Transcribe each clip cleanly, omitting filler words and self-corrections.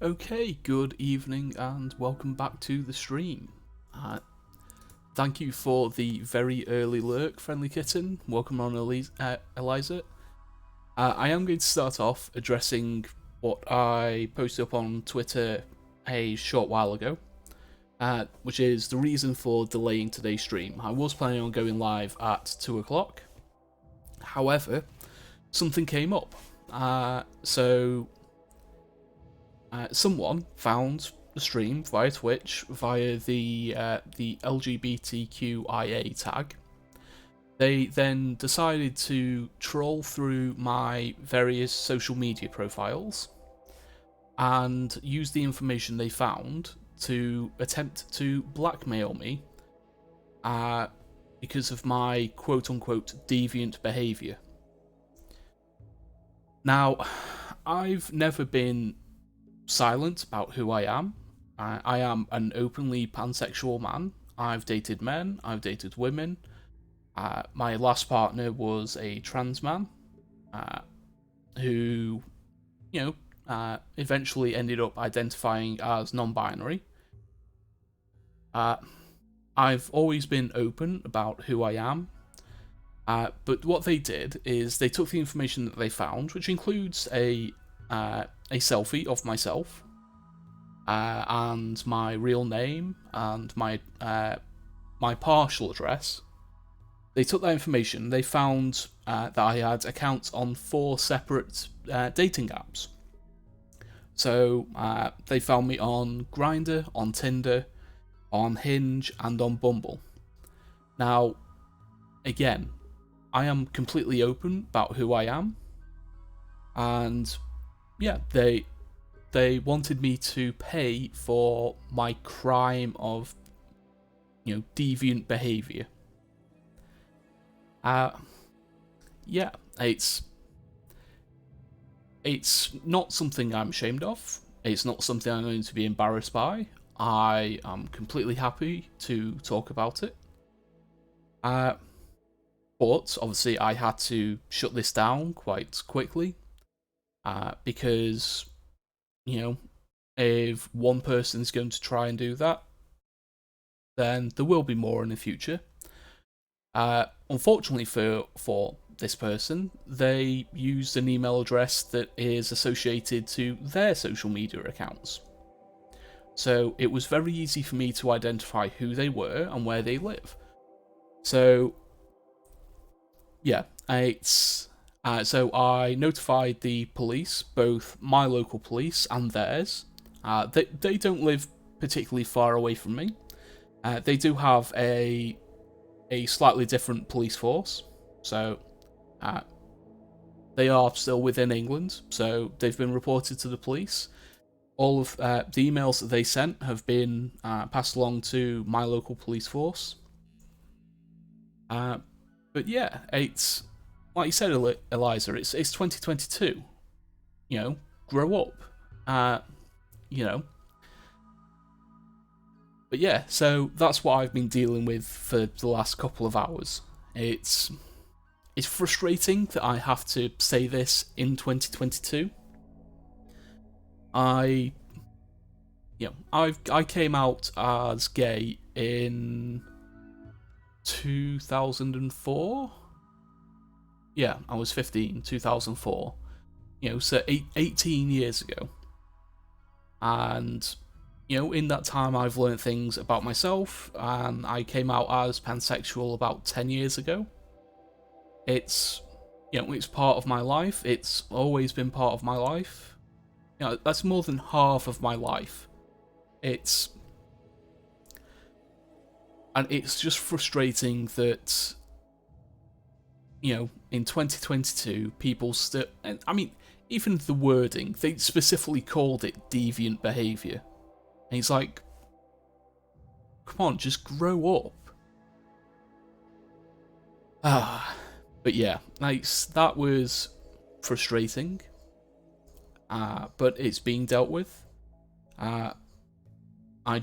Okay, good evening and welcome back to the stream. Thank you for the very early lurk, Friendly Kitten. Welcome on, Eliza. I am going to start off addressing what I posted up on Twitter a short while ago, which is the reason for delaying today's stream. I was planning on going live at 2 o'clock. However, something came up. Someone found the stream via Twitch via the LGBTQIA tag. They then decided to troll through my various social media profiles and use the information they found to attempt to blackmail me because of my quote-unquote deviant behaviour. Now, I've never been silent about who I am. I am an openly pansexual man. I've dated men, I've dated women. My last partner was a trans man who, eventually ended up identifying as non-binary. I've always been open about who I am. But what they did is they took the information that they found, which includes a selfie of myself and my real name and my partial address. They took that information. They found that I had accounts on 4 separate dating apps. So they found me on Grindr, on Tinder, on Hinge, and on Bumble. Now, again, I am completely open about who I am, and yeah, they wanted me to pay for my crime of, deviant behaviour. Yeah, it's not something I'm ashamed of. It's not something I'm going to be embarrassed by. I am completely happy to talk about it. But obviously I had to shut this down quite quickly. Because, if one person's going to try and do that, then there will be more in the future. Unfortunately for this person, they used an email address that is associated to their social media accounts. So it was very easy for me to identify who they were and where they live. So, yeah, so I notified the police, both my local police and theirs. They don't live particularly far away from me. They do have a slightly different police force, so they are still within England, so they've been reported to the police. All of the emails that they sent have been passed along to my local police force. But yeah, it's like you said, Eliza. It's 2022. Grow up. But yeah, so that's what I've been dealing with for the last couple of hours. It's frustrating that I have to say this in 2022. I came out as gay in 2004. Yeah, I was 15, 2004. So 18 years ago. And, in that time I've learned things about myself, and I came out as pansexual about 10 years ago. It's part of my life. It's always been part of my life. That's more than half of my life. And it's just frustrating that, in 2022, people still, and I mean, even the wording, they specifically called it deviant behaviour. And he's like, come on, just grow up. But yeah, that was frustrating. But it's being dealt with. Like I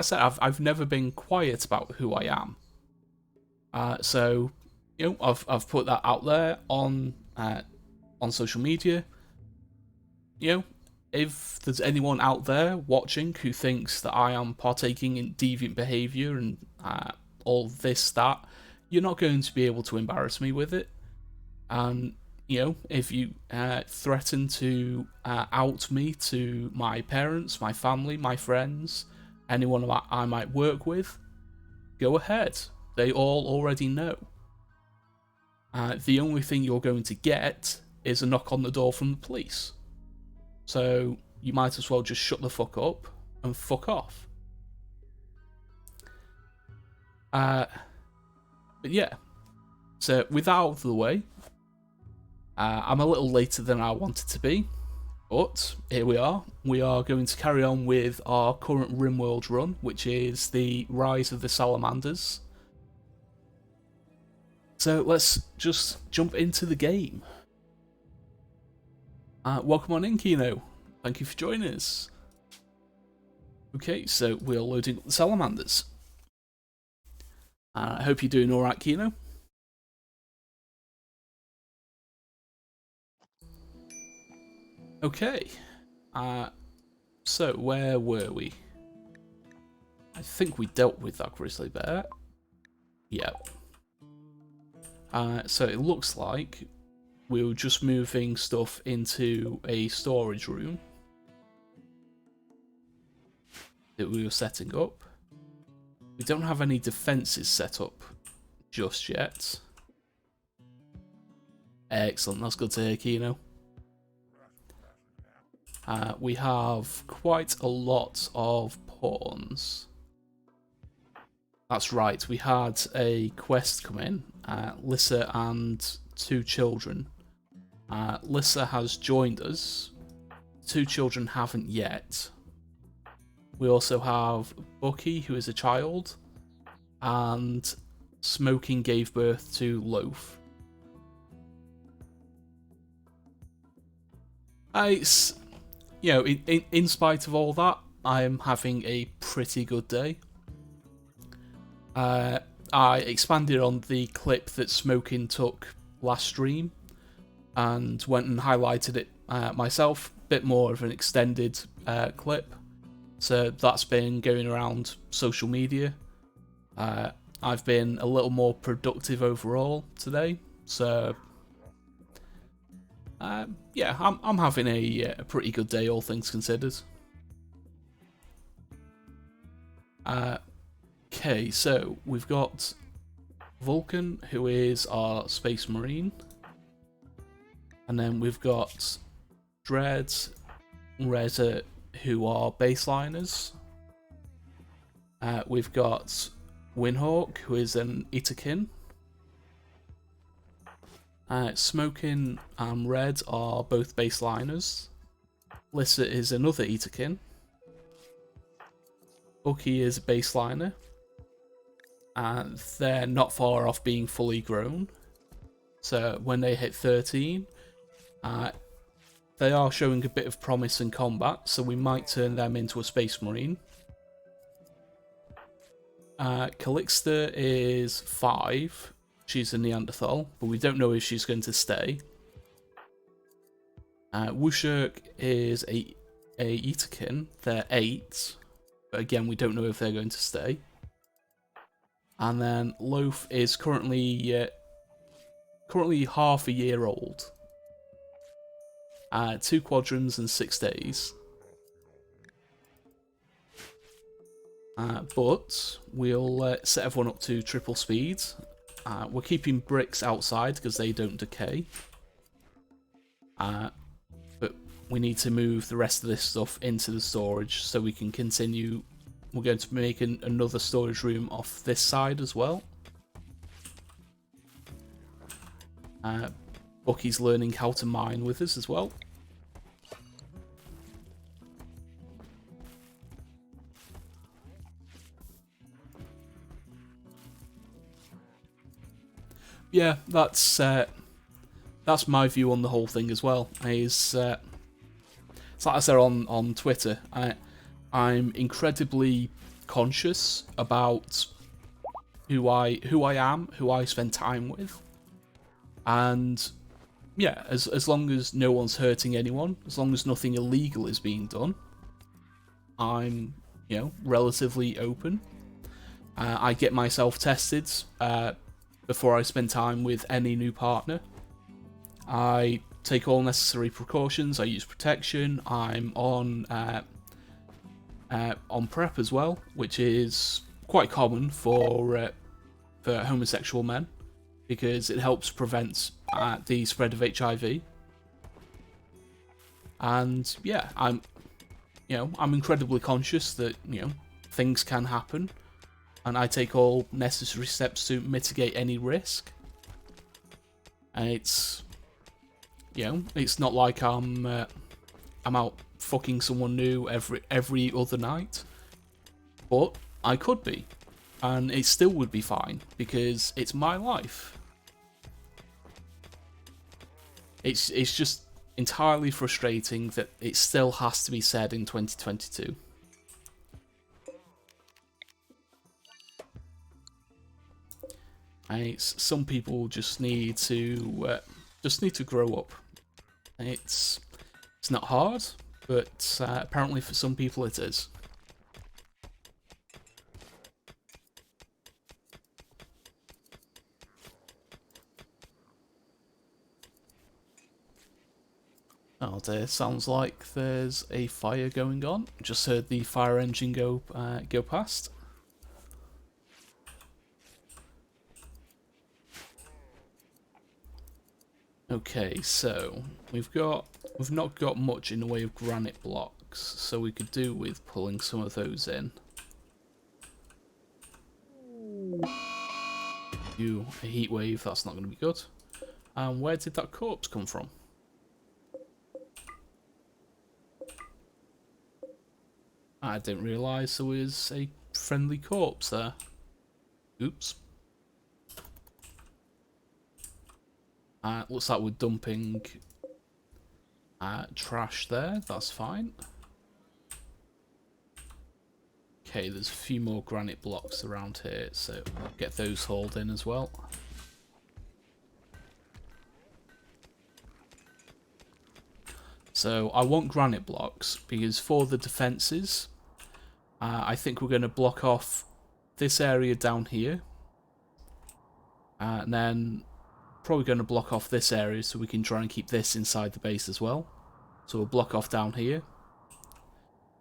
said, I've never been quiet about who I am. So I've put that out there on social media. you know, if there's anyone out there watching who thinks that I am partaking in deviant behaviour and all this, that, you're not going to be able to embarrass me with it. And, you know, if you threaten to out me to my parents, my family, my friends, anyone I might work with, go ahead. They all already know. The only thing you're going to get is a knock on the door from the police. So you might as well just shut the fuck up and fuck off. But yeah, so with that out of the way, I'm a little later than I wanted to be, but here we are. We are going to carry on with our current RimWorld run, which is the Rise of the Salamanders. So let's just jump into the game. Welcome on in, Kino. Thank you for joining us. Okay, so we're loading up the Salamanders. I hope you're doing alright, Kino. Okay, so where were we? I think we dealt with that grizzly bear. Yep. So it looks like we were just moving stuff into a storage room that we were setting up. We don't have any defences set up just yet. Excellent, that's good to hear, Kino. We have quite a lot of pawns. That's right, we had a quest come in, Lissa and 2 children. Lissa has joined us, 2 children haven't yet. We also have Bucky, who is a child, and Smoking gave birth to Loaf. It's, you know, in spite of all that, I am having a pretty good day. I expanded on the clip that Smoking took last stream and went and highlighted it myself, a bit more of an extended clip. So that's been going around social media. I've been a little more productive overall today, so yeah, I'm having a pretty good day, all things considered. Okay, so we've got Vulkan, who is our Space Marine, and then we've got Dread, Reza, who are baseliners. We've got Windhawk, who is an Itakin. Smoking and Red are both baseliners. Lissa is another Itakin. Bucky is a baseliner. And they're not far off being fully grown. So when they hit 13, they are showing a bit of promise in combat, so we might turn them into a Space Marine. Calixta is 5. She's a Neanderthal, but we don't know if she's going to stay. Wushuk is a Itakin. They're 8, but again, we don't know if they're going to stay. And then Loaf is currently half a year old. 2 quadrants and 6 days. But we'll set everyone up to triple speed. We're keeping bricks outside because they don't decay. But we need to move the rest of this stuff into the storage so we can continue. We're going to make another storage room off this side as well. Bucky's learning how to mine with us as well. Yeah, that's my view on the whole thing as well. It's like I said on Twitter, I'm incredibly conscious about who I am, who I spend time with, and yeah, as long as no one's hurting anyone, as long as nothing illegal is being done, I'm, relatively open. I get myself tested before I spend time with any new partner. I take all necessary precautions. I use protection. I'm on PrEP as well, which is quite common for homosexual men because it helps prevent the spread of HIV. And yeah, I'm incredibly conscious that things can happen, and I take all necessary steps to mitigate any risk. And it's not like I'm out fucking someone new every other night, but I could be, and it still would be fine because it's my life. It's just entirely frustrating that it still has to be said in 2022. And some people just need to grow up. It's not hard, but apparently for some people it is. Oh dear, sounds like there's a fire going on. Just heard the fire engine go past. Okay, so we've not got much in the way of granite blocks, so we could do with pulling some of those in. A heat wave, that's not going to be good. And where did that corpse come from? I didn't realise there was a friendly corpse there. Oops. Looks like we're dumping trash there, that's fine. Okay, there's a few more granite blocks around here, so I'll get those hauled in as well. So I want granite blocks because for the defences, I think we're going to block off this area down here. And then probably going to block off this area so we can try and keep this inside the base as well. So we'll block off down here,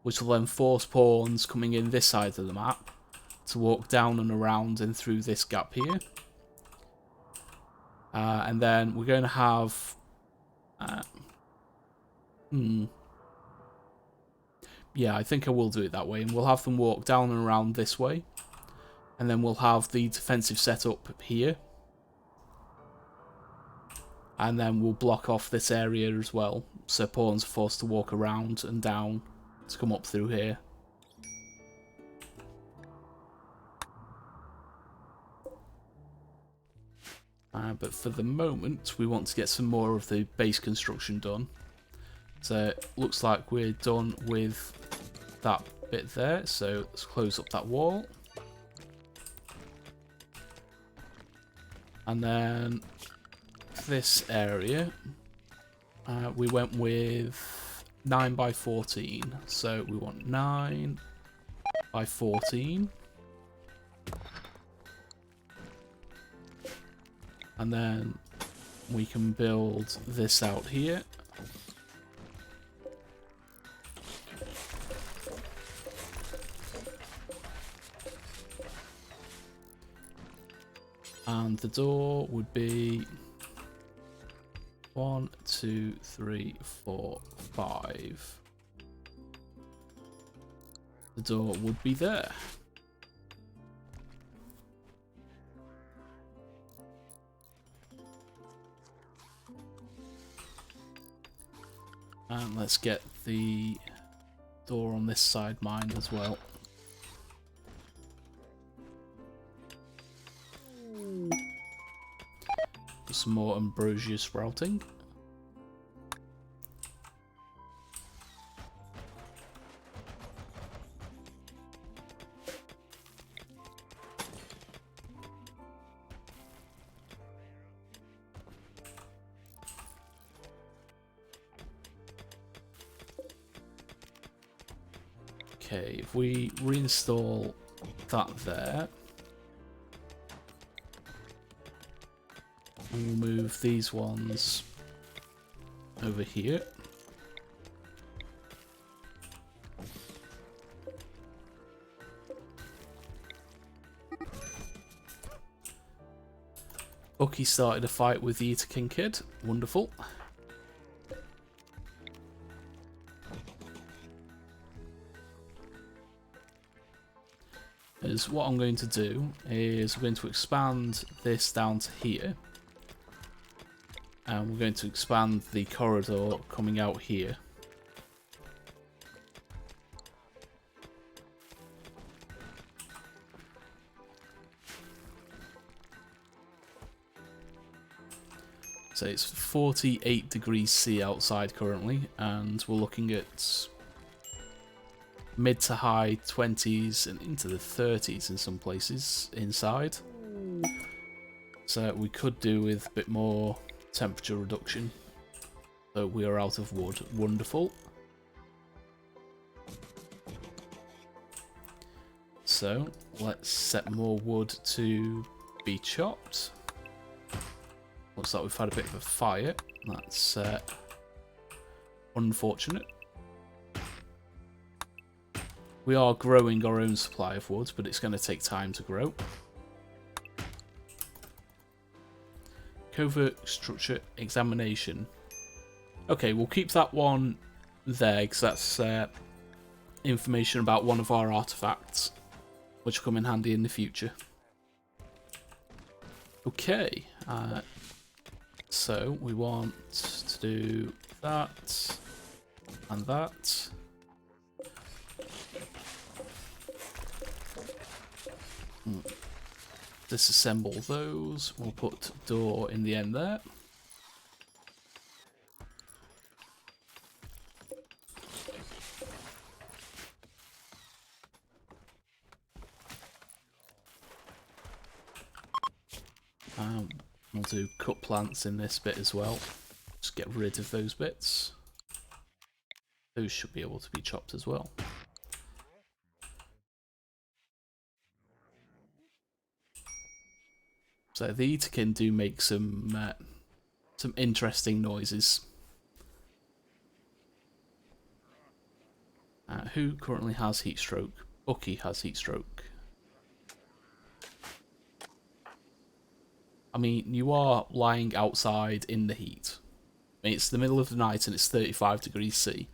which will then force pawns coming in this side of the map to walk down and around and through this gap here. And then we're going to have... Yeah, I think I will do it that way, and we'll have them walk down and around this way. And then we'll have the defensive setup here. And then we'll block off this area as well, so pawns are forced to walk around and down to come up through here. But for the moment, we want to get some more of the base construction done. So it looks like we're done with that bit there, so let's close up that wall. And then this area, we went with 9 by 14, so we want 9 by 14. And then we can build this out here. And the door would be 1, 2, 3, 4, 5. The door would be there. And let's get the door on this side mined as well. Some more ambrosia sprouting. Okay, if we reinstall that there, and we'll move these ones over here. Bucky started a fight with the Eaterkin kid. Wonderful. Is what I'm going to do is we're going to expand this down to here. And we're going to expand the corridor coming out here. So it's 48 degrees C outside currently, and we're looking at mid to high 20s and into the 30s in some places inside. So we could do with a bit more temperature reduction. So we are out of wood. Wonderful. So let's set more wood to be chopped. Looks like we've had a bit of a fire. That's unfortunate. We are growing our own supply of wood, but it's going to take time to grow. Covert structure examination. Okay, we'll keep that one there, because that's information about one of our artifacts, which will come in handy in the future. Okay, so we want to do that and that. Disassemble those. We'll put door in the end there. We'll do cut plants in this bit as well. Just get rid of those bits. Those should be able to be chopped as well. So the Eaterkin do make some interesting noises. Who currently has heat stroke? Bucky has heat stroke. I mean, you are lying outside in the heat. I mean, it's the middle of the night and it's 35 degrees C.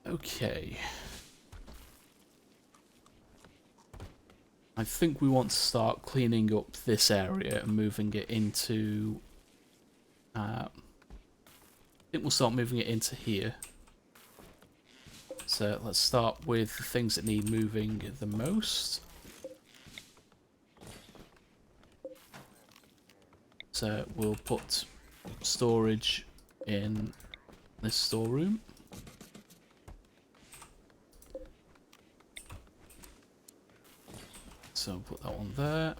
Okay. I think we want to start cleaning up this area and moving it into... I think we'll start moving it into here. So let's start with the things that need moving the most. So we'll put storage in this storeroom. So put that one there.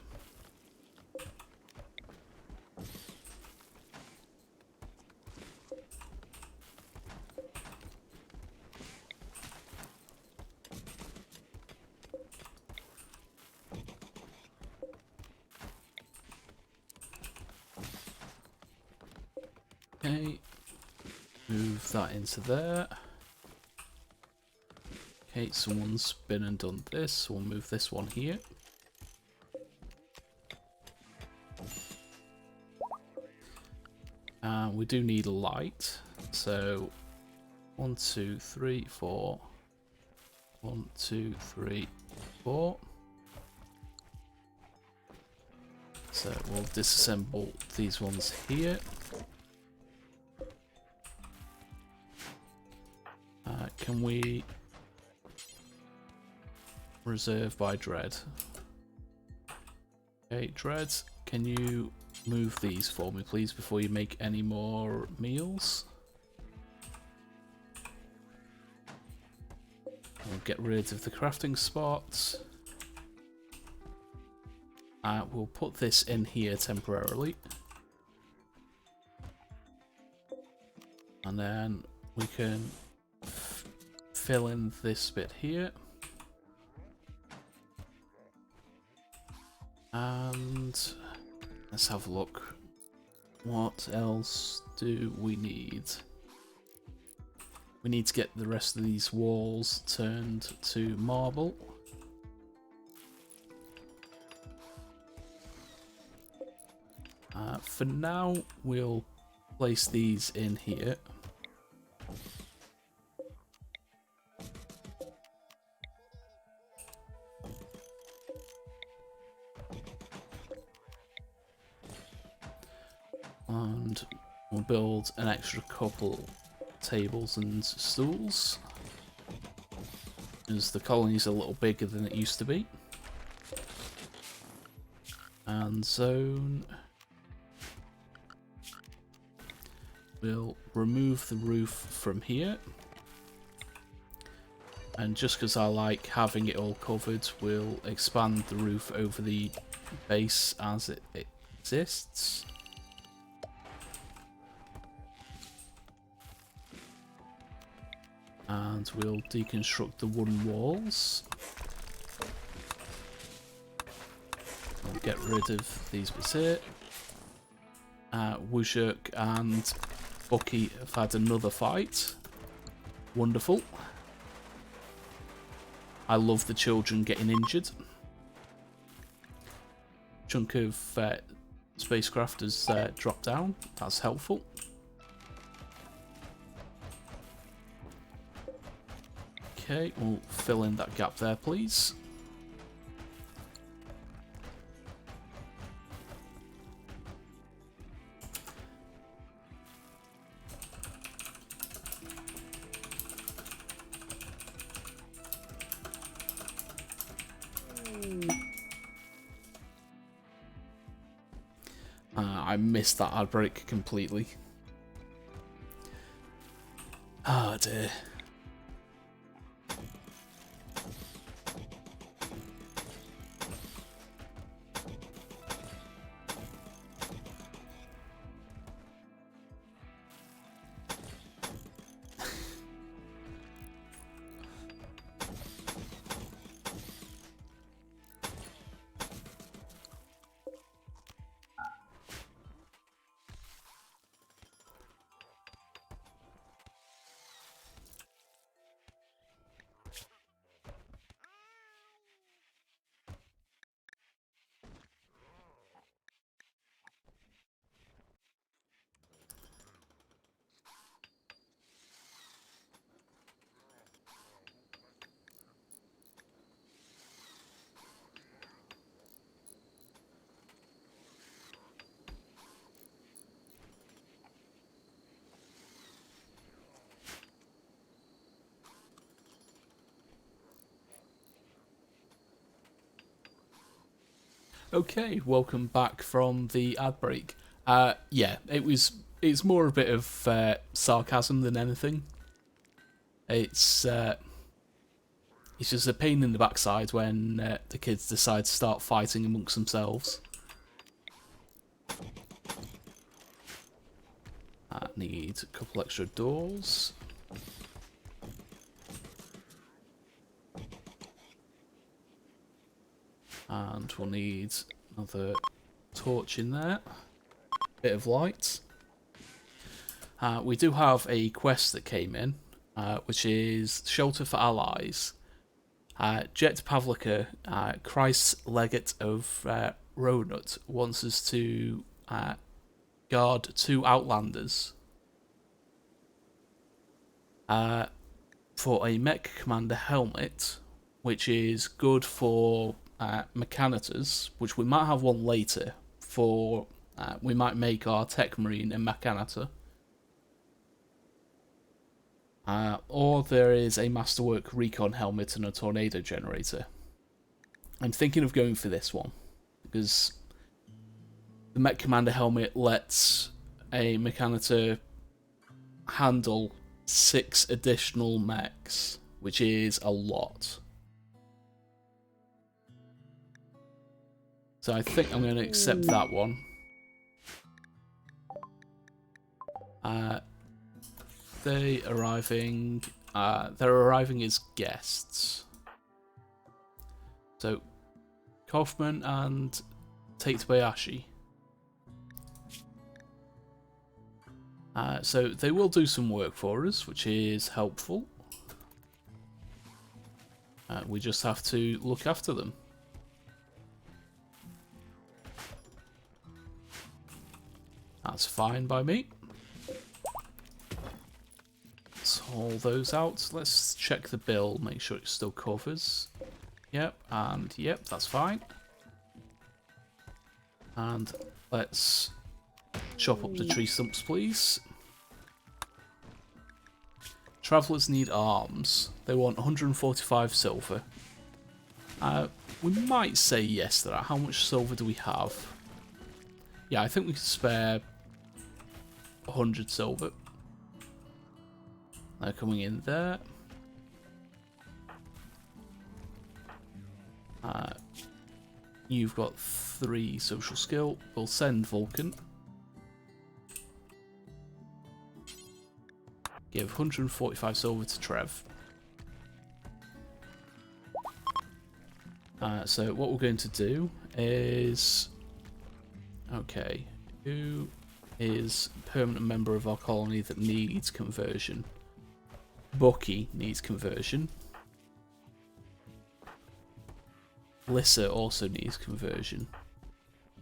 Okay, move that into there. Okay, someone's been and done this, so we'll move this one here. We do need a light, so 1, 2, 3, 4. 1, 2, 3, 4. So we'll disassemble these ones here. Can we reserved by Dread. Okay, Dread, can you move these for me, please, before you make any more meals? We'll get rid of the crafting spot. We'll put this in here temporarily. And then we can fill in this bit here. And let's have a look. What else do we need? We need to get the rest of these walls turned to marble. For now, we'll place these in here. And we'll build an extra couple tables and stools, as the colony's a little bigger than it used to be. And zone. We'll remove the roof from here. And just because I like having it all covered, we'll expand the roof over the base as it exists. And we'll deconstruct the wooden walls. We'll get rid of these bits here. Wuzhuk and Bucky have had another fight. Wonderful. I love the children getting injured. Chunk of spacecraft has dropped down. That's helpful. Okay, we'll fill in that gap there, please. I missed that ad break completely. Oh dear. Okay, welcome back from the ad break. Yeah, it's more a bit of sarcasm than anything. It's just a pain in the backside when the kids decide to start fighting amongst themselves. I need a couple extra doors. And we'll need another torch in there. Bit of light. We do have a quest that came in, which is Shelter for Allies. Jet Pavlika, Christ's legate of Ronut, wants us to guard 2 Outlanders for a mech commander helmet, which is good for Mechanators, which we might have one later for. We might make our Tech Marine a Mechanator. Or there is a Masterwork Recon helmet and a Tornado Generator. I'm thinking of going for this one, because the Mech Commander helmet lets a Mechanitor handle 6 additional mechs, which is a lot. So I think I'm going to accept that one. They're arriving as guests. So Kaufman and Tatebayashi. So they will do some work for us, which is helpful. We just have to look after them. That's fine by me. Let's haul those out. Let's check the bill, make sure it still covers. Yep, and yep, that's fine. And let's chop up the tree stumps, please. Travellers need arms. They want 145 silver. We might say yes to that. How much silver do we have? Yeah, I think we can spare 100 silver. They're coming in there. You've got 3 social skill. We'll send Vulkan. Give 145 silver to Trev. So what we're going to do is... Okay, who is a permanent member of our colony that needs conversion? Bucky needs conversion. Lissa also needs conversion.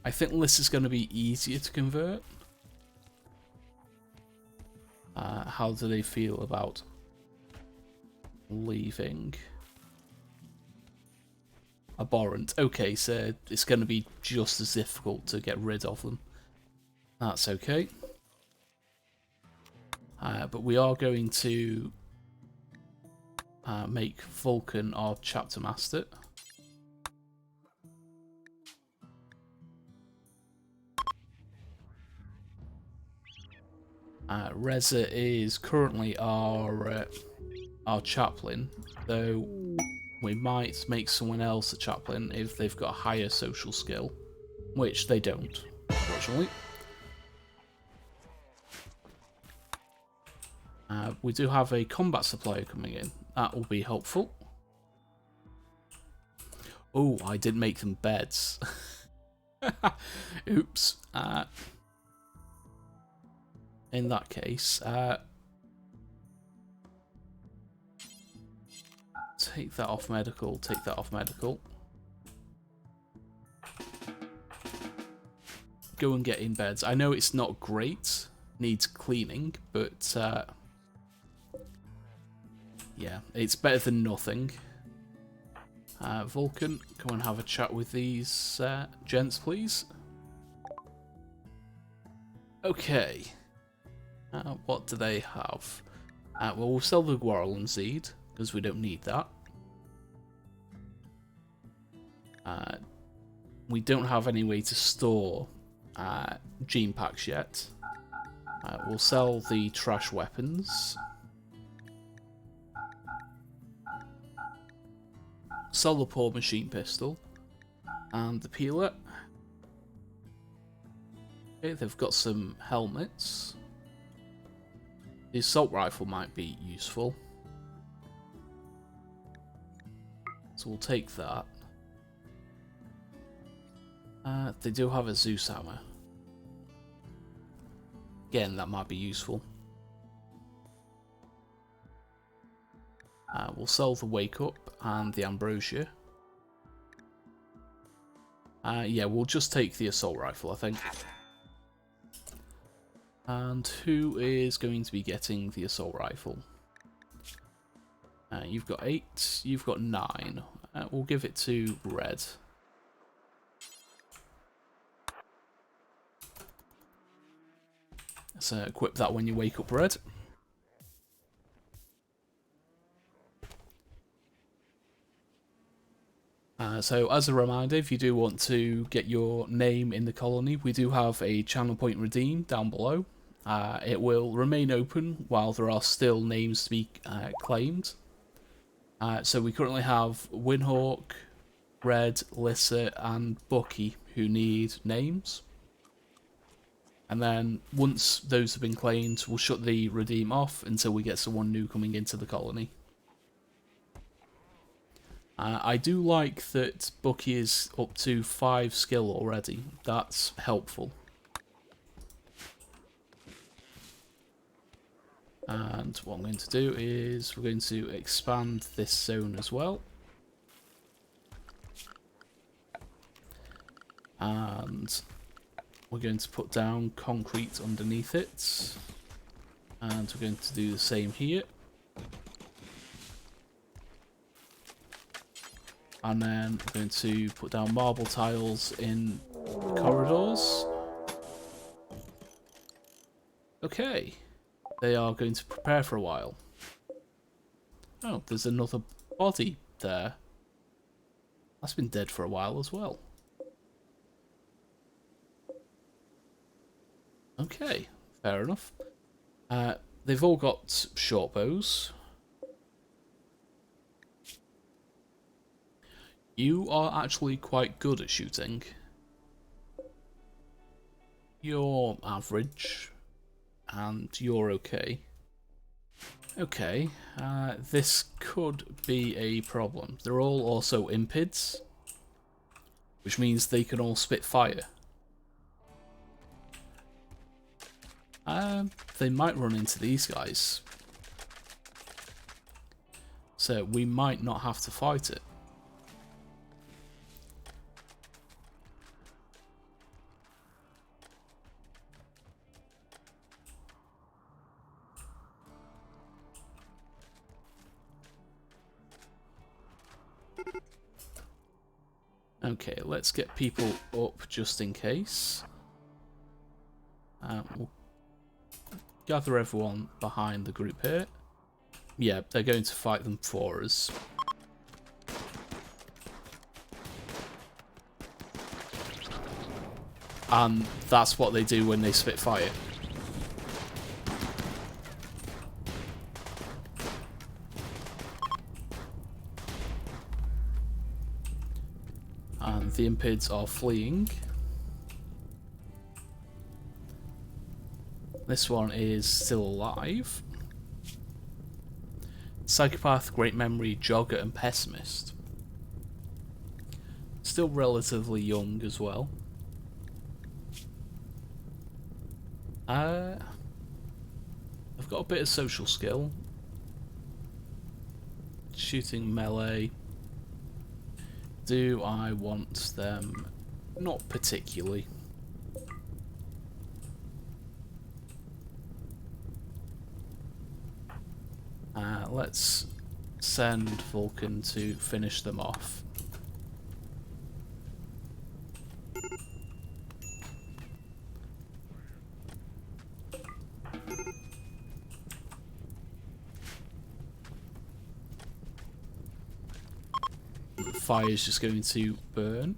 I think Lissa's going to be easier to convert. How do they feel about leaving? Abhorrent. Okay, so it's going to be just as difficult to get rid of them. That's okay. But we are going to make Vulkan our chapter master. Reza is currently our chaplain, though we might make someone else a chaplain if they've got a higher social skill, which they don't, unfortunately. We do have a combat supplier coming in. That will be helpful. Oh, I did make them beds. Oops. In that case, take that off medical, take that off medical. Go and get in beds. I know it's not great, needs cleaning, but yeah, it's better than nothing. Vulkan, come and have a chat with these gents, please. Okay. What do they have? Well, we'll sell the Guarlan Seed, because we don't need that. We don't have any way to store gene packs yet. We'll sell the trash weapons. Sell the poor machine pistol. And the peeler. Okay, they've got some helmets. The assault rifle might be useful. So we'll take that. They do have a Zeus hammer. Again, that might be useful. We'll sell the Wake Up and the Ambrosia. Yeah, we'll just take the assault rifle, I think. And who is going to be getting the assault rifle? You've got 8, you've got 9. We'll give it to Red. So equip that when you wake up, Red. So as a reminder, if you do want to get your name in the colony, we do have a channel point redeem down below. It will remain open while there are still names to be claimed. So we currently have Windhawk, Red, Lissa and Bucky who need names. And then once those have been claimed, we'll shut the redeem off until we get someone new coming into the colony. I do like that Bucky is up to 5 skill already. That's helpful. And what I'm going to do is we're going to expand this zone as well. And we're going to put down concrete underneath it. And we're going to do the same here. And then we're going to put down marble tiles in the corridors. Okay. They are going to prepare for a while. Oh, there's another body there. That's been dead for a while as well. Okay, fair enough. They've all got short bows. You are actually quite good at shooting. You're average, and you're okay. Okay, this could be a problem. They're all also impids, which means they can all spit fire. They might run into these guys, so we might not have to fight it. Okay, let's get people up just in case. We'll gather everyone behind the group here. Yeah, they're going to fight them for us. And that's what they do when they spit fire. And the impids are fleeing. This one is still alive. Psychopath, Great Memory, Jogger and Pessimist. Still relatively young as well. I've got a bit of social skill. Shooting melee. Do I want them? Not particularly. Let's send Vulkan to finish them off. The fire is just going to burn.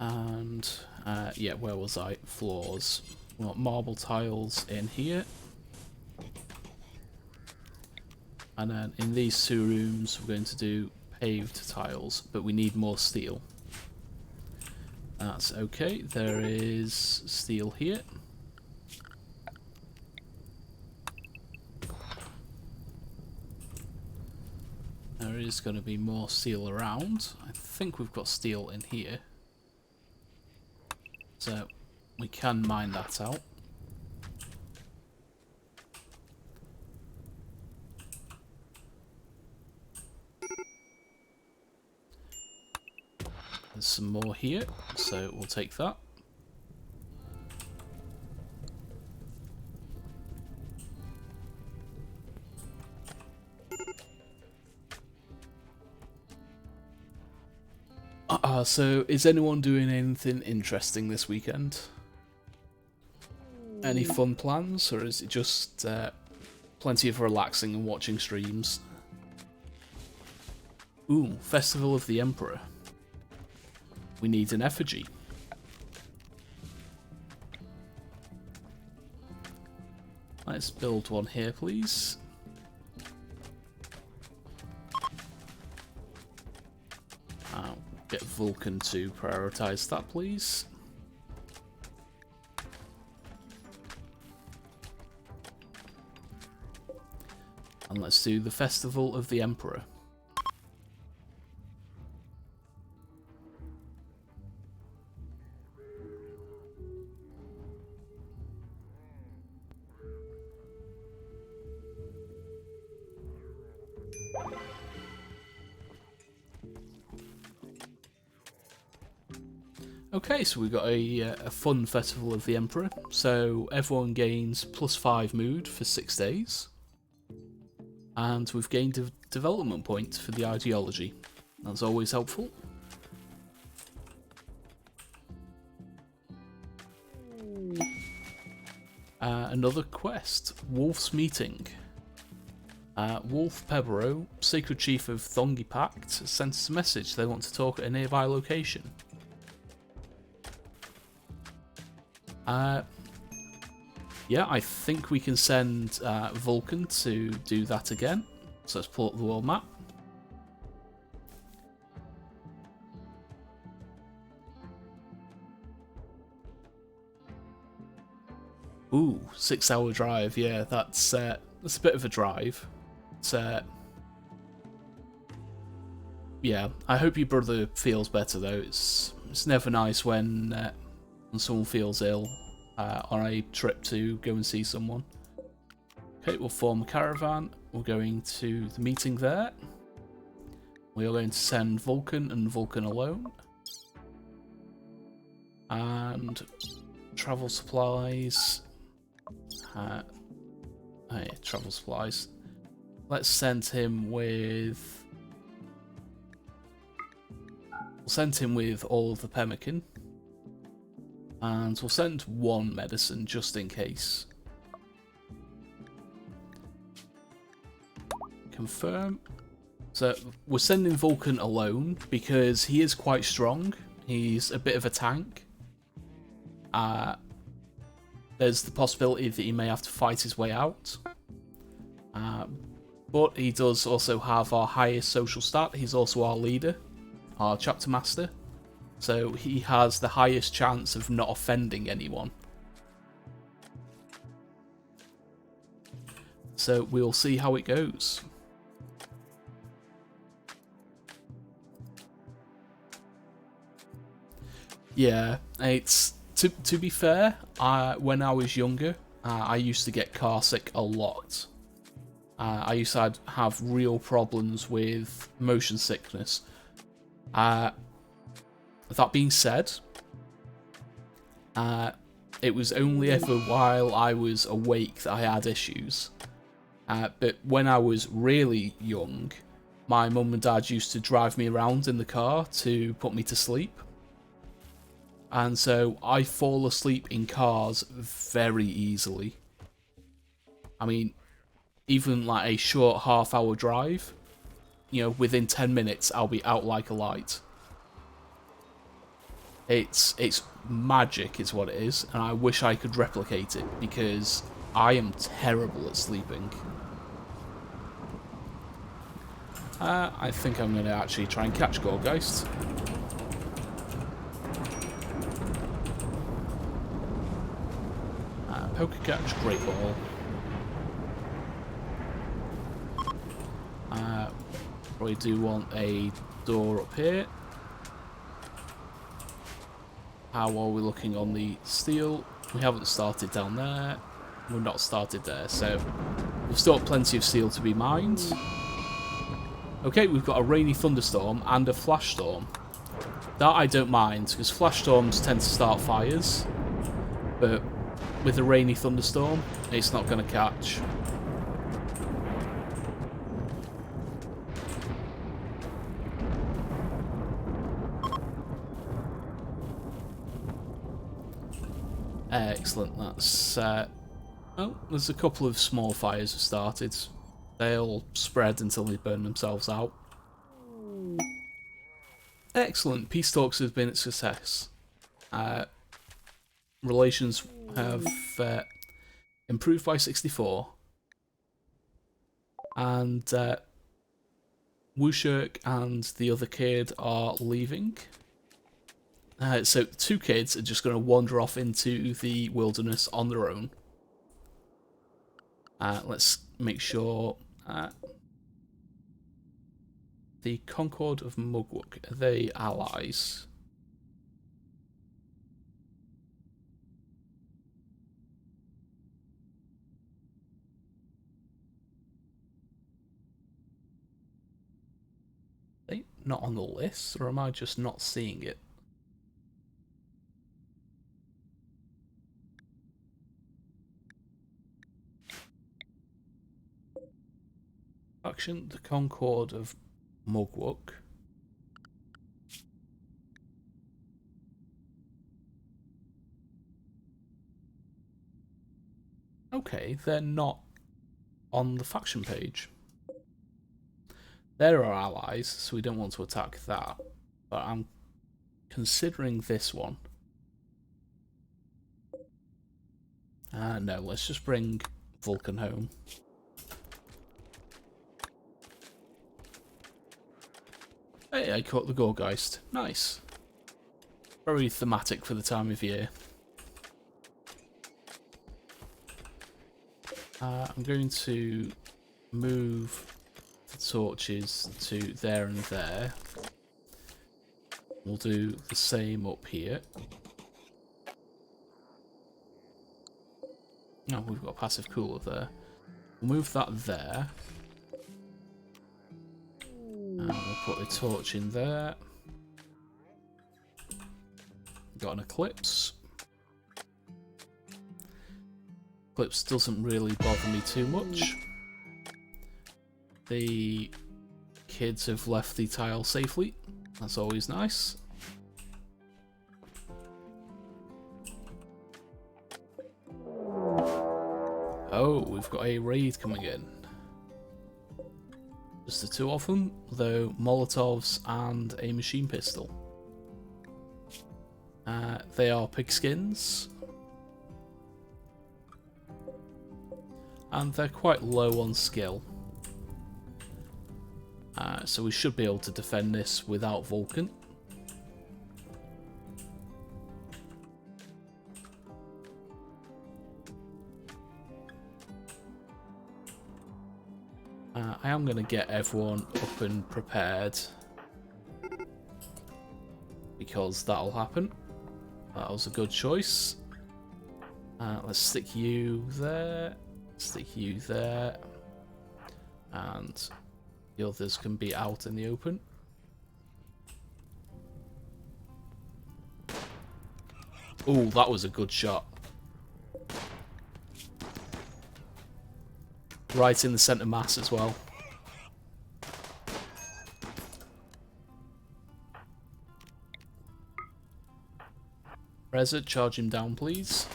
And yeah, where was I? Floors. We want marble tiles in here. And then in these 2 rooms we're going to do paved tiles, but we need more steel. That's okay. There is steel here. There is going to be more steel around. I think we've got steel in here. So we can mine that out. There's some more here, so we'll take that. So is anyone doing anything interesting this weekend? Any fun plans, or is it just plenty of relaxing and watching streams? Ooh, Festival of the Emperor. We need an effigy. Let's build one here, please. I'll get Vulkan to prioritise that, please. And let's do the Festival of the Emperor. Okay, so we've got a fun Festival of the Emperor. So everyone gains +5 mood for 6 days. And we've gained a development point for the ideology. That's always helpful. Another quest, Wolf's Meeting. Wolf Pebro, Sacred Chief of Thongi Pact, sent us a message. They want to talk at a nearby location. Yeah, I think we can send Vulkan to do that again. So let's pull up the world map. Ooh, 6-hour drive. Yeah, that's a bit of a drive. Yeah, I hope your brother feels better though. It's never nice when someone feels ill on a trip to go and see someone. Okay, we'll form a caravan. We're going to the meeting there. We are going to send Vulkan and Vulkan alone. And travel supplies. Yeah, travel supplies. Let's send him with... We'll send him with all of the pemmican. And we'll send one medicine just in case. Confirm. So we're sending Vulkan alone because he is quite strong. He's a bit of a tank. There's the possibility that he may have to fight his way out. But he does also have our highest social stat. He's also our leader, our chapter master. So he has the highest chance of not offending anyone. So we'll see how it goes. Yeah, it's to be fair, when I was younger, I used to get car sick a lot. I used to have real problems with motion sickness. That being said, it was only ever while I was awake that I had issues. But when I was really young, my mum and dad used to drive me around in the car to put me to sleep. And so I fall asleep in cars very easily. I mean, even like a short half-hour drive, you know, within 10 minutes I'll be out like a light. It's magic is what it is, and I wish I could replicate it because I am terrible at sleeping. I think I'm going to actually try and catch Gorgeist. Poker catch, great ball. Probably do want a door up here. How are we looking on the steel? We haven't started down there. We're not started there, so we've still got plenty of steel to be mined. Okay, we've got a rainy thunderstorm and a flash storm. That I don't mind, because flash storms tend to start fires. But with a rainy thunderstorm, it's not going to catch. Excellent. That's oh, there's a couple of small fires have started. They'll spread until they burn themselves out. Excellent. Peace talks have been a success. Relations have improved by 64, and Wushirk and the other kid are leaving. So the two kids are just going to wander off into the wilderness on their own. Let's make sure the Concord of Mugwuk, are they allies? Are they not on the list, or am I just not seeing it? Faction, the Concord of Mugwuk. Okay, they're not on the faction page. They're our allies, so we don't want to attack that. But I'm considering this one. No, let's just bring Vulkan home. Hey, I caught the Gorgeist. Nice. Very thematic for the time of year. I'm going to move the torches to there and there. We'll do the same up here. Oh, we've got a passive cooler there. We'll move that there. And we'll put a torch in there. Got an eclipse. Eclipse doesn't really bother me too much. The kids have left the tile safely. That's always nice. Oh, we've got a raid coming in. Just the two of them, though Molotovs and a machine pistol. They are pigskins. And they're quite low on skill. So we should be able to defend this without Vulkan. I am going to get everyone up and prepared, because that'll happen. That was a good choice. Let's stick you there, stick you there, and the others can be out in the open. Oh, that was a good shot. Right in the centre mass as well. Reza, charge him down, please.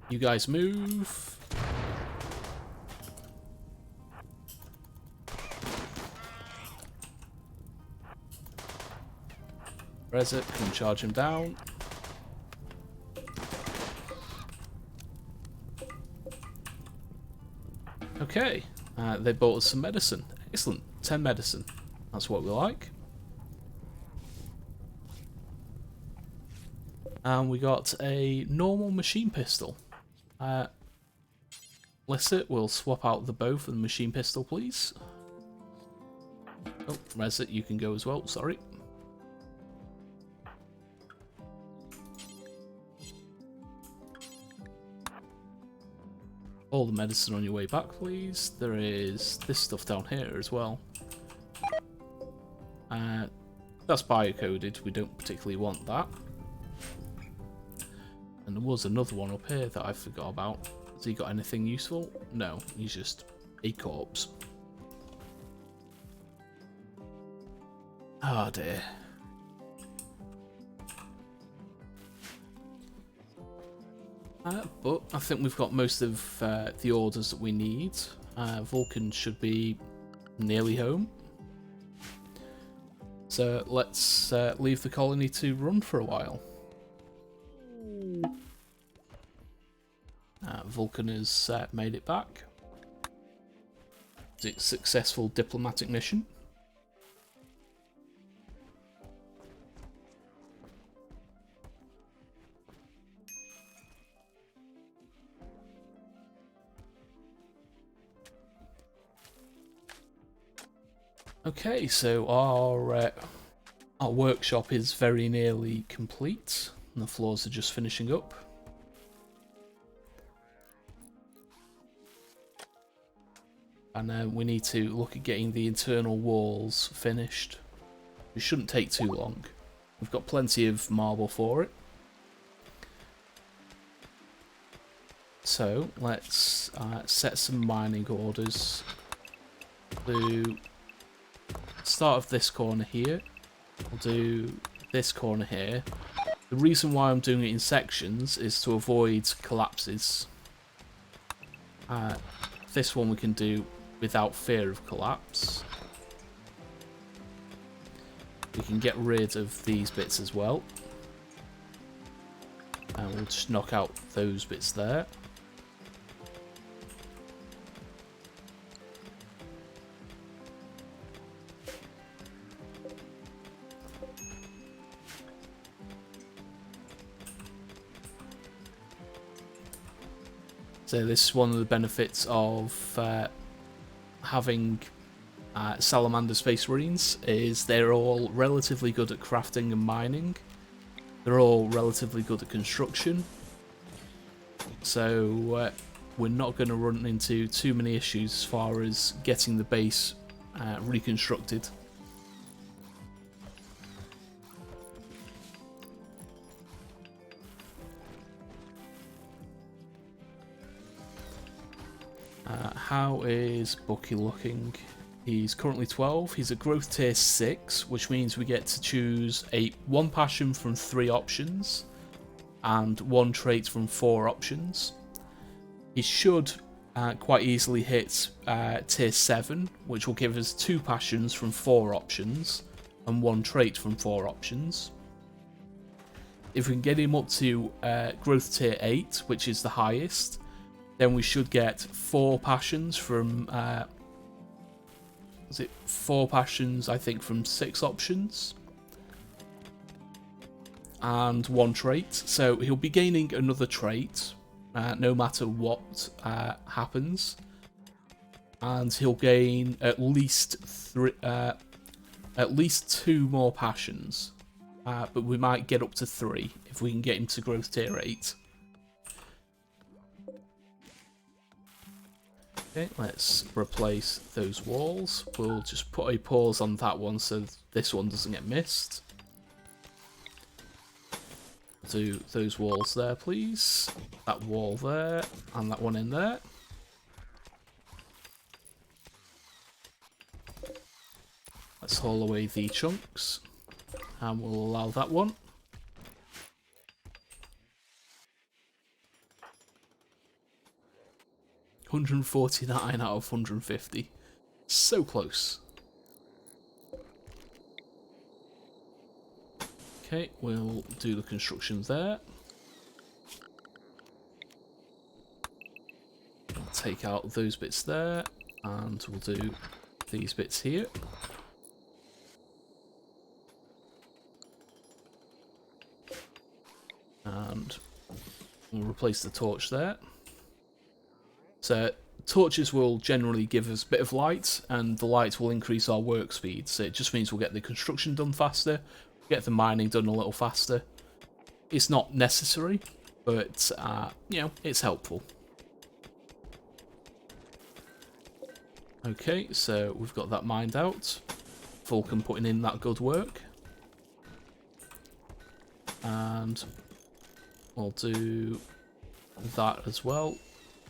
You guys move. Reza, can charge him down. Okay, they bought us some medicine. Excellent, 10 medicine. That's what we like. And we got a normal machine pistol. Lisset, we'll swap out the bow for the machine pistol, please. Oh, Reset, you can go as well, sorry. All the medicine on your way back, please. There is this stuff down here as well. That's biocoded, we don't particularly want that. And there was another one up here that I forgot about. Has he got anything useful? No, he's just a corpse. Oh dear. But I think we've got most of the orders that we need. Vulkan should be nearly home. So let's leave the colony to run for a while. Vulkan has made it back. It's a successful diplomatic mission. Okay, so our workshop is very nearly complete, and the floors are just finishing up. And we need to look at getting the internal walls finished. It shouldn't take too long. We've got plenty of marble for it. So let's set some mining orders. Do start of this corner here. We'll do this corner here. The reason why I'm doing it in sections is to avoid collapses. This one we can do without fear of collapse. We can get rid of these bits as well. And we'll just knock out those bits there. So this is one of the benefits of having Salamander Space Marines, is they're all relatively good at crafting and mining. They're all relatively good at construction. So we're not going to run into too many issues as far as getting the base reconstructed. How is Bucky looking? He's currently 12. He's at growth tier 6, which means we get to choose one passion from 3 options and 1 trait from 4 options. He should quite easily hit tier 7, which will give us 2 passions from 4 options and 1 trait from 4 options. If we can get him up to growth tier 8, which is the highest, then we should get 4 passions from, is it 4 passions, I think, from 6 options? And 1 trait. So he'll be gaining another trait, no matter what happens. And he'll gain at least 2 more passions. But we might get up to 3 if we can get him to growth tier 8. Okay, let's replace those walls. We'll just put a pause on that one so this one doesn't get missed. Do those walls there, please. That wall there, and that one in there. Let's haul away the chunks, and we'll allow that one. $149 out of 150. So close. Okay, we'll do the construction there. We'll take out those bits there, and we'll do these bits here. And we'll replace the torch there. So torches will generally give us a bit of light, and the light will increase our work speed. So it just means we'll get the construction done faster, get the mining done a little faster. It's not necessary, but you know, it's helpful. Okay, so we've got that mined out. Vulkan putting in that good work. And we'll do that as well.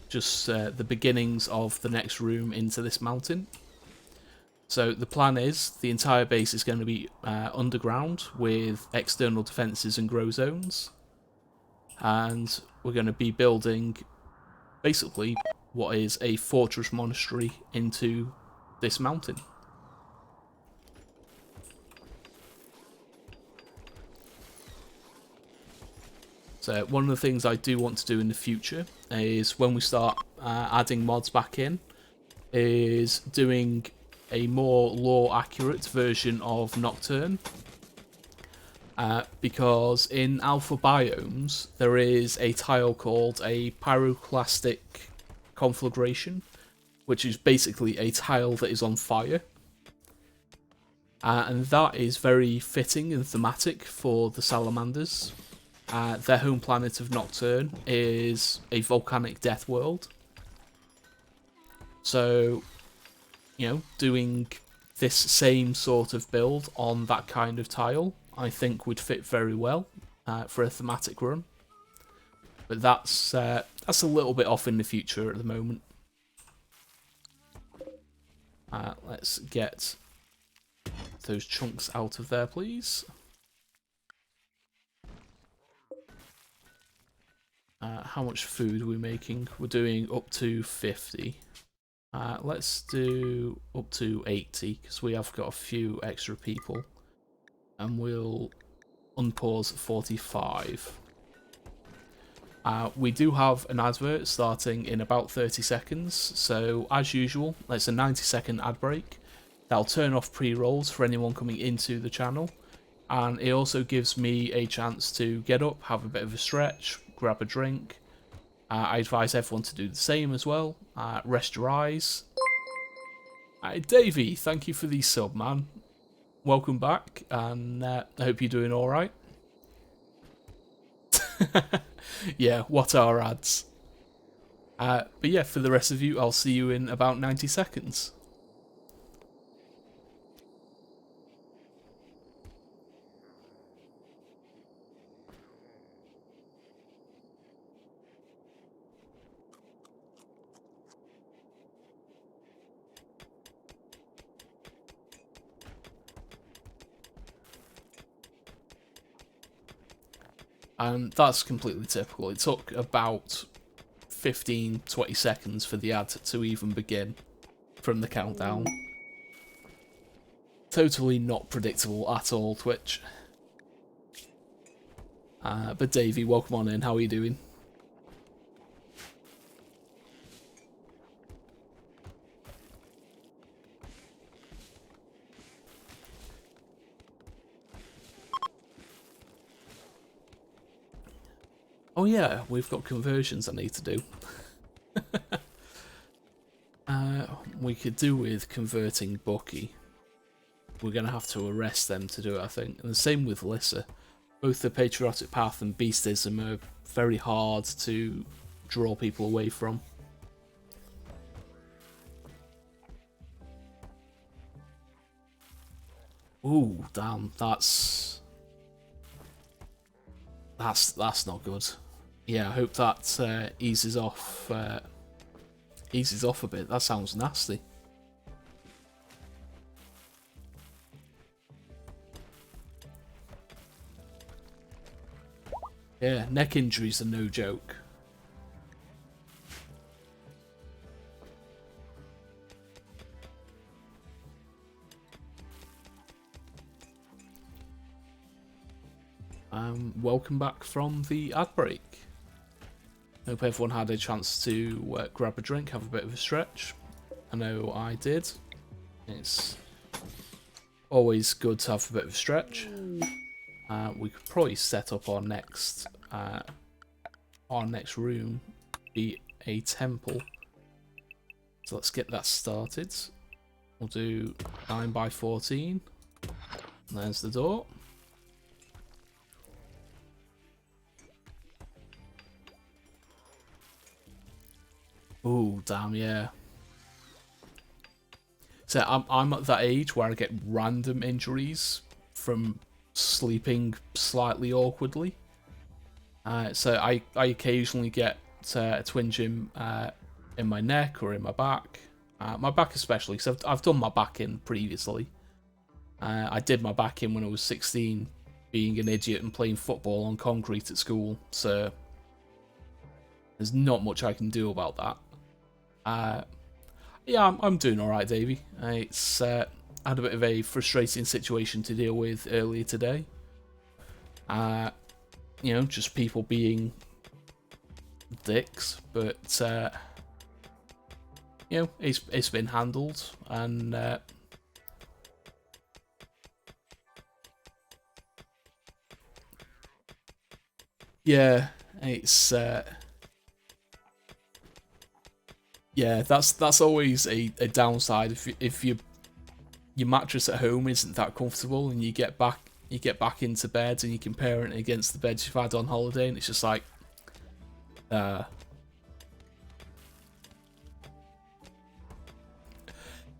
Just the beginnings of the next room into this mountain. So the plan is the entire base is going to be underground with external defences and grow zones. and we're going to be building basically what is a fortress monastery into this mountain. So one of the things I do want to do in the future is when we start adding mods back in, is doing a more lore accurate version of Nocturne. Because in alpha biomes there is a tile called a pyroclastic conflagration, which is basically a tile that is on fire. And that is very fitting and thematic for the Salamanders. Their home planet of Nocturne is a volcanic death world. So, you know, doing this same sort of build on that kind of tile, I think would fit very well for a thematic run. But that's a little bit off in the future at the moment. Let's get those chunks out of there, please. How much food are we making? We're doing up to 50. Let's do up to 80, because we have got a few extra people. And we'll unpause 45. We do have an advert starting in about 30 seconds, so as usual, it's a 90-second ad break. That'll turn off pre-rolls for anyone coming into the channel, and it also gives me a chance to get up, have a bit of a stretch, grab a drink. I advise everyone to do the same as well. Rest your eyes. Davey, thank you for the sub, man. Welcome back, and I hope you're doing alright. Yeah, what are ads? But yeah, for the rest of you, I'll see you in about 90 seconds. And that's completely typical. It took about 15-20 seconds for the ad to even begin from the countdown. Totally not predictable at all, Twitch. But Davey, welcome on in. How are you doing? Oh yeah, we've got conversions I need to do. We could do with converting Bucky. We're going to have to arrest them to do it, I think. And the same with Lissa. Both the Patriotic Path and Beastism are very hard to draw people away from. Ooh, damn, that's not good. Yeah, I hope that eases off a bit. That sounds nasty. Yeah, neck injuries are no joke. Welcome back from the ad break. Hope everyone had a chance to grab a drink, have a bit of a stretch. I know I did. It's always good to have a bit of a stretch. We could probably set up our next room be a temple. So let's get that started. We'll do 9 by 14. There's the door. Ooh, damn, yeah. So I'm at that age where I get random injuries from sleeping slightly awkwardly. So I occasionally get a twinge in my neck or in my back. My back especially, because I've done my back in previously. I did my back in when I was 16, being an idiot and playing football on concrete at school. So There's not much I can do about that. Yeah, I'm doing alright, Davey. It's had a bit of a frustrating situation to deal with earlier today. You know, just people being dicks, but you know, it's been handled, and yeah, it's yeah, that's always a downside if your mattress at home isn't that comfortable and you get back into bed and you compare it against the beds you've had on holiday, and it's just like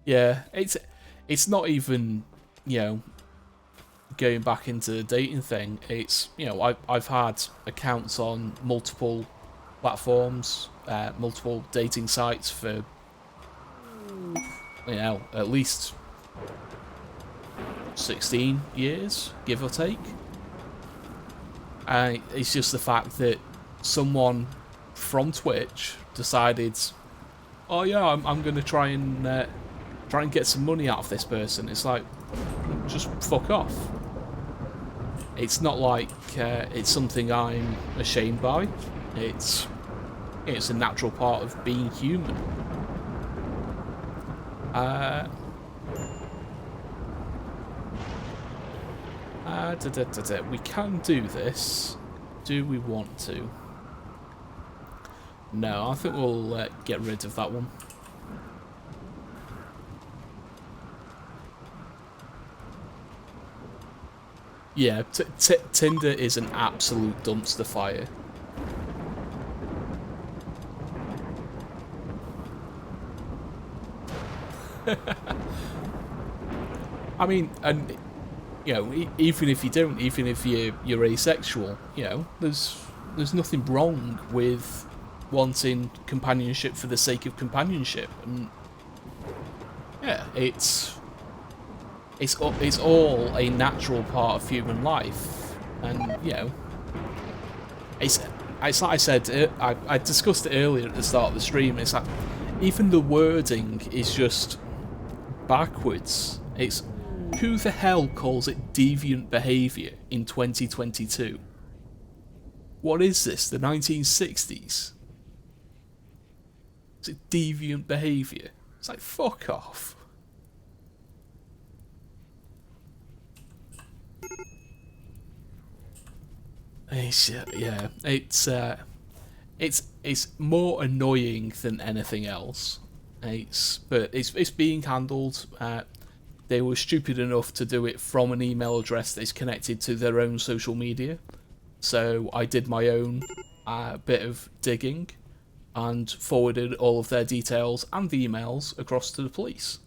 yeah, it's not even, you know, going back into the dating thing. It's, you know, I've had accounts on multiple platforms, multiple dating sites for, you know, at least 16 years, give or take. And it's just the fact that someone from Twitch decided, oh yeah, I'm going to try and get some money out of this person. It's like, just fuck off. It's not like it's something I'm ashamed by. It's a natural part of being human. We can do this. Do we want to? No, I think we'll get rid of that one. Yeah, Tinder is an absolute dumpster fire. I mean, and you know, even if you don't, even if you're asexual, you know, there's nothing wrong with wanting companionship for the sake of companionship, and yeah, it's all a natural part of human life, and you know, it's like I said, I discussed it earlier at the start of the stream. It's like even the wording is just backwards. It's, who the hell calls it deviant behaviour in 2022? What is this, the 1960s? Is it deviant behaviour? It's like, fuck off. Yeah, it's more annoying than anything else. But it's being handled. They were stupid enough to do it from an email address that's connected to their own social media. So I did my own bit of digging and forwarded all of their details and the emails across to the police.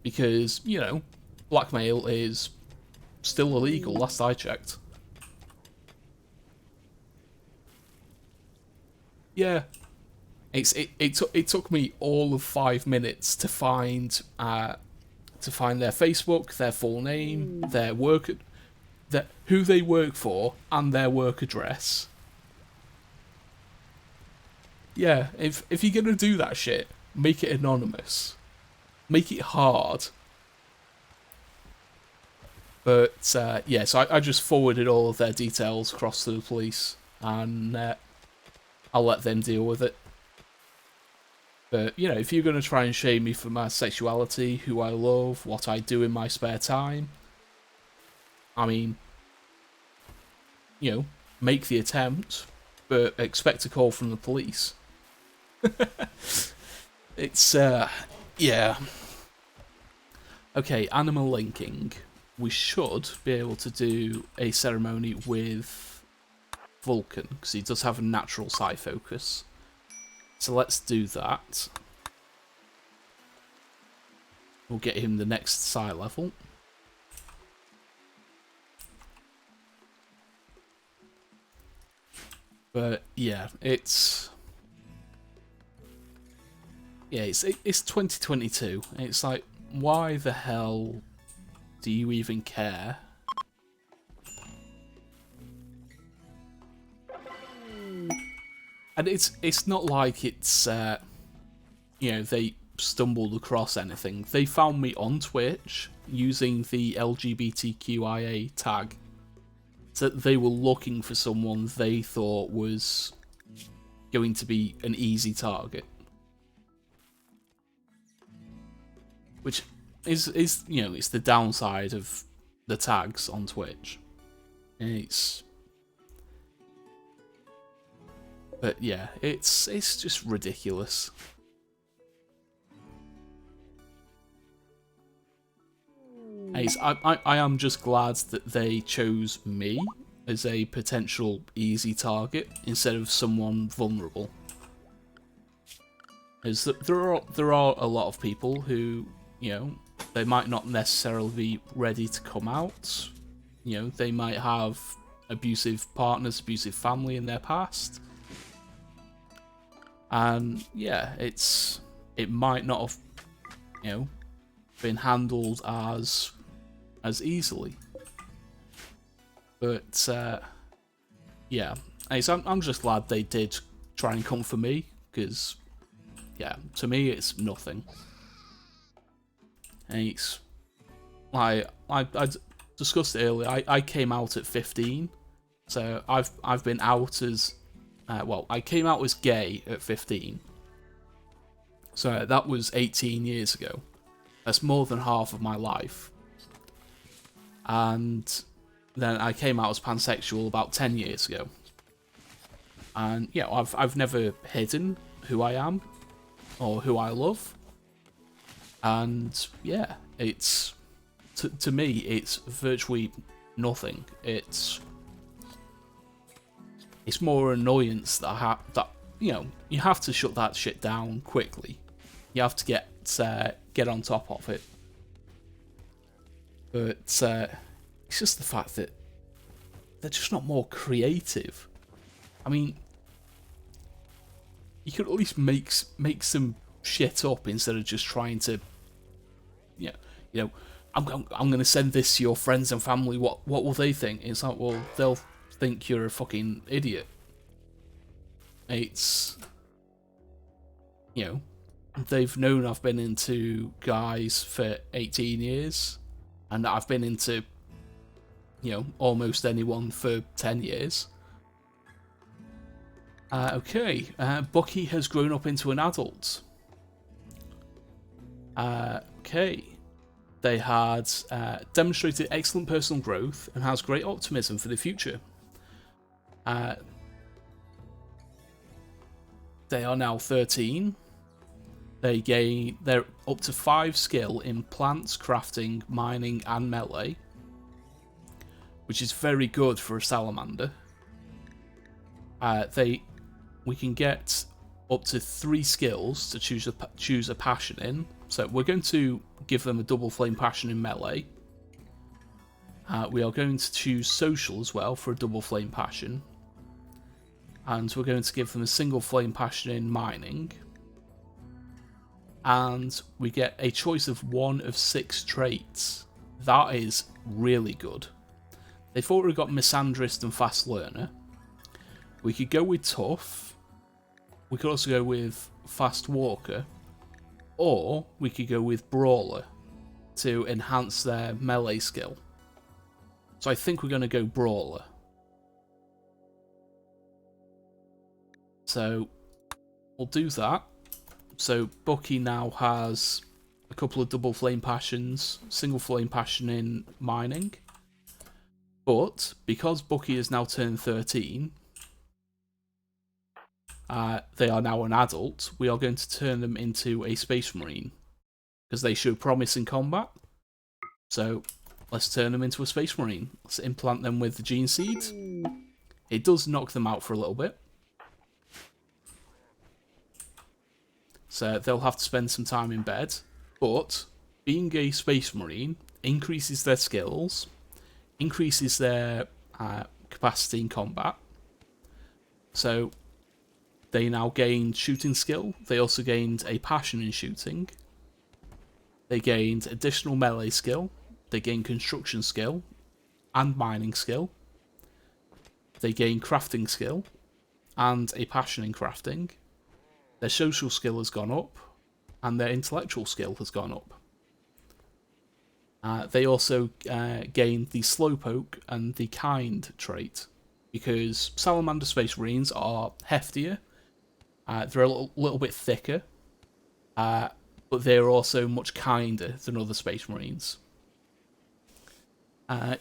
Because, you know, blackmail is still illegal, last I checked. Yeah. It took me all of 5 minutes to find their Facebook, their full name, their work, who they work for, and their work address. Yeah, if you're gonna do that shit, make it anonymous, make it hard. But yeah, so I just forwarded all of their details across to the police, and I'll let them deal with it. But, you know, if you're going to try and shame me for my sexuality, who I love, what I do in my spare time, I mean, you know, make the attempt, but expect a call from the police. It's, yeah. Okay, animal linking. We should be able to do a ceremony with Vulkan, because he does have a natural psi focus. So let's do that. We'll get him the next psi level. But yeah, it's 2022. It's like, why the hell do you even care? And it's not like it's you know, they stumbled across anything. They found me on Twitch using the LGBTQIA tag. So they were looking for someone they thought was going to be an easy target. Which is you know, it's the downside of the tags on Twitch. But yeah, it's just ridiculous. I am just glad that they chose me as a potential easy target instead of someone vulnerable. As there are a lot of people who, you know, they might not necessarily be ready to come out. You know, they might have abusive partners, abusive family in their past. And yeah, it might not have, you know, been handled as easily. But yeah, I'm just glad they did try and come for me, because yeah, to me it's nothing. And it's I discussed it earlier. I came out at 15, so I've been out as well, I came out as gay at 15. So that was 18 years ago. That's more than half of my life. And then I came out as pansexual about 10 years ago. And yeah, I've never hidden who I am or who I love. And yeah, it's to me it's virtually nothing. It's more annoyance that you know, you have to shut that shit down quickly. You have to get on top of it. But it's just the fact that they're just not more creative. I mean, you could at least make some shit up instead of just trying to, you know, I'm going to send this to your friends and family. What will they think? It's like, well, they'll think you're a fucking idiot. It's, you know, they've known I've been into guys for 18 years, and I've been into, you know, almost anyone for 10 years. Okay, Bucky has grown up into an adult. Okay. They had demonstrated excellent personal growth and has great optimism for the future. They are now 13. They're up to 5 skill in plants, crafting, mining, and melee, which is very good for a salamander. We can get up to 3 skills to choose a passion in. So we're going to give them a double flame passion in melee. We are going to choose social as well for a double flame passion. And we're going to give them a single flame passion in mining. And we get a choice of 1 of 6 traits. That is really good. They've already got misandrist and fast learner. We could go with tough. We could also go with fast walker. Or we could go with brawler to enhance their melee skill. So I think we're going to go brawler. So we'll do that. So Bucky now has a couple of double flame passions, single flame passion in mining. But because Bucky has now turned 13, they are now an adult, we are going to turn them into a space marine, because they show promise in combat. So let's turn them into a space marine. Let's implant them with the gene seed. It does knock them out for a little bit. So they'll have to spend some time in bed. But being a space marine increases their skills, increases their capacity in combat. So they now gained shooting skill. They also gained a passion in shooting. They gained additional melee skill. They gained construction skill and mining skill. They gained crafting skill. and a passion in crafting, their social skill has gone up, and their intellectual skill has gone up. They also gained the Slowpoke and the Kind trait, because Salamander Space Marines are heftier, they're a little bit thicker, but they're also much kinder than other Space Marines.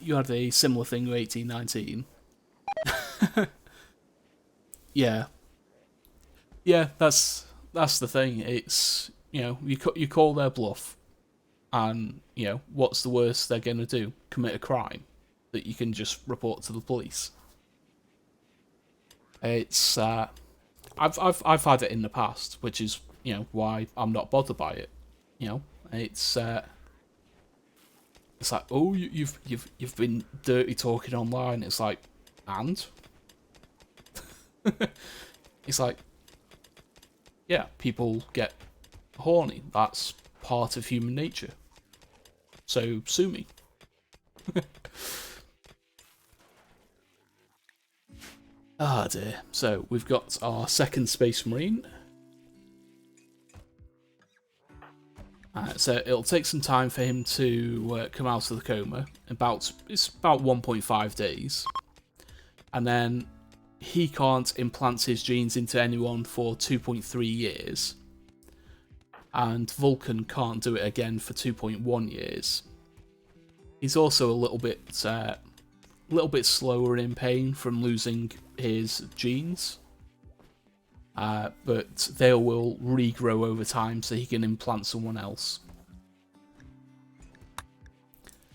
You had a similar thing with 1819. Yeah. Yeah, that's the thing. It's, you call their bluff, and, what's the worst they're going to do? Commit a crime that you can just report to the police. It's, I've had it in the past, which is, why I'm not bothered by it. It's like, oh, you've been dirty talking online. It's like, and it's like, yeah, people get horny. That's part of human nature. So sue me. Ah dear. So we've got our second Space Marine. So it'll take some time for him to come out of the coma. It's about 1.5 days. And then he can't implant his genes into anyone for 2.3 years. And Vulkan can't do it again for 2.1 years. He's also a little bit slower in pain from losing his genes. But they will regrow over time so he can implant someone else.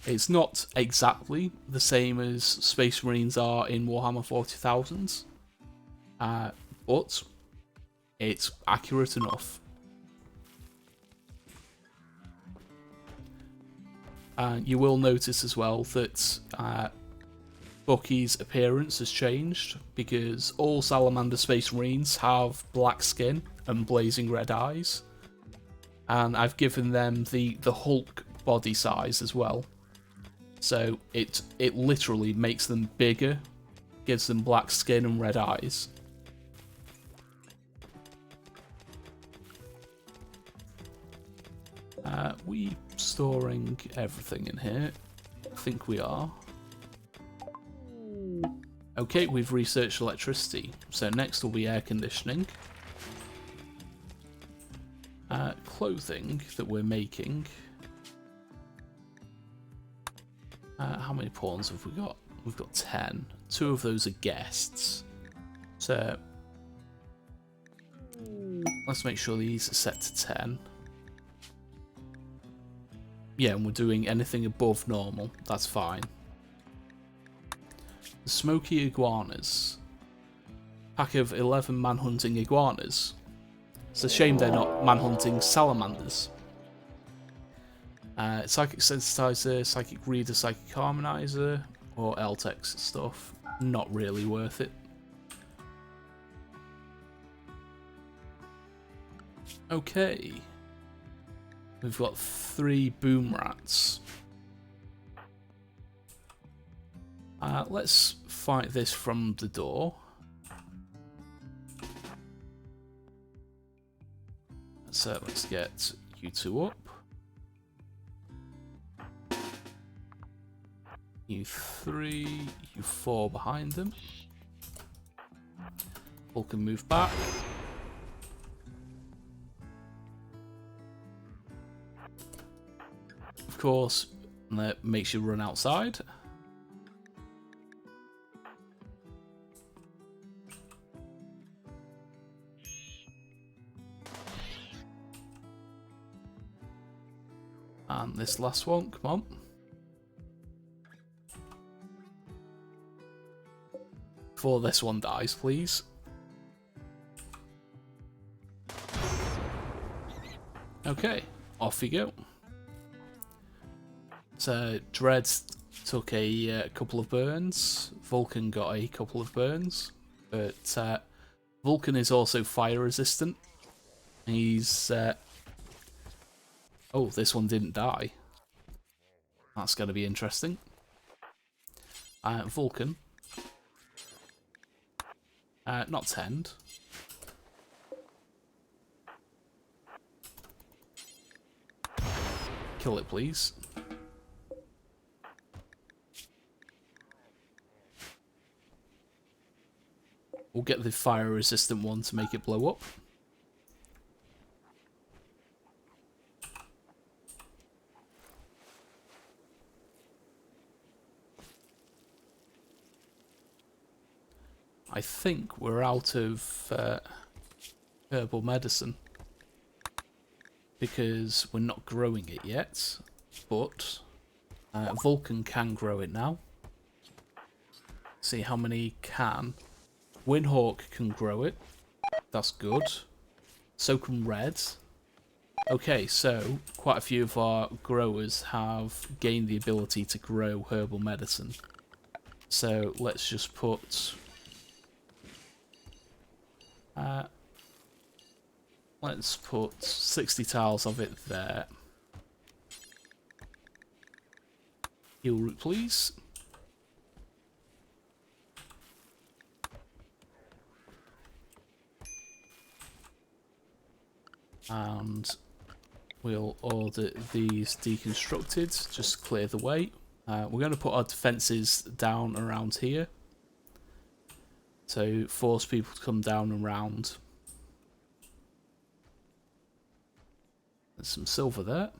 It's not exactly the same as Space Marines are in Warhammer 40,000, but it's accurate enough. You will notice as well that Bucky's appearance has changed, because all Salamander Space Marines have black skin and blazing red eyes, and I've given them the Hulk body size as well. So it literally makes them bigger, gives them black skin and red eyes. We storing everything in here? I think we are. Okay, we've researched electricity, so next will be air conditioning. Clothing that we're making. How many pawns have we got? We've got 10. 2 of those are guests. So let's make sure these are set to 10. Yeah, and we're doing anything above normal. That's fine. The Smoky Iguanas. Pack of 11 manhunting iguanas. It's a shame they're not manhunting salamanders. Psychic Sensitizer, Psychic Reader, Psychic Harmonizer, or LTEX stuff. Not really worth it. Okay. We've got 3 boom rats. Let's fight this from the door. So let's get you 2 up. You 3, you 4 behind them. All can move back. Of course, that makes you run outside. And this last one, come on. Before this one dies, please. Okay, off you go. So, Dread took a couple of burns. Vulkan got a couple of burns. But Vulkan is also fire resistant. He's... oh, this one didn't die. That's going to be interesting. Vulkan. Not tend. Kill it, please. We'll get the fire-resistant one to make it blow up. I think we're out of herbal medicine because we're not growing it yet, but Vulkan can grow it now. See how many can. Windhawk can grow it. That's good. So can Red. Okay, so quite a few of our growers have gained the ability to grow herbal medicine. So let's just put... let's put 60 tiles of it there. Heal root, please. And we'll order these deconstructed, just clear the way. We're going to put our defences down around here. So force people to come down and round. There's some silver there.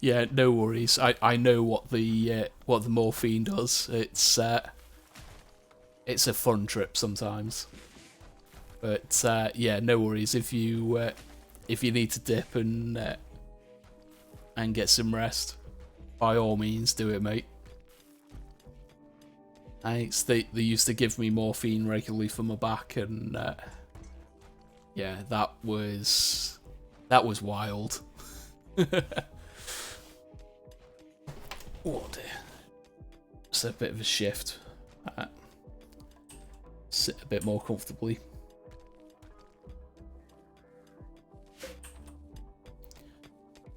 Yeah, no worries. I know what the morphine does. It's a fun trip sometimes. But yeah, no worries. If you need to dip and get some rest, by all means do it, mate. They used to give me morphine regularly for my back, and yeah, that was wild. Oh dear, just a bit of a shift. Sit a bit more comfortably.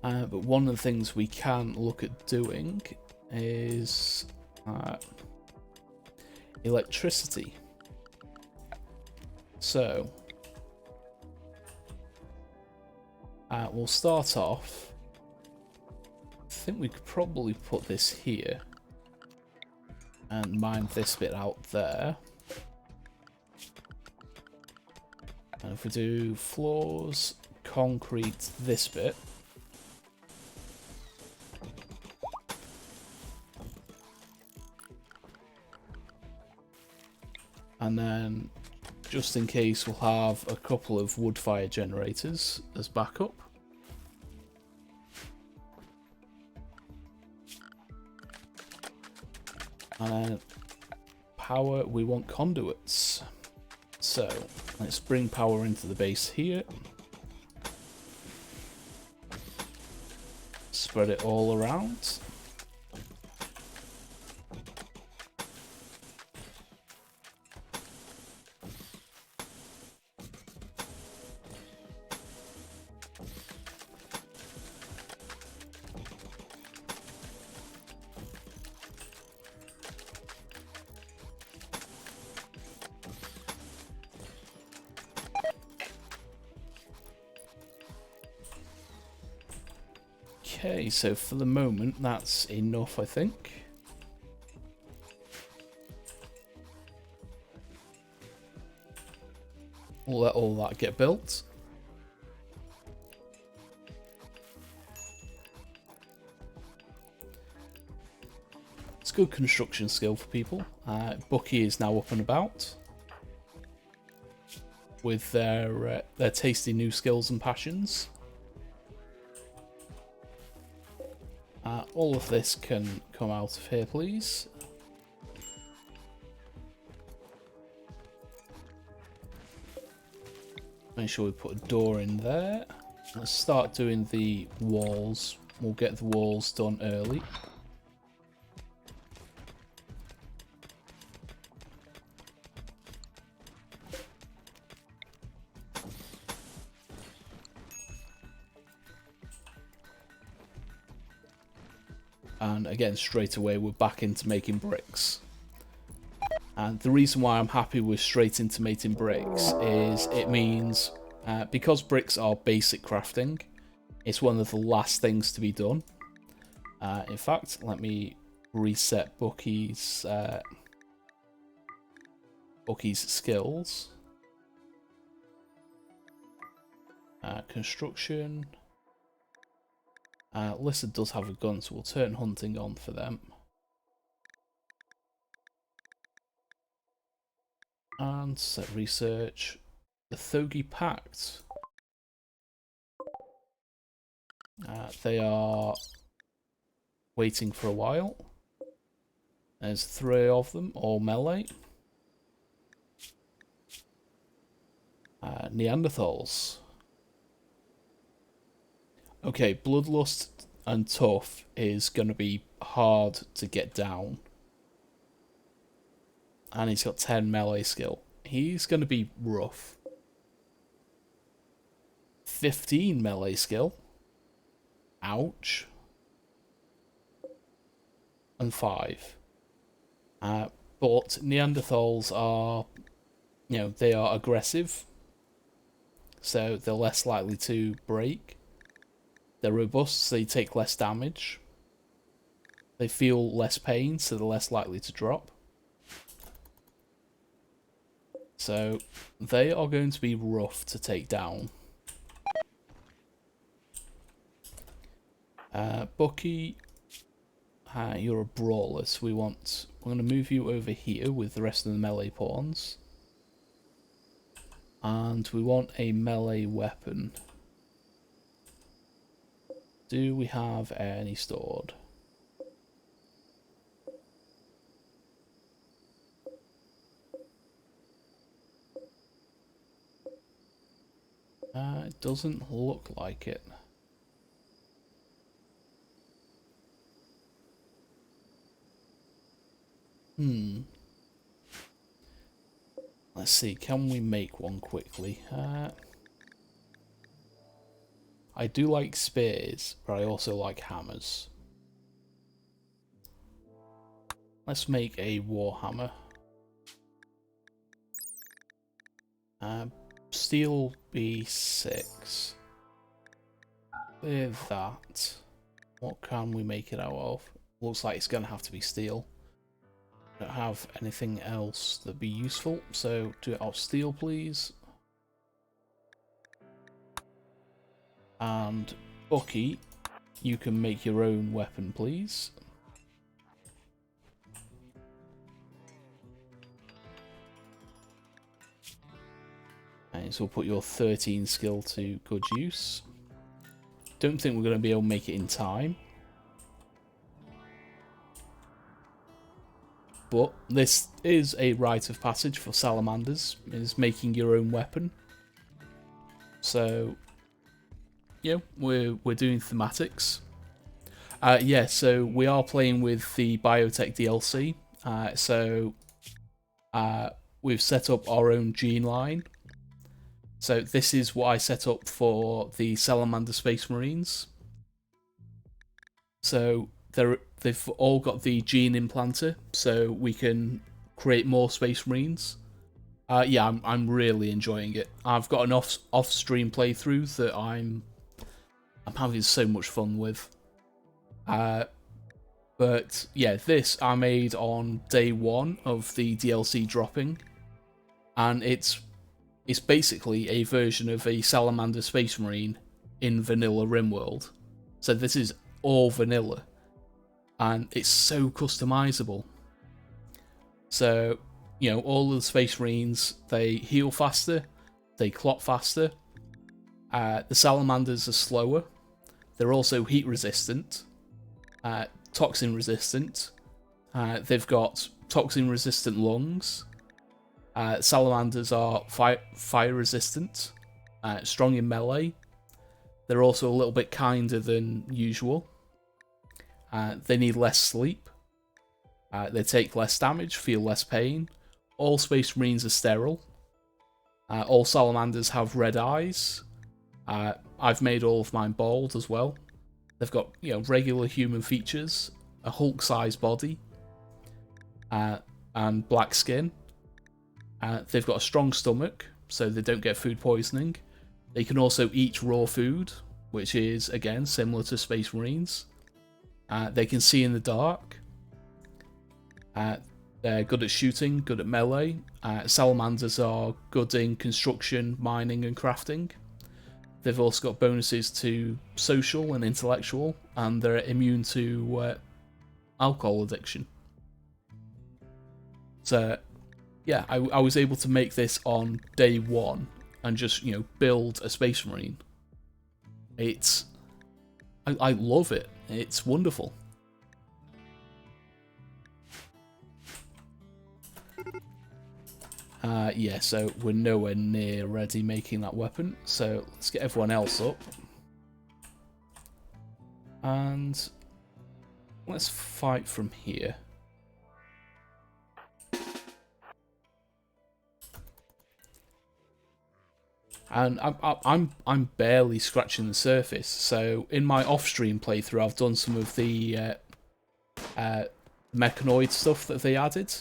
But one of the things we can look at doing is electricity. So we'll start off. I think we could probably put this here and mine this bit out there. And if we do floors, concrete, this bit. And then, just in case, we'll have a couple of wood fire generators as backup. And then, power, we want conduits. So, let's bring power into the base here. Spread it all around. Okay, so for the moment, that's enough, I think. We'll let all that get built. It's good construction skill for people. Bucky is now up and about with their tasty new skills and passions. All of this can come out of here, please. Make sure we put a door in there. Let's start doing the walls. We'll get the walls done early. And again, straight away, we're back into making bricks. And the reason why I'm happy with straight into mating bricks is it means, because bricks are basic crafting, it's one of the last things to be done. In fact, let me reset Bucky's skills. Construction. Lizard does have a gun, so we'll turn hunting on for them. And set research. The Thogi Pact. They are waiting for a while. There's 3 of them, all melee. Neanderthals. Okay, Bloodlust and Tough is going to be hard to get down. And he's got 10 melee skill. He's going to be rough. 15 melee skill. Ouch. And 5. But Neanderthals are, they are aggressive. So they're less likely to break. They're robust, so they take less damage. They feel less pain, so they're less likely to drop. So they are going to be rough to take down. Bucky, you're a brawler, so we're going to move you over here with the rest of the melee pawns. And we want a melee weapon. Do we have any stored? It doesn't look like it. Let's see, can we make one quickly? I do like spears, but I also like hammers. Let's make a warhammer. Steel B6. With that, what can we make it out of? Looks like it's going to have to be steel. Don't have anything else that'd be useful, so do it out of steel, please. And Bucky, you can make your own weapon, please. And so we'll put your 13 skill to good use. Don't think we're going to be able to make it in time. But this is a rite of passage for Salamanders, is making your own weapon. So, we're doing thematics. Yeah, so we are playing with the Biotech DLC. We've set up our own gene line. So this is what I set up for the Salamander Space Marines. So they've all got the gene implanter, so we can create more Space Marines. Yeah, I'm really enjoying it. I've got an off-stream playthrough that I'm having so much fun with. But yeah, this I made on day 1 of the DLC dropping, and it's basically a version of a Salamander Space Marine in vanilla RimWorld. So this is all vanilla, and it's so customizable. So, all of the Space Marines, they heal faster, they clot faster. The Salamanders are slower. They're also heat resistant, toxin resistant. They've got toxin resistant lungs. Salamanders are fire resistant, strong in melee. They're also a little bit kinder than usual. They need less sleep. They take less damage, feel less pain. All Space Marines are sterile. All Salamanders have red eyes. I've made all of mine bald as well. They've got regular human features, a Hulk-sized body. and black skin. They've got a strong stomach, so they don't get food poisoning. They can also eat raw food, which is, again, similar to Space Marines. They can see in the dark. They're good at shooting, good at melee. Salamanders are good in construction, mining, and crafting. They've also got bonuses to social and intellectual, and they're immune to alcohol addiction. So, yeah, I was able to make this on day one and just, build a Space Marine. I love it. It's wonderful. Yeah, so we're nowhere near ready making that weapon, so let's get everyone else up. And let's fight from here. And I'm barely scratching the surface. So in my off-stream playthrough, I've done some of the mechanoid stuff that they added.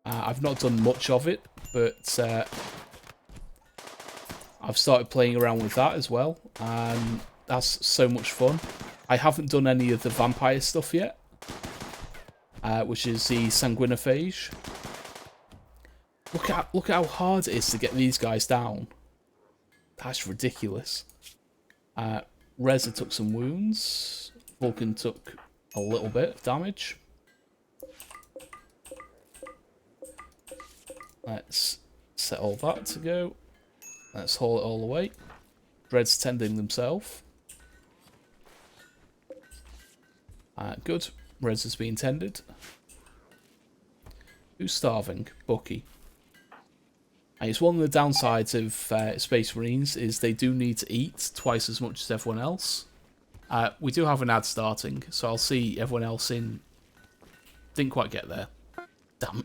I've not done much of it, but I've started playing around with that as well, and that's so much fun. I haven't done any of the vampire stuff yet, which is the sanguinophage. Look at how hard it is to get these guys down. That's ridiculous. Reza took some wounds. Vulkan took a little bit of damage. Let's set all that to go. Let's haul it all away. Dread's tending themselves. Good. Rez has been tended. Who's starving? Bucky. And it's one of the downsides of Space Marines is they do need to eat twice as much as everyone else. We do have an ad starting, so I'll see everyone else in... Didn't quite get there. Damn.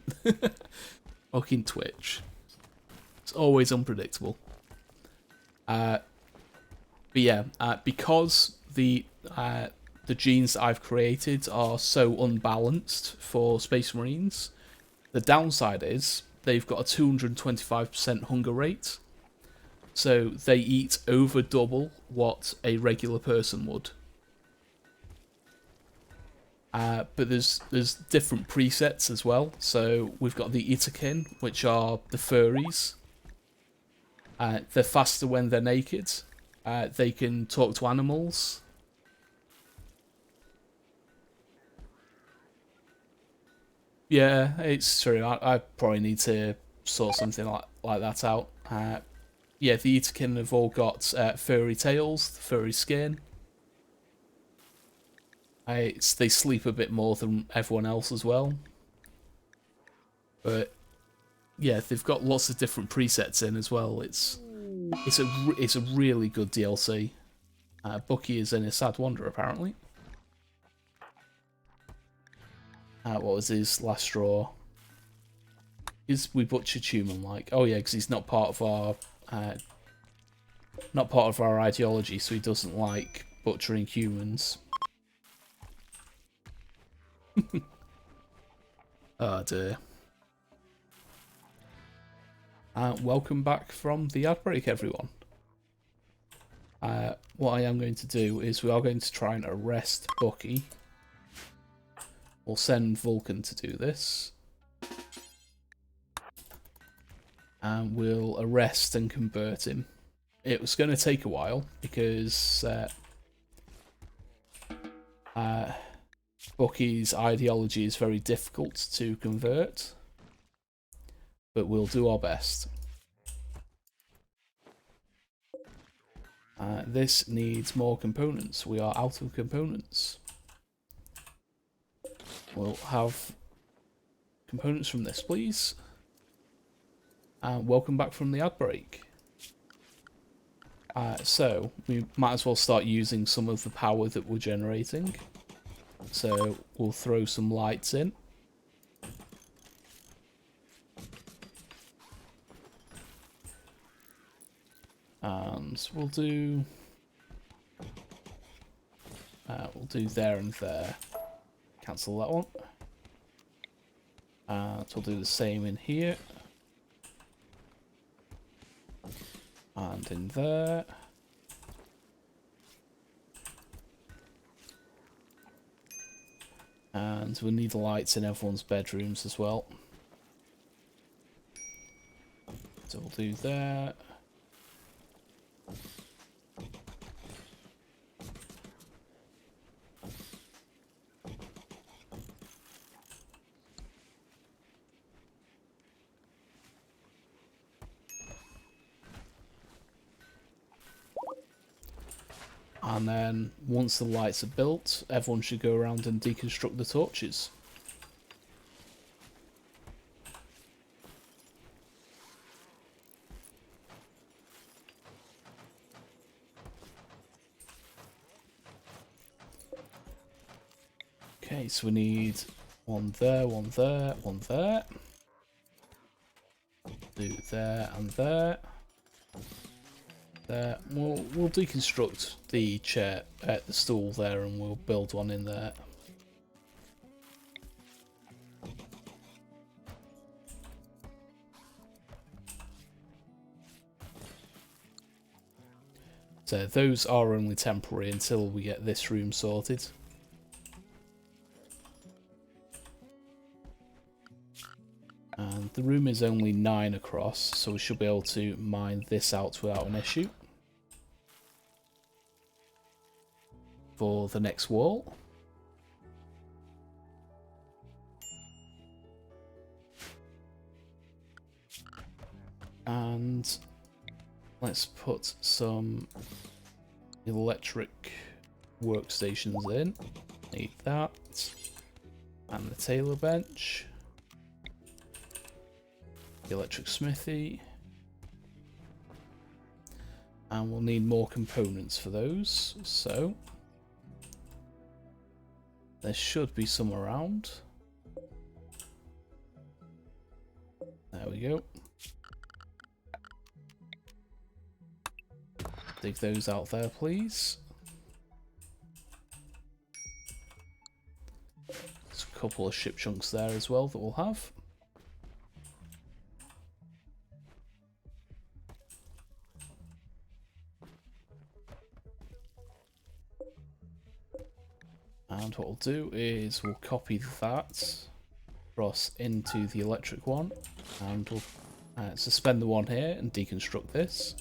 Fucking Twitch. It's always unpredictable. But yeah, because the genes that I've created are so unbalanced for Space Marines, the downside is they've got a 225% hunger rate, so they eat over double what a regular person would. But there's different presets as well. So we've got the Itakin, which are the furries. They're faster when they're naked. They can talk to animals. Yeah, it's true. I probably need to sort something like that out. Yeah, the Itakin have all got furry tails, furry skin. They sleep a bit more than everyone else as well. But yeah, they've got lots of different presets in as well. It's a really good DLC. Bucky is in a sad wander apparently. What was his last straw? Is we butchered human like? Oh yeah, because he's not part of our ideology, so he doesn't like butchering humans. Oh dear. Welcome back from the ad break, everyone. What I am going to do is we are going to try and arrest Bucky. We'll send Vulkan to do this. And we'll arrest and convert him. It was going to take a while because Bucky's ideology is very difficult to convert, but we'll do our best. This needs more components. We are out of components. We'll have components from this, please. Welcome back from the ad break. So, we might as well start using some of the power that we're generating. So, we'll throw some lights in. And we'll do there and there. Cancel that one. So we'll do the same in here. And in there. And we'll need lights in everyone's bedrooms as well. So we'll do that. And then, once the lights are built, everyone should go around and deconstruct the torches. Okay, so we need one there, one there, one there. Do there and there. There. We'll deconstruct the chair at the stool there, and we'll build one in there. So those are only temporary until we get this room sorted. And the room is only 9 across, so we should be able to mine this out without an issue. For the next wall. And let's put some electric workstations in. Need that. And the tailor bench. The electric smithy. And we'll need more components for those, so there should be some around. There we go. Dig those out there, please. There's a couple of ship chunks there as well that we'll have. And what we'll do is we'll copy that across into the electric one, and we'll suspend the one here and deconstruct this.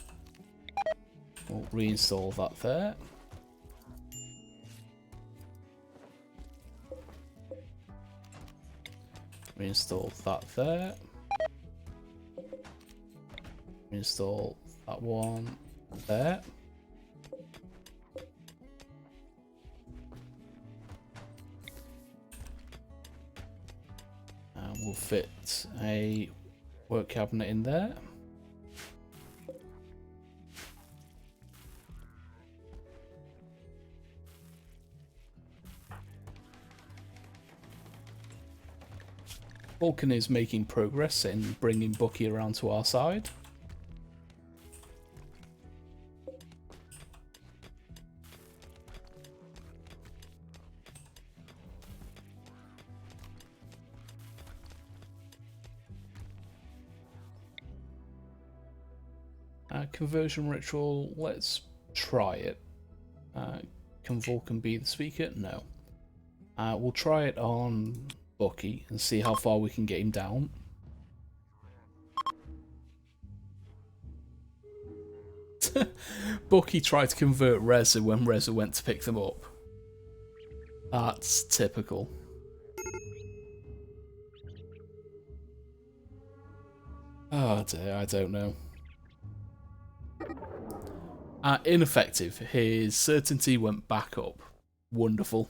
We'll reinstall that there. Reinstall that there. Reinstall that one there. We'll fit a work cabinet in there. Vulkan is making progress in bringing Bucky around to our side. Conversion ritual, let's try it. Can Vulkan be the speaker? No. We'll try it on Bucky and see how far we can get him down. Bucky tried to convert Reza when Reza went to pick them up. That's typical. Oh dear, I don't know. Ineffective. His certainty went back up. Wonderful.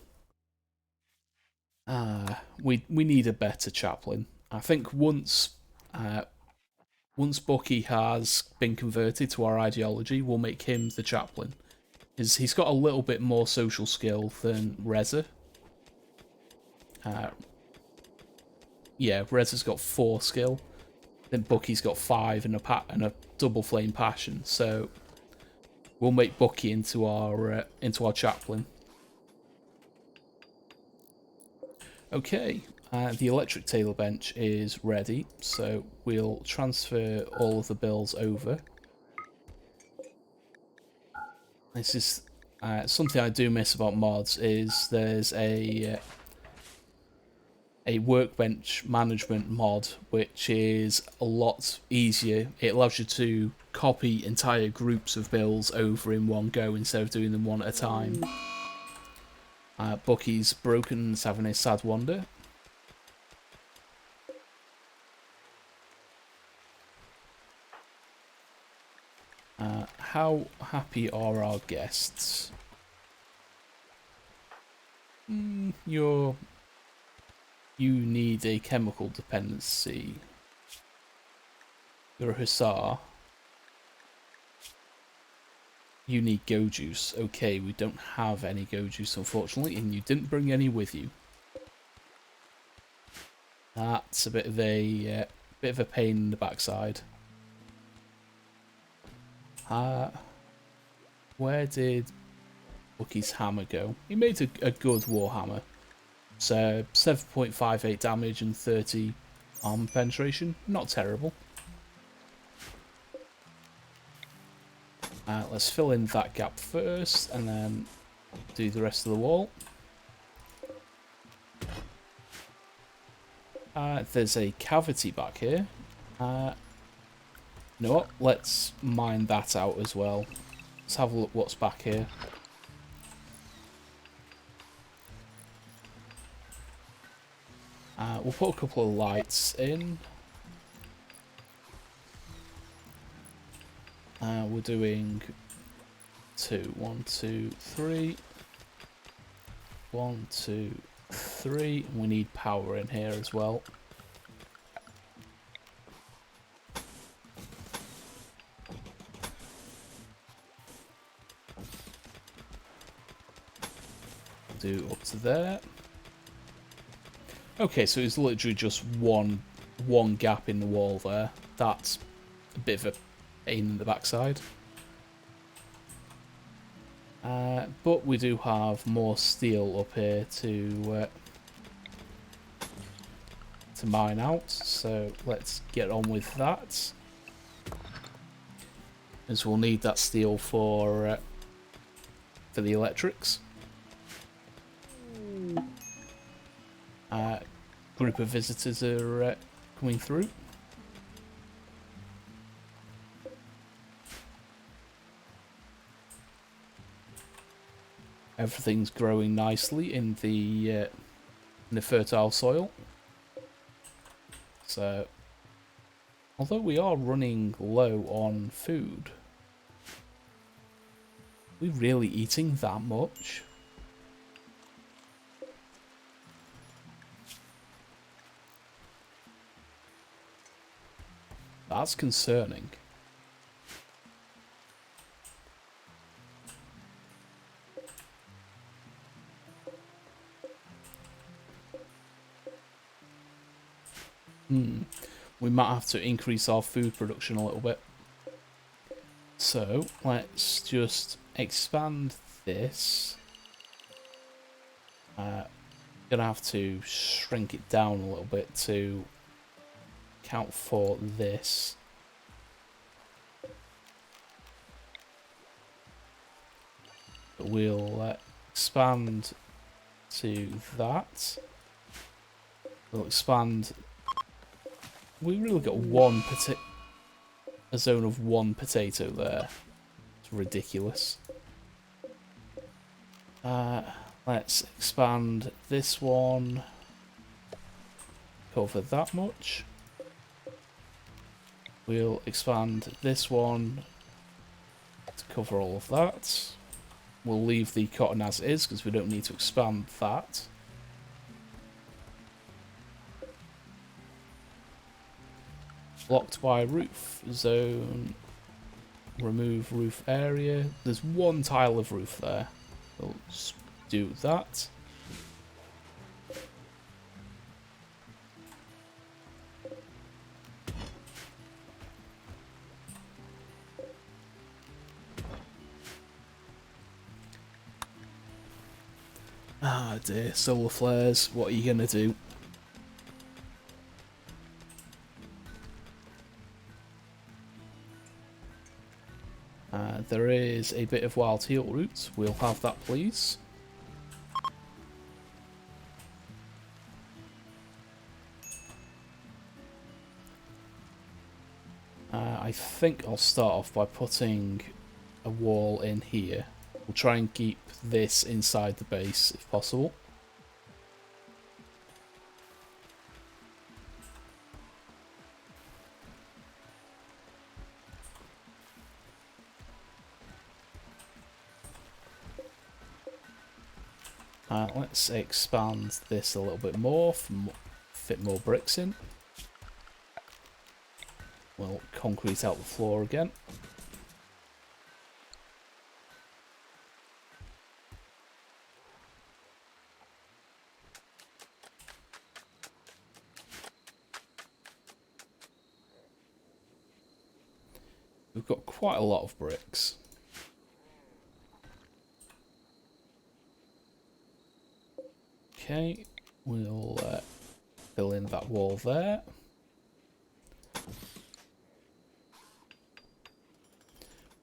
We need a better chaplain. I think once Bucky has been converted to our ideology, we'll make him the chaplain. He's got a little bit more social skill than Reza. Yeah, Reza's got 4 skill. Then Bucky's got 5 and a double flame passion. So we'll make Bucky into our chaplain. Okay, The electric table bench is ready, so we'll transfer all of the bills over. This is something I do miss about mods, is there's a workbench management mod which is a lot easier. It allows you to copy entire groups of bills over in one go instead of doing them one at a time. Bucky's broken and is having a sad wander. How happy are our guests? You need a chemical dependency. You're a hussar. You need go juice. Okay, we don't have any go juice, unfortunately, and you didn't bring any with you. That's a bit of a pain in the backside. Where did Bucky's hammer go? He made a good war hammer. So 7.58 damage and 30 armor penetration. Not terrible. Let's fill in that gap first and then do the rest of the wall. There's a cavity back here. You know what? Let's mine that out as well. Let's have a look what's back here. We'll put a couple of lights in. We're doing 2. 1, 2, 3. 1, 2, 3. We need power in here as well. Do up to there. Okay, so it's literally just one gap in the wall there. That's a bit of a pain in the backside. But we do have more steel up here to mine out, so let's get on with that. As we'll need that steel for the electrics. Group of visitors are coming through. Everything's growing nicely in the fertile soil. So, although we are running low on food, are we really eating that much? That's concerning. We might have to increase our food production a little bit. So, let's just expand this. Gonna have to shrink it down a little bit to account for this. But we'll expand to that. We'll expand. We really got a zone of one potato there. It's ridiculous. Let's expand this one. Cover that much. We'll expand this one to cover all of that. We'll leave the cotton as is because we don't need to expand that. Blocked by roof zone. Remove roof area. There's one tile of roof there. We'll just do that. Ah dear, solar flares, what are you gonna do? There is a bit of wild heal root. We'll have that, please. I think I'll start off by putting a wall in here. We'll try and keep this inside the base if possible. Let's expand this a little bit more, fit more bricks in. We'll concrete out the floor again. We've got quite a lot of bricks. Okay, we'll fill in that wall there.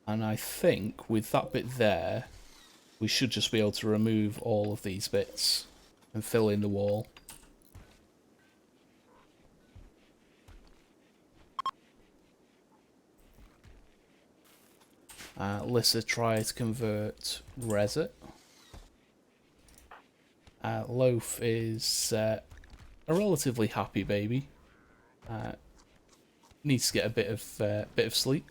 And I think with that bit there, we should just be able to remove all of these bits and fill in the wall. Lissa tried to convert Reset. Loaf is a relatively happy baby. Needs to get a bit of sleep.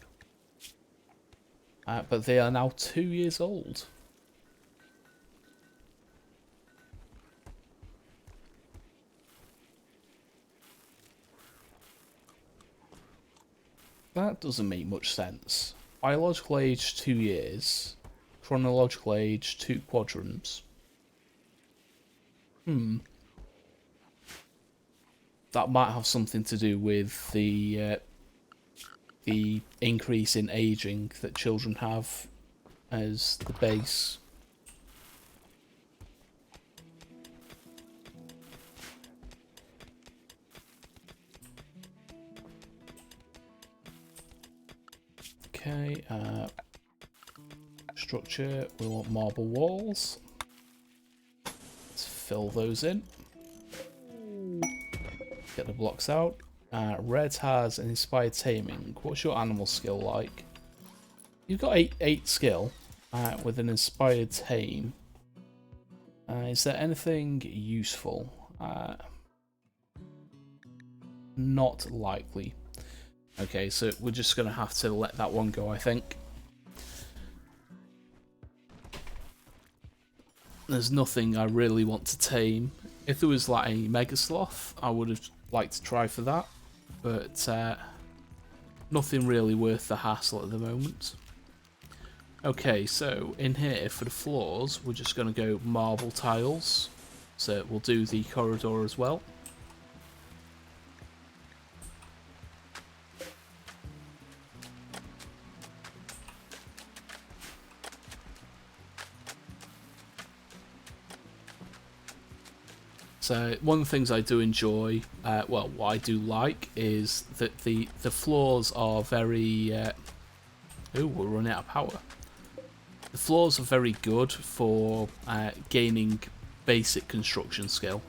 But they are now 2 years old. That doesn't make much sense. Biological age 2 years. Chronological age 2 quadrants. That might have something to do with the increase in aging that children have as the base. Okay, structure, we want marble walls. Let's fill those in. Get the blocks out. Red has an inspired taming. What's your animal skill like? You've got 8 skill with an inspired tame. Is there anything useful? Not likely. Okay, so we're just going to have to let that one go, I think. There's nothing I really want to tame. If there was like a Mega Sloth, I would have liked to try for that. But nothing really worth the hassle at the moment. Okay, so in here for the floors, we're just going to go marble tiles. So we'll do the corridor as well. So one of the things I do enjoy, well, what I do like, is that the floors are very... oh, we're running out of power. The floors are very good for gaining basic construction skill.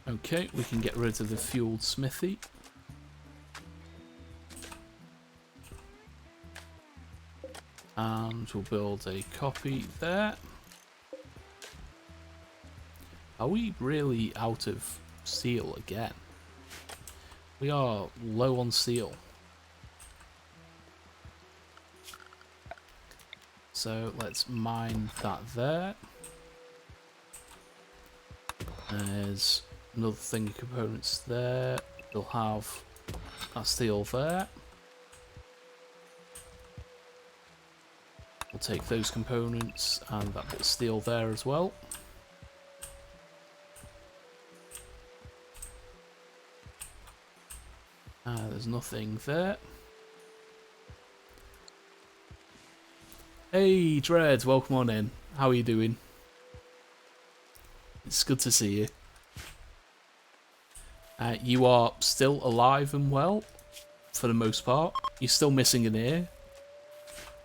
Okay, we can get rid of the fueled smithy. And we'll build a copy there. Are we really out of steel again? We are low on steel. So let's mine that there. There's another thing of components there. We'll have that steel there. We'll take those components and that bit of steel there as well. There's nothing there. Hey Dread, welcome on in. How are you doing? It's good to see you. You are still alive and well, for the most part. You're still missing an ear,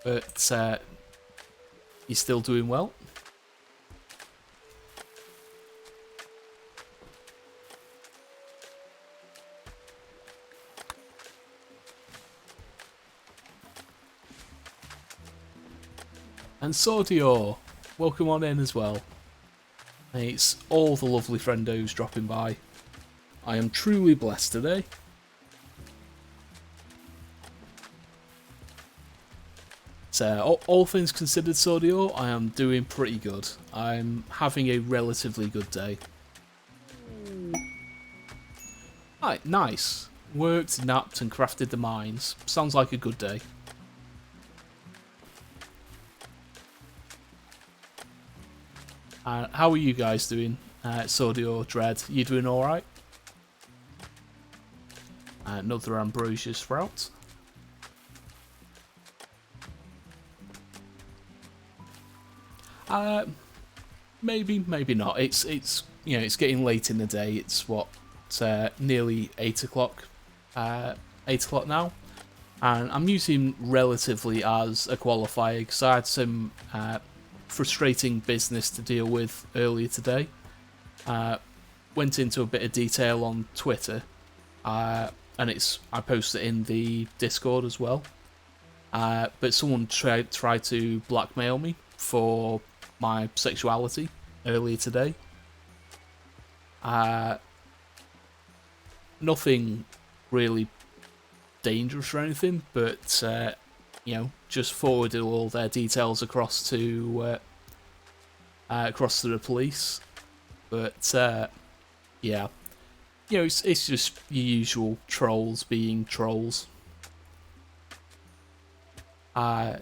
but you're still doing well. And Sordior, welcome on in as well. It's all the lovely friendos dropping by. I am truly blessed today. So, all things considered, Sordior, I am doing pretty good. I'm having a relatively good day. Right, nice. Worked, napped, and crafted the mines. Sounds like a good day. How are you guys doing? Sordior, Dread, you doing alright? Another Ambrosia Sprout. Maybe, maybe not. It's you know, it's getting late in the day. It's what, nearly 8 o'clock. 8 o'clock now, and I'm using relatively as a qualifier because I had some frustrating business to deal with earlier today. Went into a bit of detail on Twitter, and I posted it in the Discord as well. But someone tried to blackmail me for my sexuality earlier today. Nothing really dangerous or anything, but you know, just forwarded all their details across to the police. But yeah, you know, it's just your usual trolls being trolls.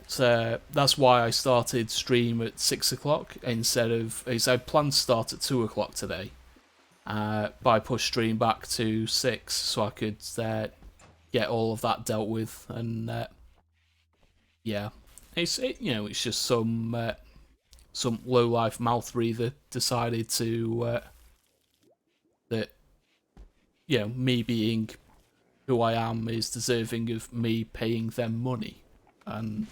So that's why I started stream at 6 o'clock instead of, as I planned to start at 2 o'clock today. But I pushed stream back to 6 so I could get all of that dealt with, and yeah, it's just some low life mouth breather decided to that me being who I am is deserving of me paying them money. And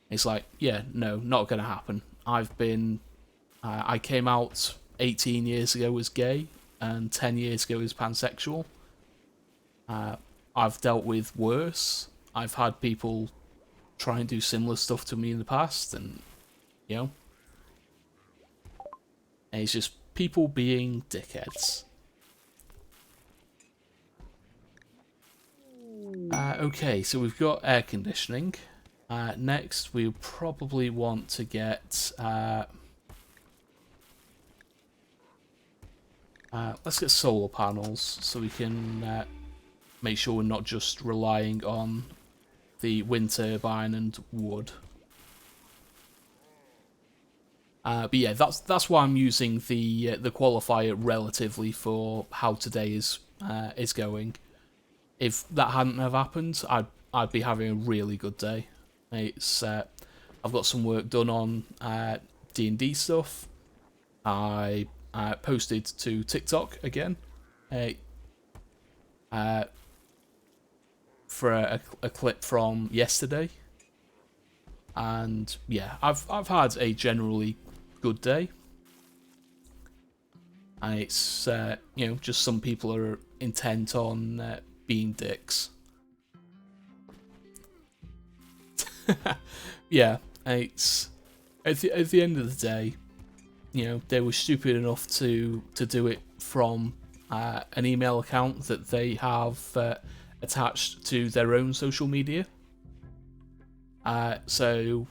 it's like, yeah, no, not gonna happen. I came out 18 years ago as gay, and 10 years ago as pansexual. I've dealt with worse. I've had people try and do similar stuff to me in the past, and, you know, and it's just people being dickheads. Okay, so we've got air conditioning. Next, we probably want to get... let's get solar panels so we can make sure we're not just relying on the wind turbine and wood. But yeah, that's why I'm using the qualifier relatively for how today is going. If that hadn't have happened, I'd be having a really good day. It's I've got some work done on D&D stuff. I posted to TikTok again for a clip from yesterday, and yeah, I've had a generally good day. And it's just some people are intent on being dicks. Yeah, it's at the end of the day, they were stupid enough to do it from an email account that they have attached to their own social media. So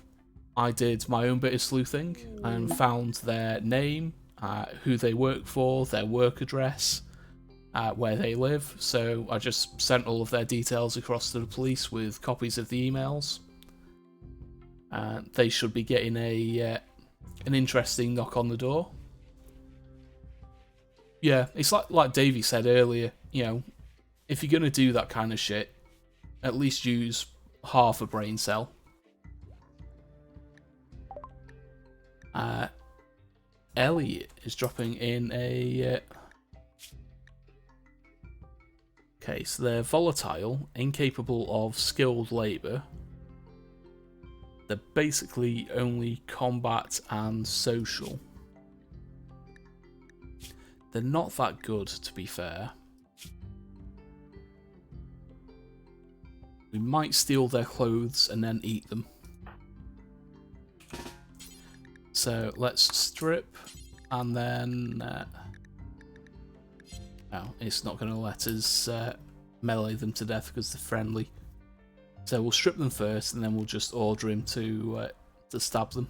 I did my own bit of sleuthing and found their name, who they work for, their work address, where they live. So I just sent all of their details across to the police with copies of the emails. They should be getting an interesting knock on the door. Yeah, it's like Davey said earlier, if you're going to do that kind of shit, at least use half a brain cell. Elliot is dropping in a Okay, so they're volatile, incapable of skilled labour. They're basically only combat and social. They're not that good, to be fair. We might steal their clothes and then eat them. So let's strip, and then... oh, it's not going to let us melee them to death because they're friendly. So we'll strip them first, and then we'll just order him to stab them.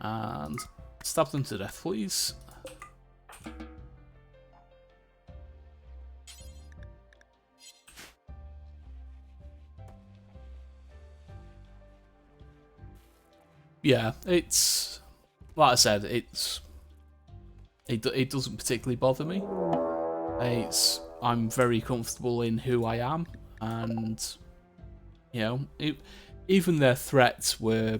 And stab them to death, please. Yeah, it's... like I said, it doesn't particularly bother me. I'm very comfortable in who I am, and you know, even their threats were,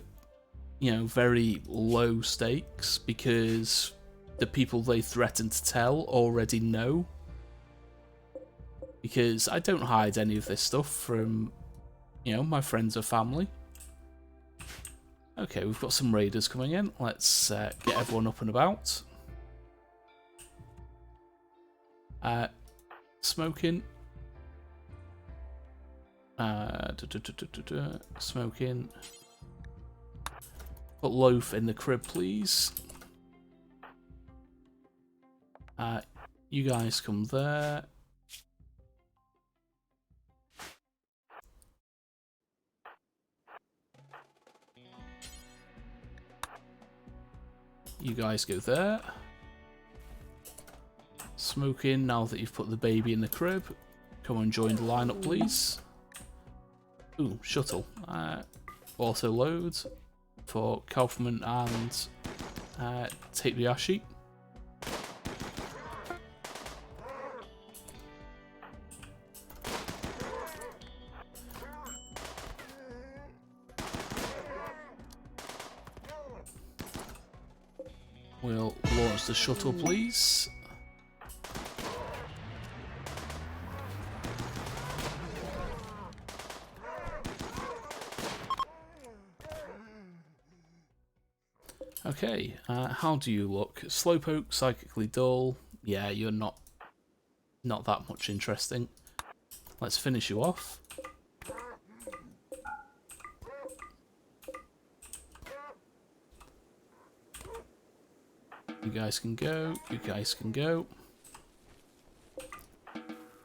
you know, very low stakes because the people they threaten to tell already know. Because I don't hide any of this stuff from, you know, my friends or family. Okay, we've got some raiders coming in. Let's get everyone up and about. Smoking. Smoking. Put loaf in the crib, please. You guys come there. You guys go there. Smoking, now that you've put the baby in the crib. Come and join the lineup, please. Ooh, shuttle. Auto load for Kaufman and Takebayashi. We'll launch the shuttle, please. Okay, how do you look? Slowpoke, psychically dull. Yeah, you're not that much interesting. Let's finish you off. You guys can go, you guys can go.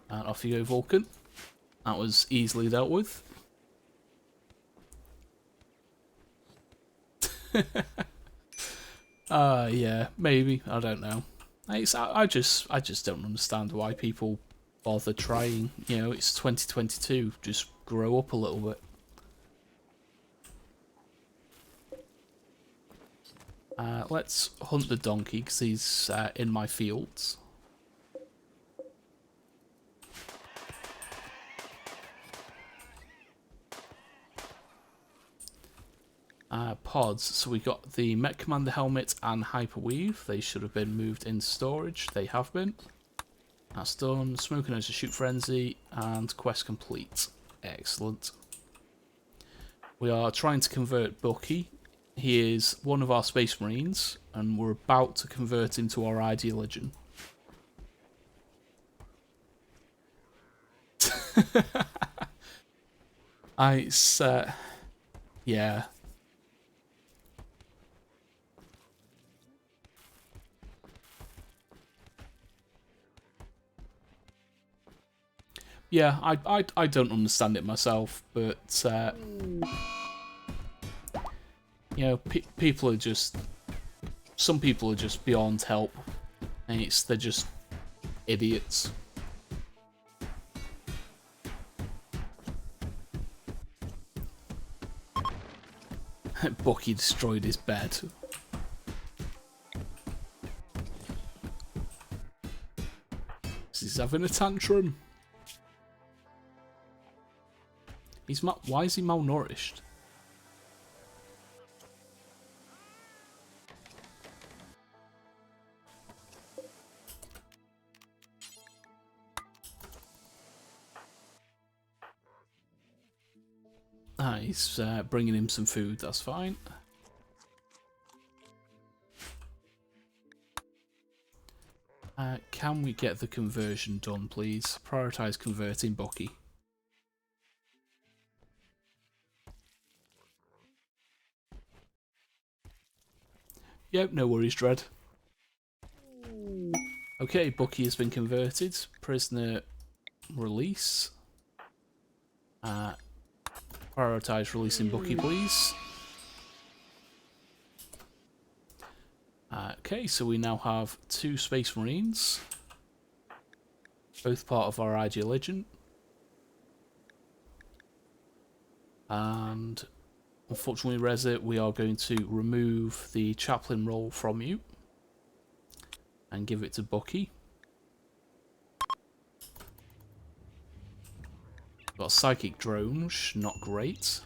And off you go, Vulkan. That was easily dealt with. Yeah, maybe. I don't know. I just don't understand why people bother trying. You know, it's 2022. Just grow up a little bit. Let's hunt the donkey because he's in my fields. Pods. So we got the Mech Commander helmet and Hyperweave. They should have been moved into storage. They have been. That's done. Smoking as a Shoot Frenzy and quest complete. Excellent. We are trying to convert Bucky. He is one of our Space Marines, and we're about to convert him to our Ideologian. Yeah. Yeah, I don't understand it myself, but you know, people are just, some people are just beyond help, and they're just idiots. Bucky destroyed his bed. He's having a tantrum. Why is he malnourished? He's bringing him some food, that's fine. Can we get the conversion done, please? Prioritise converting Bucky. Yep, no worries, Dread. Okay, Bucky has been converted. Prisoner release. Prioritise releasing Bucky, please. Okay, so we now have 2 Space Marines. Both part of our Ideal Legend. And unfortunately, Reza, we are going to remove the chaplain role from you and give it to Bucky. Got Psychic Drones, not great.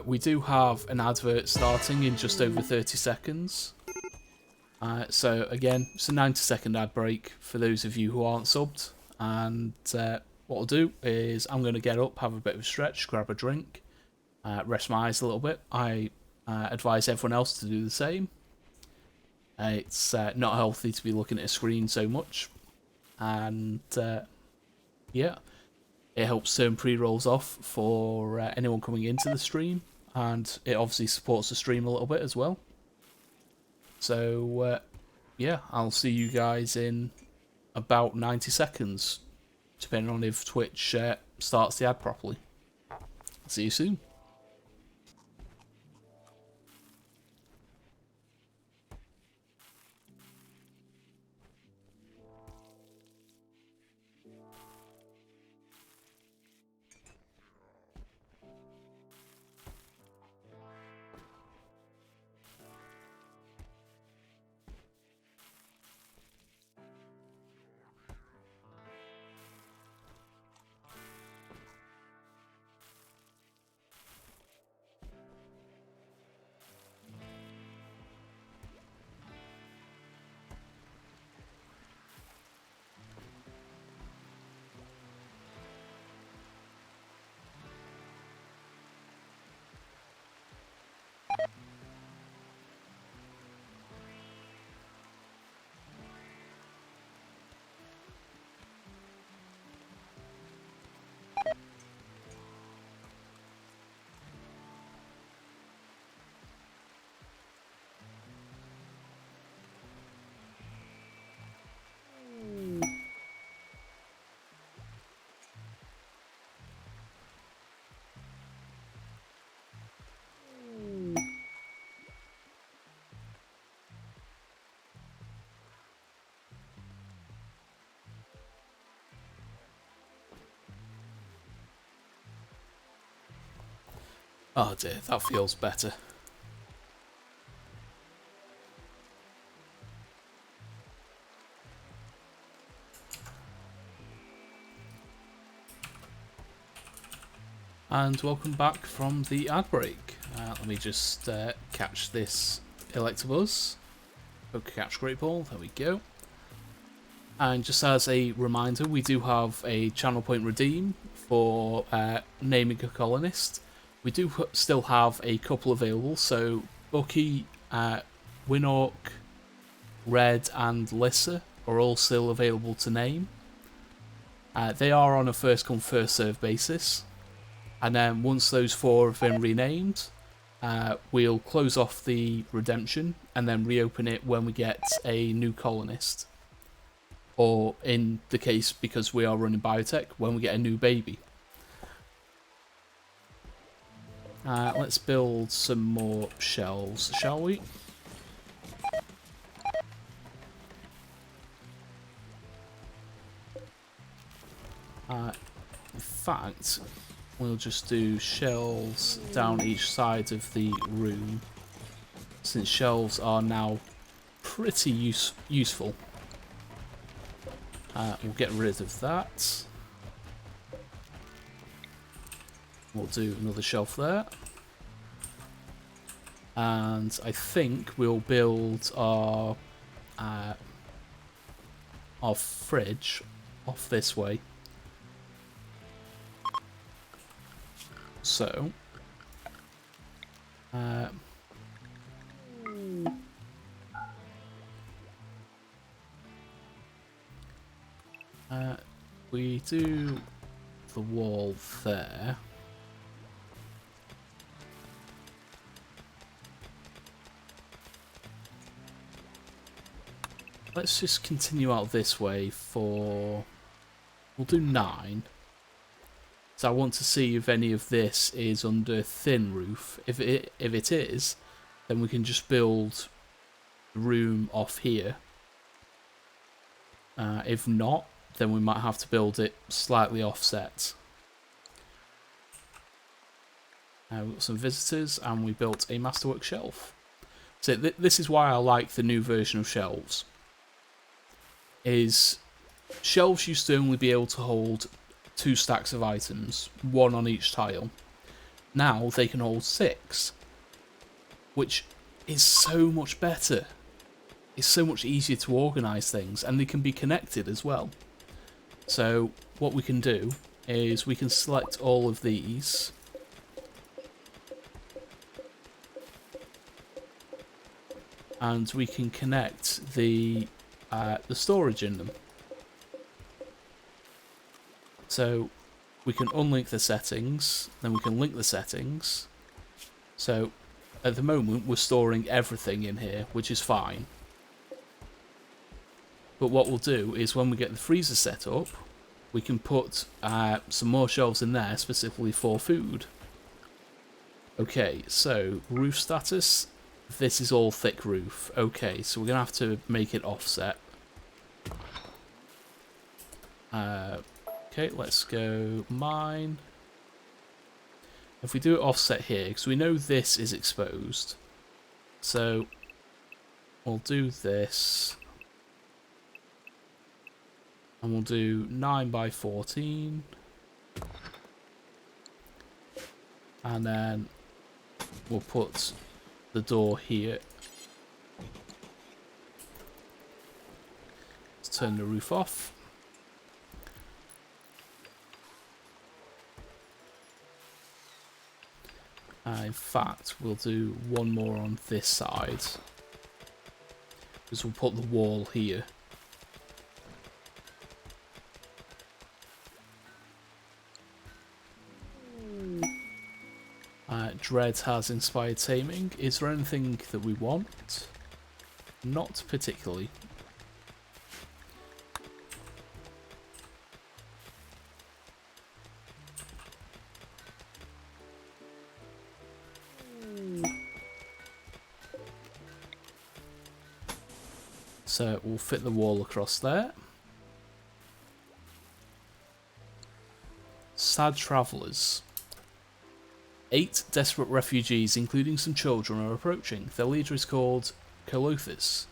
We do have an advert starting in just over 30 seconds. So again, it's a 90-second ad break for those of you who aren't subbed. And what I'll do is I'm going to get up, have a bit of a stretch, grab a drink, rest my eyes a little bit. I advise everyone else to do the same. It's not healthy to be looking at a screen so much. And yeah, it helps turn pre-rolls off for anyone coming into the stream. And it obviously supports the stream a little bit as well. So, yeah, I'll see you guys in about 90 seconds, depending on if Twitch starts the ad properly. See you soon. Oh dear, that feels better. And welcome back from the ad break. Let me just catch this Electabuzz. Okay, catch Great Ball, there we go. And just as a reminder, we do have a channel point redeem for naming a colonist. We do still have a couple available, so Bucky, Winnork, Red and Lissa are all still available to name. They are on a first come first serve basis, and then once those 4 have been renamed, we'll close off the redemption and then reopen it when we get a new colonist. Or in the case, because we are running biotech, when we get a new baby. Let's build some more shells, shall we? In fact, we'll just do shelves down each side of the room, since shelves are now pretty useful. We'll get rid of that. We'll do another shelf there. And I think we'll build our our fridge off this way. So, we do the wall there. Let's just continue out this way for... We'll do 9. So I want to see if any of this is under thin roof. If it is, then we can just build the room off here. If not, then we might have to build it slightly offset. We've got some visitors, and we built a masterwork shelf. So this is why I like the new version of shelves. Is shelves used to only be able to hold 2 stacks of items, 1 on each tile. Now they can hold 6, which is so much better. It's so much easier to organise things, and they can be connected as well. So what we can do is we can select all of these. And we can connect the storage in them. So we can unlink the settings, then we can link the settings. So at the moment we're storing everything in here, which is fine. But what we'll do is when we get the freezer set up, we can put some more shelves in there specifically for food. Okay, so roof status. This is all thick roof. Okay, so we're going to have to make it offset. Okay, let's go mine. If we do it offset here, because we know this is exposed. So we'll do this. And we'll do 9 by 14. And then we'll put the door here. Let's turn the roof off. In fact, we'll do one more on this side, because we'll put the wall here. Dread has inspired taming. Is there anything that we want? Not particularly. So we'll fit the wall across there. Sad travellers. 8 desperate refugees, including some children, are approaching. Their leader is called Colothus.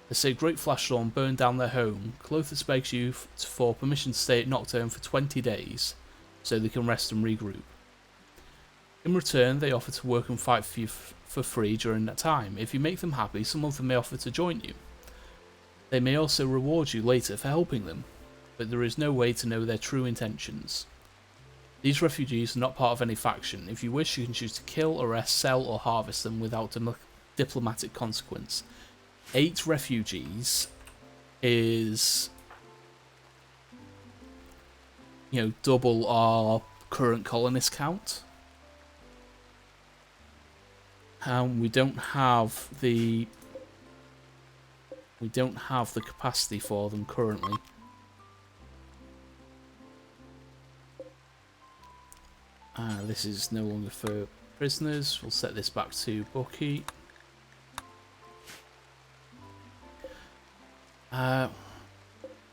They say Great Flash Storm burned down their home. Colothus begs you for permission to stay at Nocturne for 20 days, so they can rest and regroup. In return, they offer to work and fight for you for free during that time. If you make them happy, some of them may offer to join you. They may also reward you later for helping them, but there is no way to know their true intentions. These refugees are not part of any faction. If you wish, you can choose to kill, arrest, sell, or harvest them without diplomatic consequence. 8 refugees is, double our current colonist count. And we don't have the capacity for them currently. This is no longer for prisoners. We'll set this back to Bucky.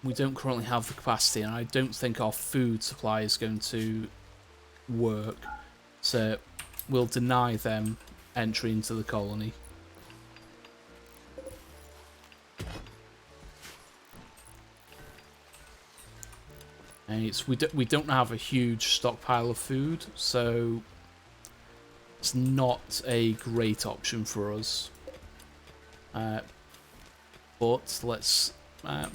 We don't currently have the capacity, and I don't think our food supply is going to work. So we'll deny them entry into the colony. And we don't have a huge stockpile of food, so it's not a great option for us. But let's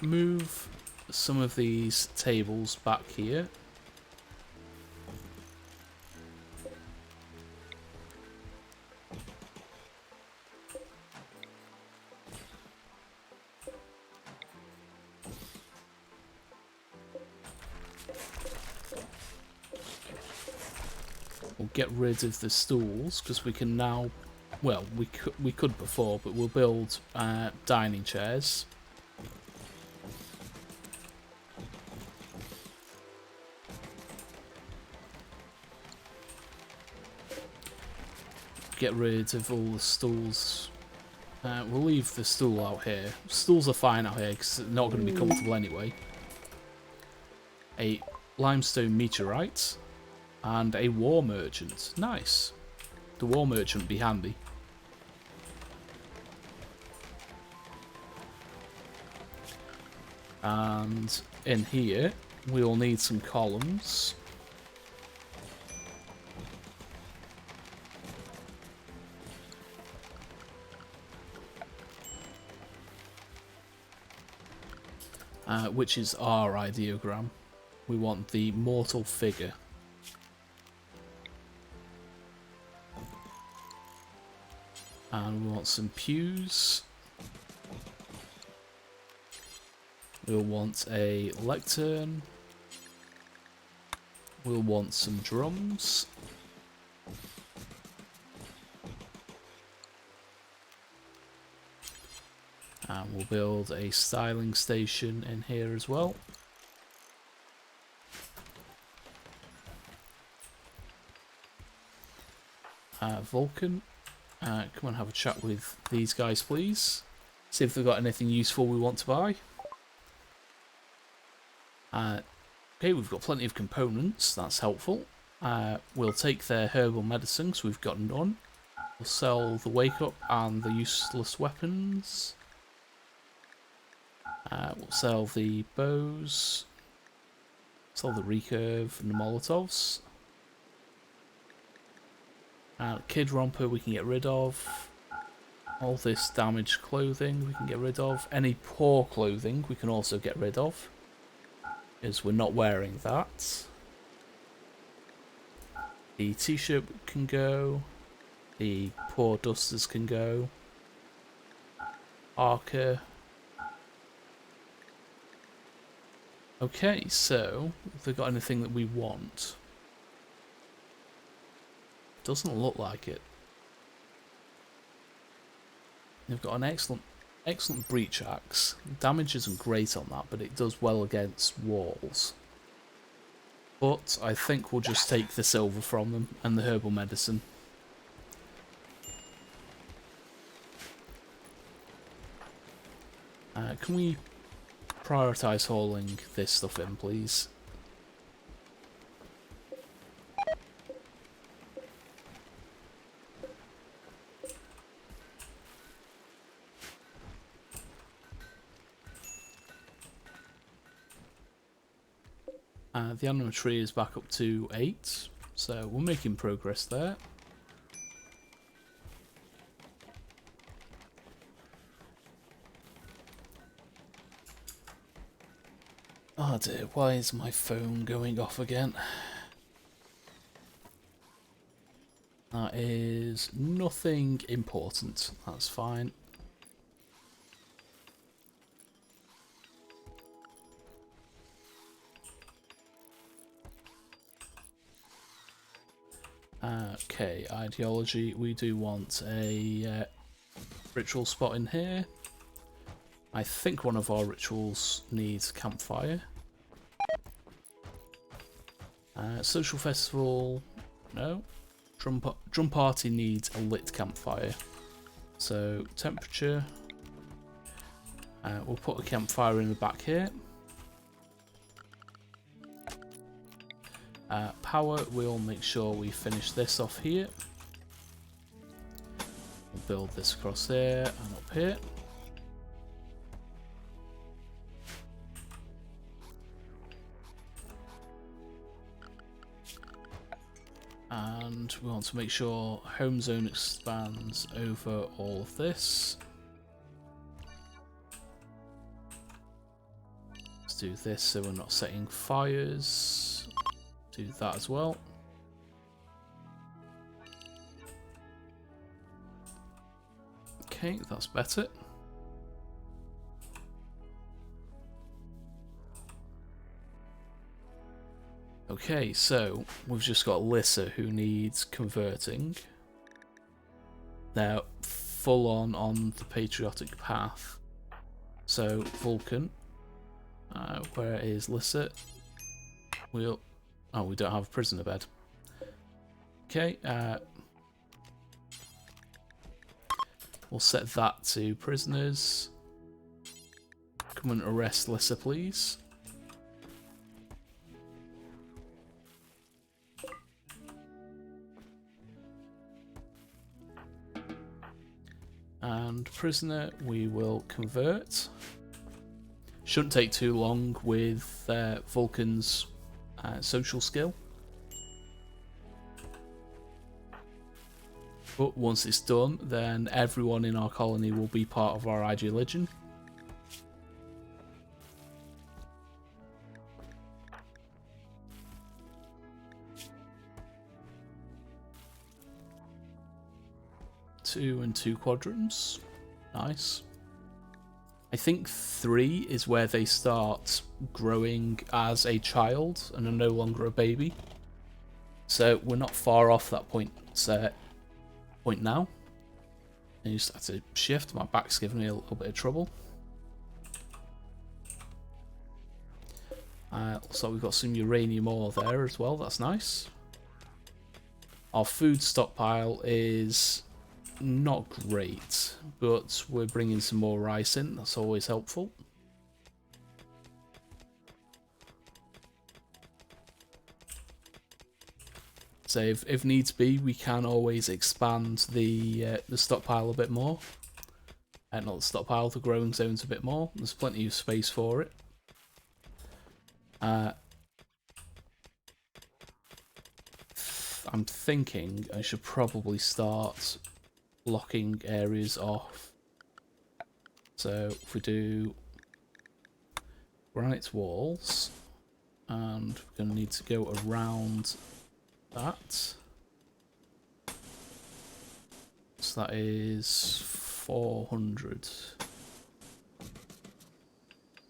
move some of these tables back here. We'll get rid of the stools because we can now, well, we could before, but we'll build dining chairs. Get rid of all the stools. We'll leave the stool out here. Stools are fine out here because they're not going to be comfortable anyway. A limestone meteorite. And a war merchant. Nice. The war merchant would be handy. And in here, we'll need some columns. Which is our ideogram. We want the mortal figure. And we want some pews. We'll want a lectern. We'll want some drums. And we'll build a styling station in here as well. Vulkan. Come and have a chat with these guys, please. See if they've got anything useful we want to buy. Okay, we've got plenty of components. That's helpful. We'll take their herbal medicines. We've got none. We'll sell the wake up and the useless weapons. We'll sell the bows. Sell the recurve and the molotovs. Kid romper we can get rid of. All this damaged clothing we can get rid of. Any poor clothing we can also get rid of, because we're not wearing that. The t-shirt can go. The poor dusters can go. Archer. Okay, so have they got anything that we want? Doesn't look like it. They've got an excellent breach axe. Damage isn't great on that, but it does well against walls. But I think we'll just take the silver from them and the herbal medicine. Can we prioritise hauling this stuff in, please? The animal tree is back up to 8, so we're making progress there. Oh dear, why is my phone going off again? That is nothing important, that's fine. Okay, ideology, we do want a ritual spot in here. I think one of our rituals needs campfire. Social festival, no. Drum party needs a lit campfire. So temperature, we'll put a campfire in the back here. Power, we'll make sure we finish this off here. We'll build this across there and up here. And we want to make sure home zone expands over all of this. do this so we're not setting fires. Do that as well. Okay, that's better. Okay, so we've just got Lissa who needs converting. They're full on the patriotic path. So Vulkan, where is Lissa? We don't have a prisoner bed. Okay, we'll set that to prisoners. Come and arrest Lissa, please. And prisoner, we will convert. Shouldn't take too long with Vulkan's social skill. But once it's done, then everyone in our colony will be part of our ideology. Two and two quadrants. Nice. I think 3 is where they start growing as a child and are no longer a baby. So we're not far off that point now. I just have to shift. My back's giving me a little bit of trouble. So we've got some uranium ore there as well. That's nice. Our food stockpile is not great, but we're bringing some more rice in. That's always helpful. So if needs be, we can always expand the stockpile a bit more. Not the stockpile, the growing zones a bit more. There's plenty of space for it. I'm thinking I should probably start blocking areas off. So if we do granite walls, and we're going to need to go around that. So that is 400.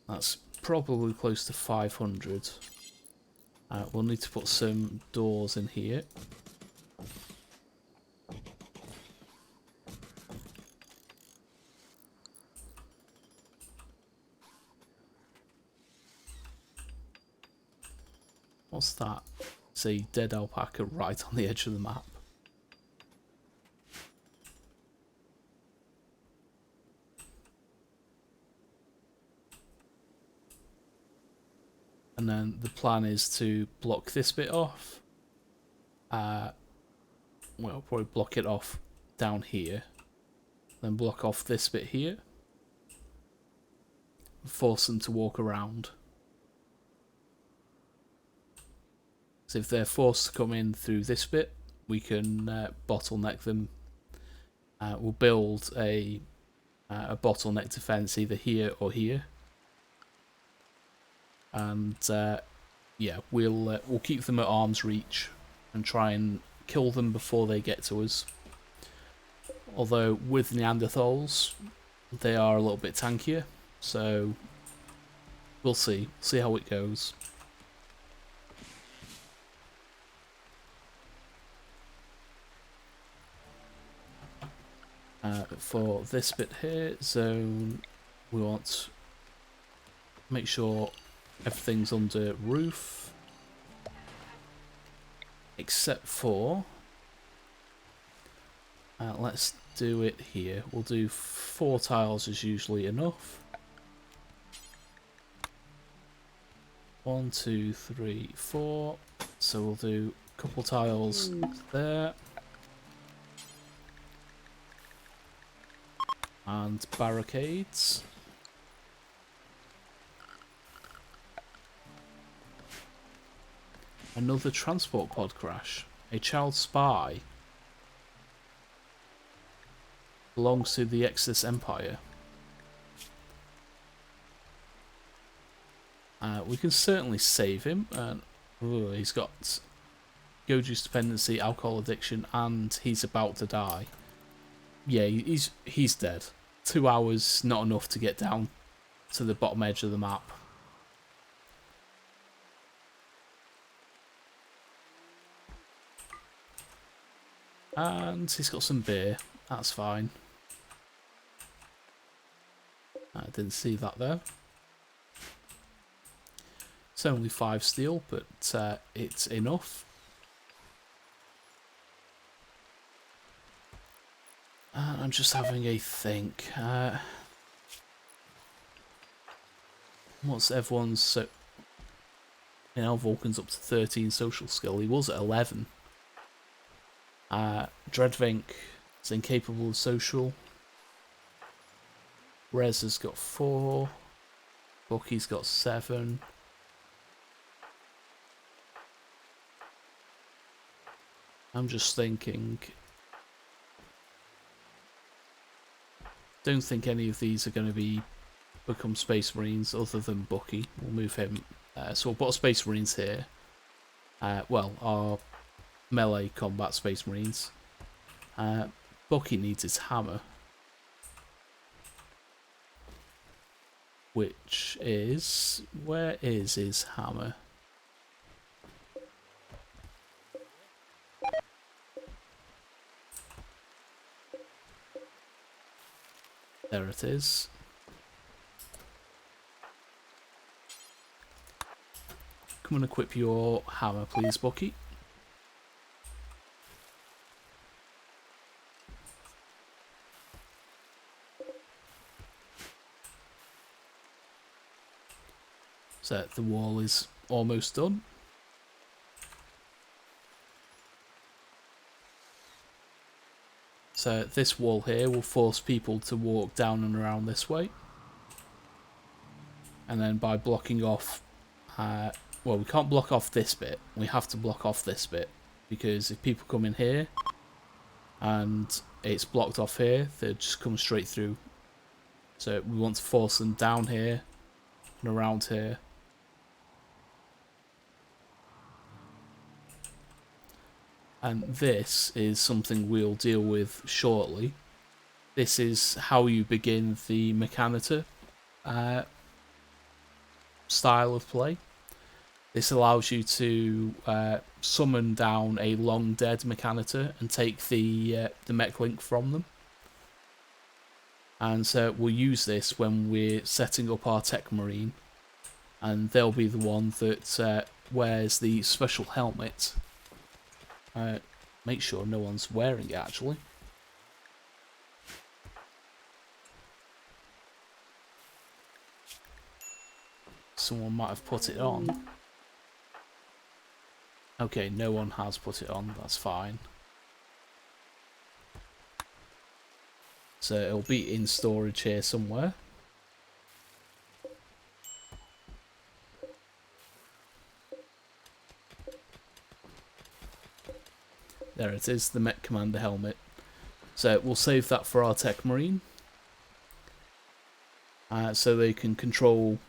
That's probably close to 500. We'll need to put some doors in here. What's that? It's a dead alpaca right on the edge of the map. And then the plan is to block this bit off. Well, probably block it off down here. Then block off this bit here. Force them to walk around. So if they're forced to come in through this bit, we can bottleneck them. We'll build a bottleneck defense either here or here. And yeah, we'll keep them at arm's reach and try and kill them before they get to us. Although with Neanderthals, they are a little bit tankier, so we'll see how it goes. For this bit here, zone, we want to make sure everything's under roof, except for, let's do it here. We'll do 4 tiles is usually enough. 1, 2, 3, 4. So we'll do a couple tiles there. And barricades. Another transport pod crash. A child spy. Belongs to the Exodus Empire. We can certainly save him. He's got Goju's dependency, alcohol addiction, and he's about to die. Yeah, he's dead. 2 hours, not enough to get down to the bottom edge of the map. And he's got some beer. That's fine. I didn't see that there. It's only 5 steel, but it's enough. I'm just having a think. What's everyone's... Vulkan's up to 13 social skill. He was at 11. Dreadvink is incapable of social. Rez has got 4. Bucky's got 7. I'm just thinking... Don't think any of these are going to become Space Marines other than Bucky. We'll move him. So we'll put Space Marines here. Well, our melee combat Space Marines. Bucky needs his hammer. Which is... Where is his hammer? There it is. Come and equip your hammer, please, Bucky. So the wall is almost done. So this wall here will force people to walk down and around this way. And then by blocking off... well, we can't block off this bit. We have to block off this bit. Because if people come in here and it's blocked off here, they'll just come straight through. So we want to force them down here and around here. And this is something we'll deal with shortly. This is how you begin the Mechanita style of play. This allows you to summon down a long dead Mechanita and take the mech link from them. And so we'll use this when we're setting up our Tech Marine. And they'll be the one that wears the special helmet. Make sure no one's wearing it, actually. Someone might have put it on. Okay, no one has put it on, that's fine. So it'll be in storage here somewhere. There it is, the Mech Commander helmet. So we'll save that for our Tech Marine. So they can control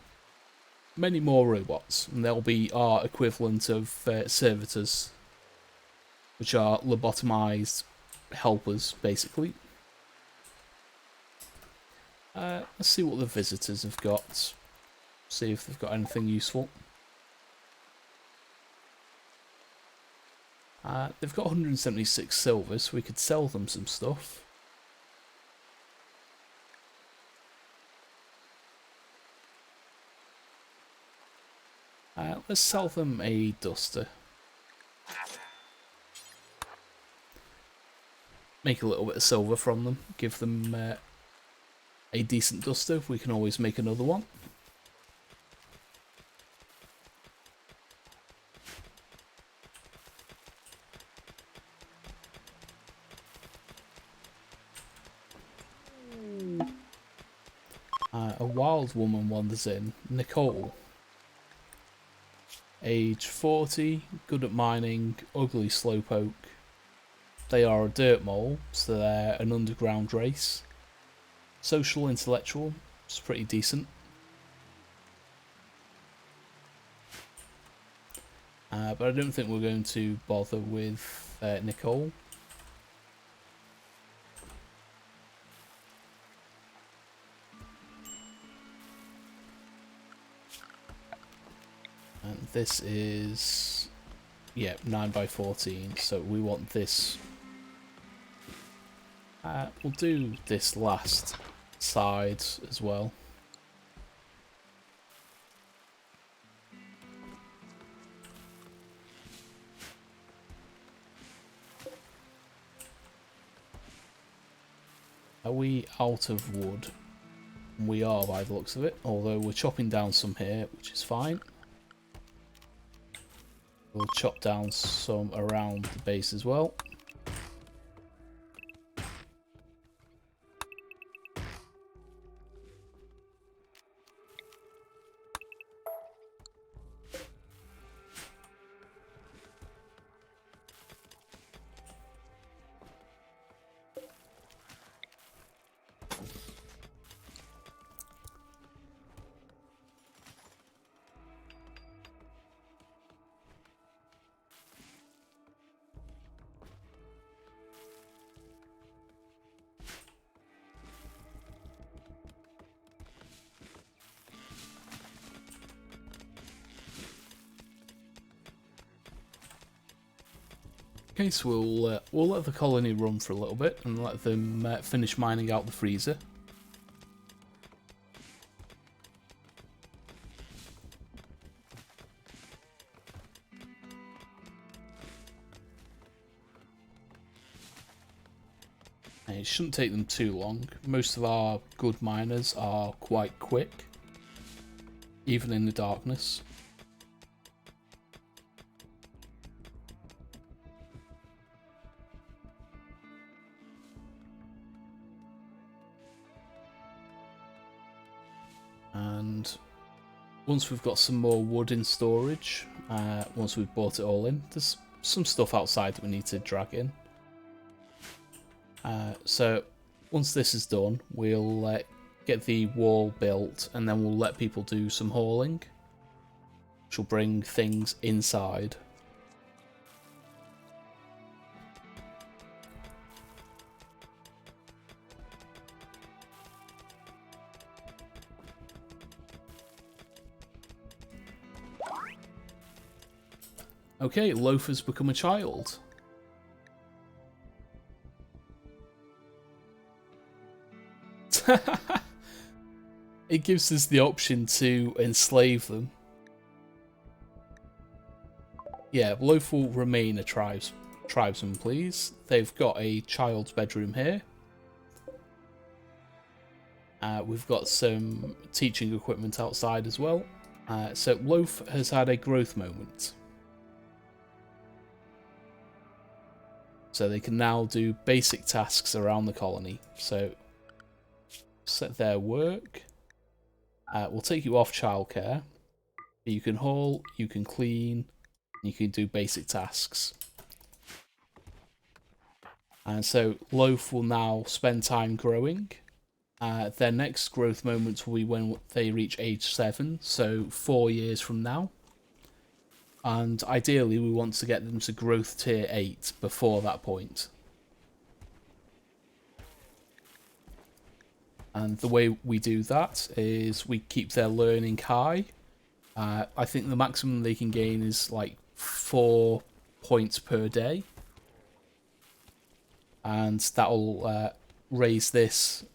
many more robots. And they'll be our equivalent of servitors. Which are lobotomized helpers, basically. Let's see what the visitors have got. See if they've got anything useful. They've got 176 silver, so we could sell them some stuff. Let's sell them a duster. Make a little bit of silver from them. Give them a decent duster. We can always make another one. A wild woman wanders in. Nicole. Age 40, good at mining, ugly slowpoke. They are a dirt mole, so they're an underground race. Social, intellectual, it's pretty decent. But I don't think we're going to bother with Nicole. And this is, yeah, 9x14, so we want this. We'll do this last side as well. Are we out of wood? We are by the looks of it, although we're chopping down some here, which is fine. We'll chop down some around the base as well. Okay, so we'll let the colony run for a little bit and let them finish mining out the freezer. And it shouldn't take them too long. Most of our good miners are quite quick, even in the darkness. And once we've got some more wood in storage, once we've bought it all in, there's some stuff outside that we need to drag in. So once this is done, we'll get the wall built, and then we'll let people do some hauling, which will bring things inside. Okay, Loaf has become a child. It gives us the option to enslave them. Yeah, Loaf will remain a tribesman, please. They've got a child's bedroom here. We've got some teaching equipment outside as well. So Loaf has had a growth moment. So they can now do basic tasks around the colony. So set their work. We'll take you off childcare. You can haul, you can clean, you can do basic tasks. And so Loaf will now spend time growing. Their next growth moment will be when they reach age 7, so 4 years from now. And ideally we want to get them to growth tier 8 before that point. And the way we do that is we keep their learning high. I think the maximum they can gain is like 4 points per day. And that'll raise this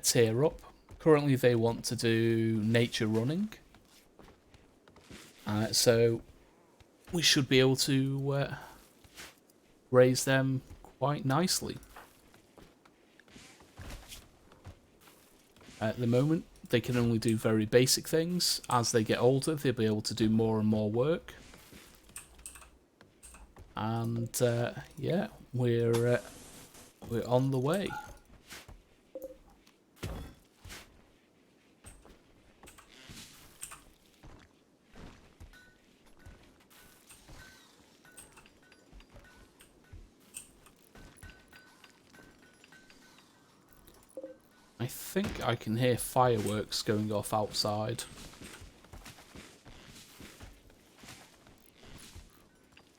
tier up. Currently they want to do nature running. So we should be able to raise them quite nicely. At the moment, they can only do very basic things. As they get older, they'll be able to do more and more work. And yeah, we're on the way. I think I can hear fireworks going off outside.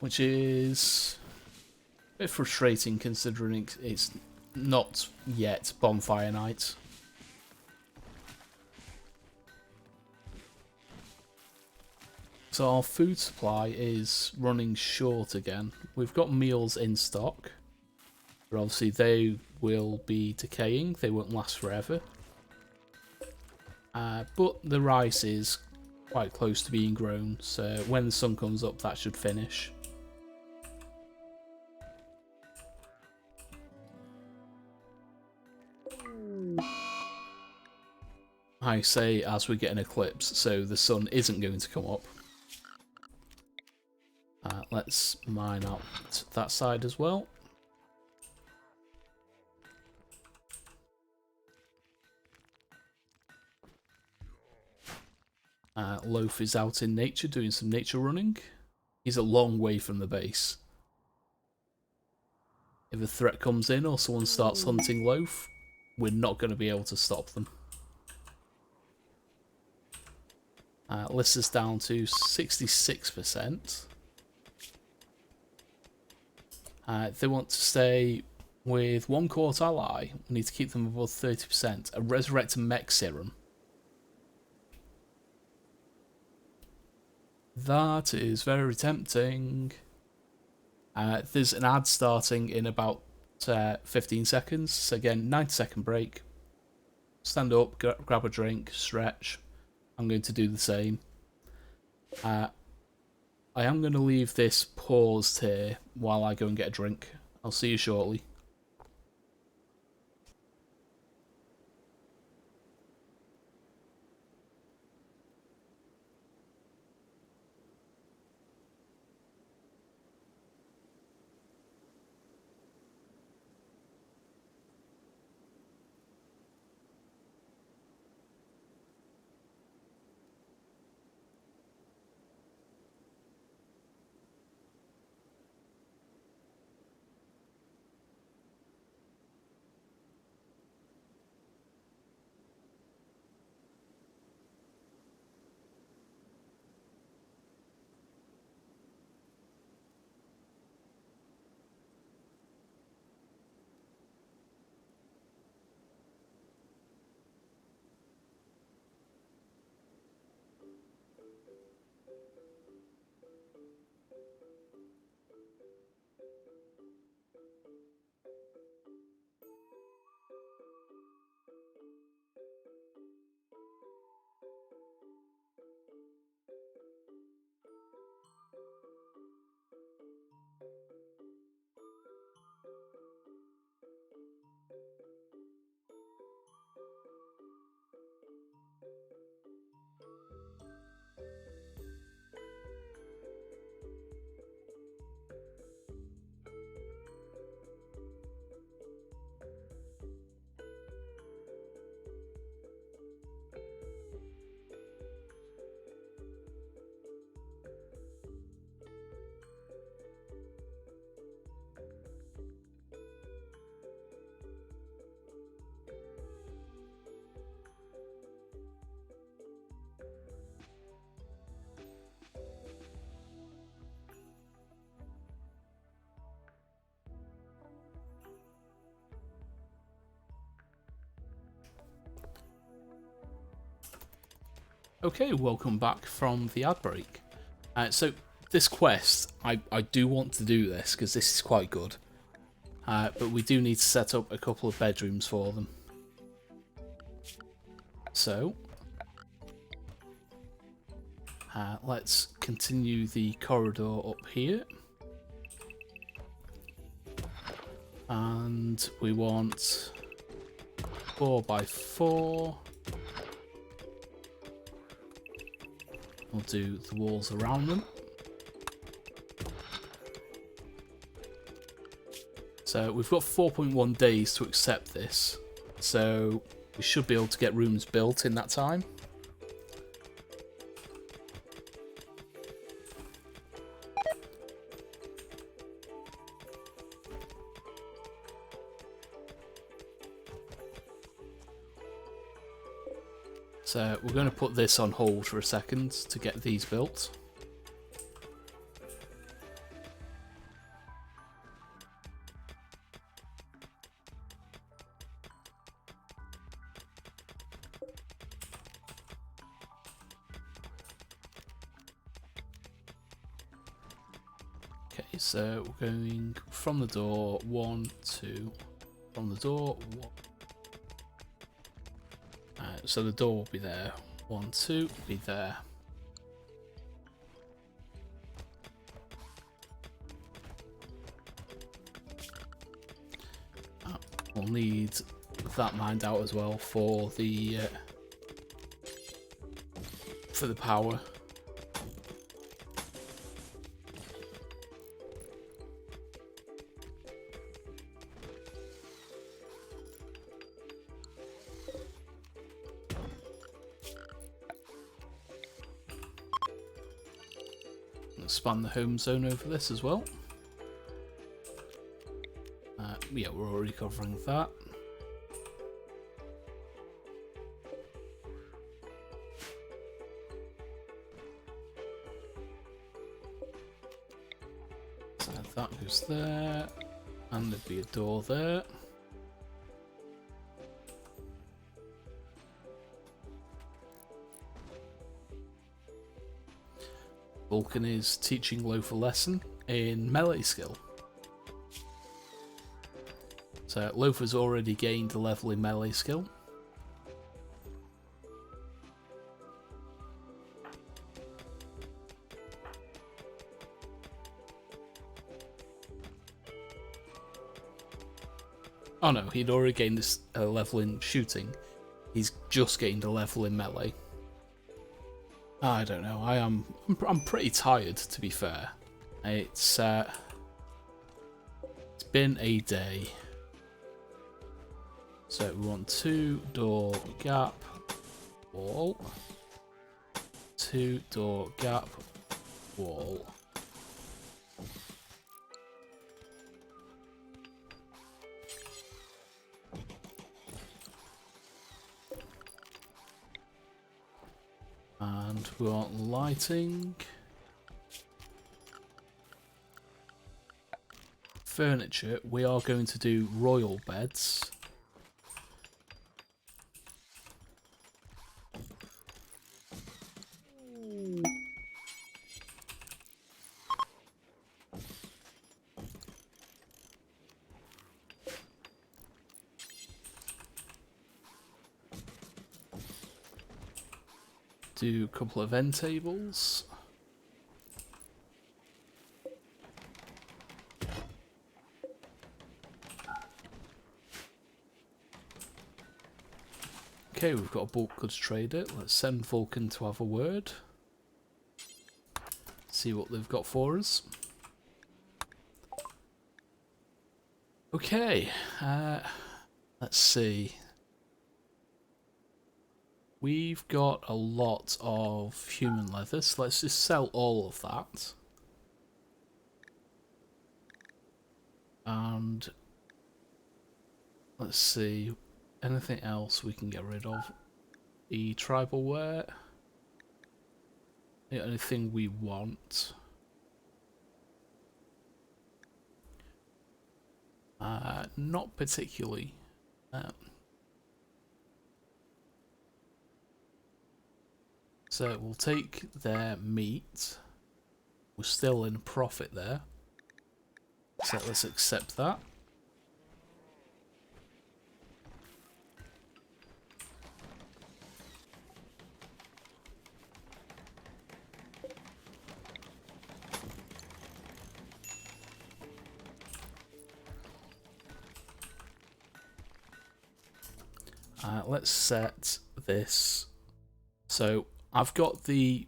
which is a bit frustrating considering it's not yet bonfire night. So our food supply is running short again. We've got meals in stock, but obviously they will be decaying, they won't last forever. But the rice is quite close to being grown, so when the sun comes up that should finish. I say as we get an eclipse, so the sun isn't going to come up. Let's mine out that side as well. Loaf is out in nature doing some nature running. He's a long way from the base. If a threat comes in or someone starts hunting Loaf, we're not going to be able to stop them. List is down to 66%. They want to stay with one court ally. We need to keep them above 30%. A resurrect mech serum. That is very tempting. There's an ad starting in about 15 seconds. So again, 90-second break. Stand up, grab a drink, stretch. I'm going to do the same. I am going to leave this paused here while I go and get a drink. I'll see you shortly. Okay, welcome back from the ad break. So this quest, I do want to do this because this is quite good. But we do need to set up a couple of bedrooms for them. So let's continue the corridor up here. And we want 4x4. We'll do the walls around them. So we've got 4.1 days to accept this. So we should be able to get rooms built in that time. So we're going to put this on hold for a second to get these built. Okay, so we're going from the door, 1, 2, from the door, 1. So the door will be there, 1, 2, be there. We'll need that mined out as well for the power. Expand the home zone over this as well. Yeah, we're already covering that. So that goes there, and there'd be a door there. Vulkan is teaching Loaf a lesson in melee skill. So Loaf has already gained a level in melee skill. Oh no, he'd already gained this level in shooting. He's just gained a level in melee. I don't know. I'm pretty tired, to be fair. It's been a day. So we want 2 door gap wall. 2 door gap wall. And we want lighting. Furniture, we are going to do royal beds. Do a couple of end tables. Okay, we've got a bulk goods trader. Let's send Vulkan to have a word. See what they've got for us. Okay, let's see. We've got a lot of human leather, so let's just sell all of that. And let's see, anything else we can get rid of? The tribal wear. The only thing we want. Not particularly. So we'll take their meat. We're still in profit there. So let's accept that. Let's set this. So I've got the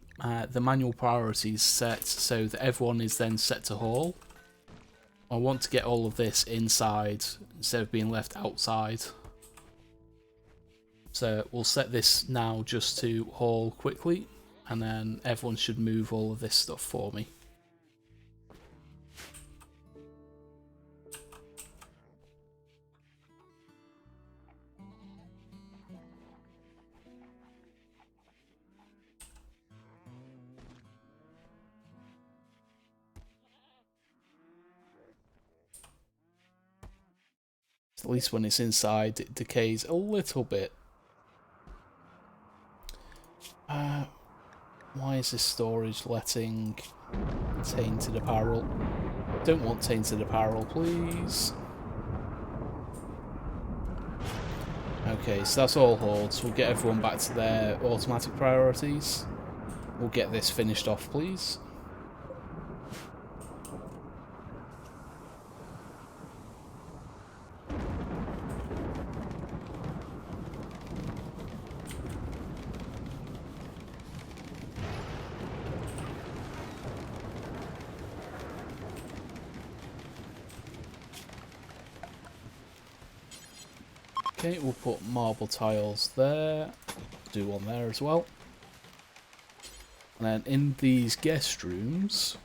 manual priorities set so that everyone is then set to haul. I want to get all of this inside instead of being left outside. So we'll set this now just to haul quickly, and then everyone should move all of this stuff for me. At least when it's inside, it decays a little bit. Why is this storage letting tainted apparel? Don't want tainted apparel, please. Okay, so that's all hordes. We'll get everyone back to their automatic priorities. We'll get this finished off, please. Okay, we'll put marble tiles there. Do one there as well. And then in these guest rooms,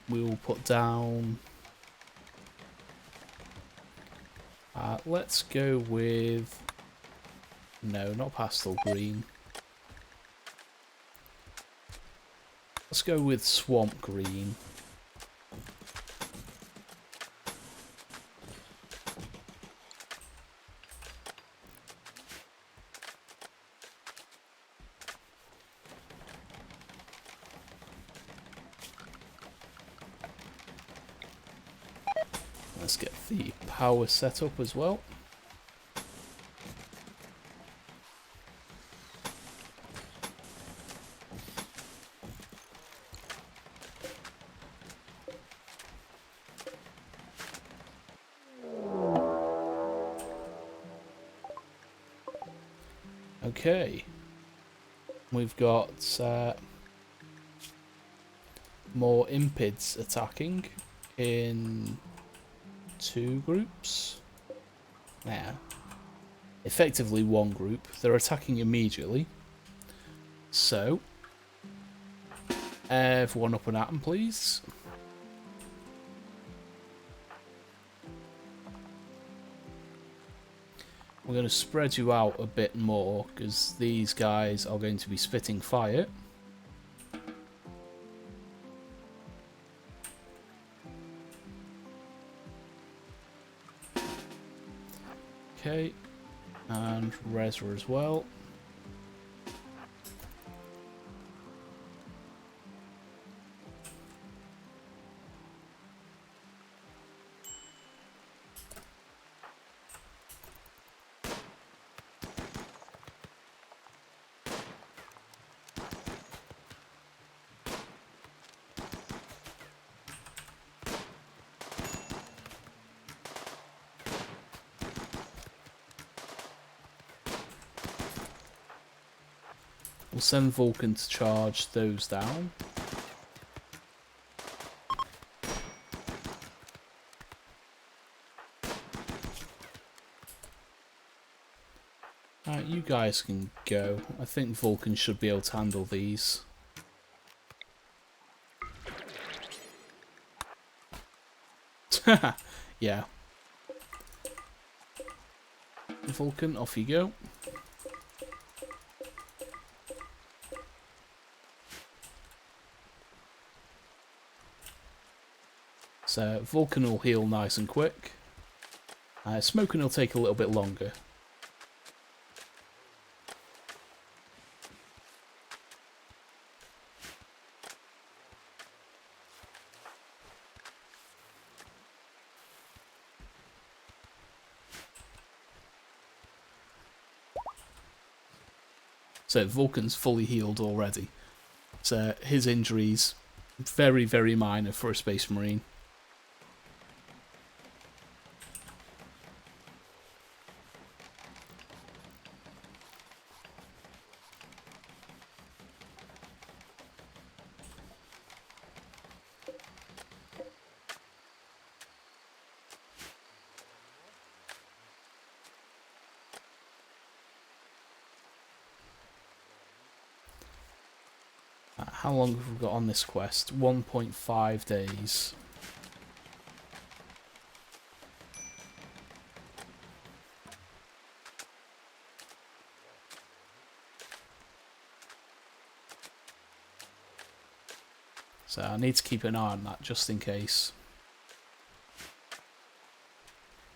we'll put down... let's go with... No, not pastel green. Let's go with swamp green. Let's get the power set up as well. Okay, we've got more impids attacking in 2 groups. Now, effectively 1 group. They're attacking immediately. So, everyone up and at them, please. We're going to spread you out a bit more, because these guys are going to be spitting fire. Okay, and Rezra as well. We'll send Vulkan to charge those down. Alright, you guys can go. I think Vulkan should be able to handle these. Yeah. Vulkan, off you go. So Vulkan will heal nice and quick. Smoking will take a little bit longer. So Vulkan's fully healed already. So his injuries very, very minor for a Space Marine. How long have we got on this quest? 1.5 days. So I need to keep an eye on that just in case.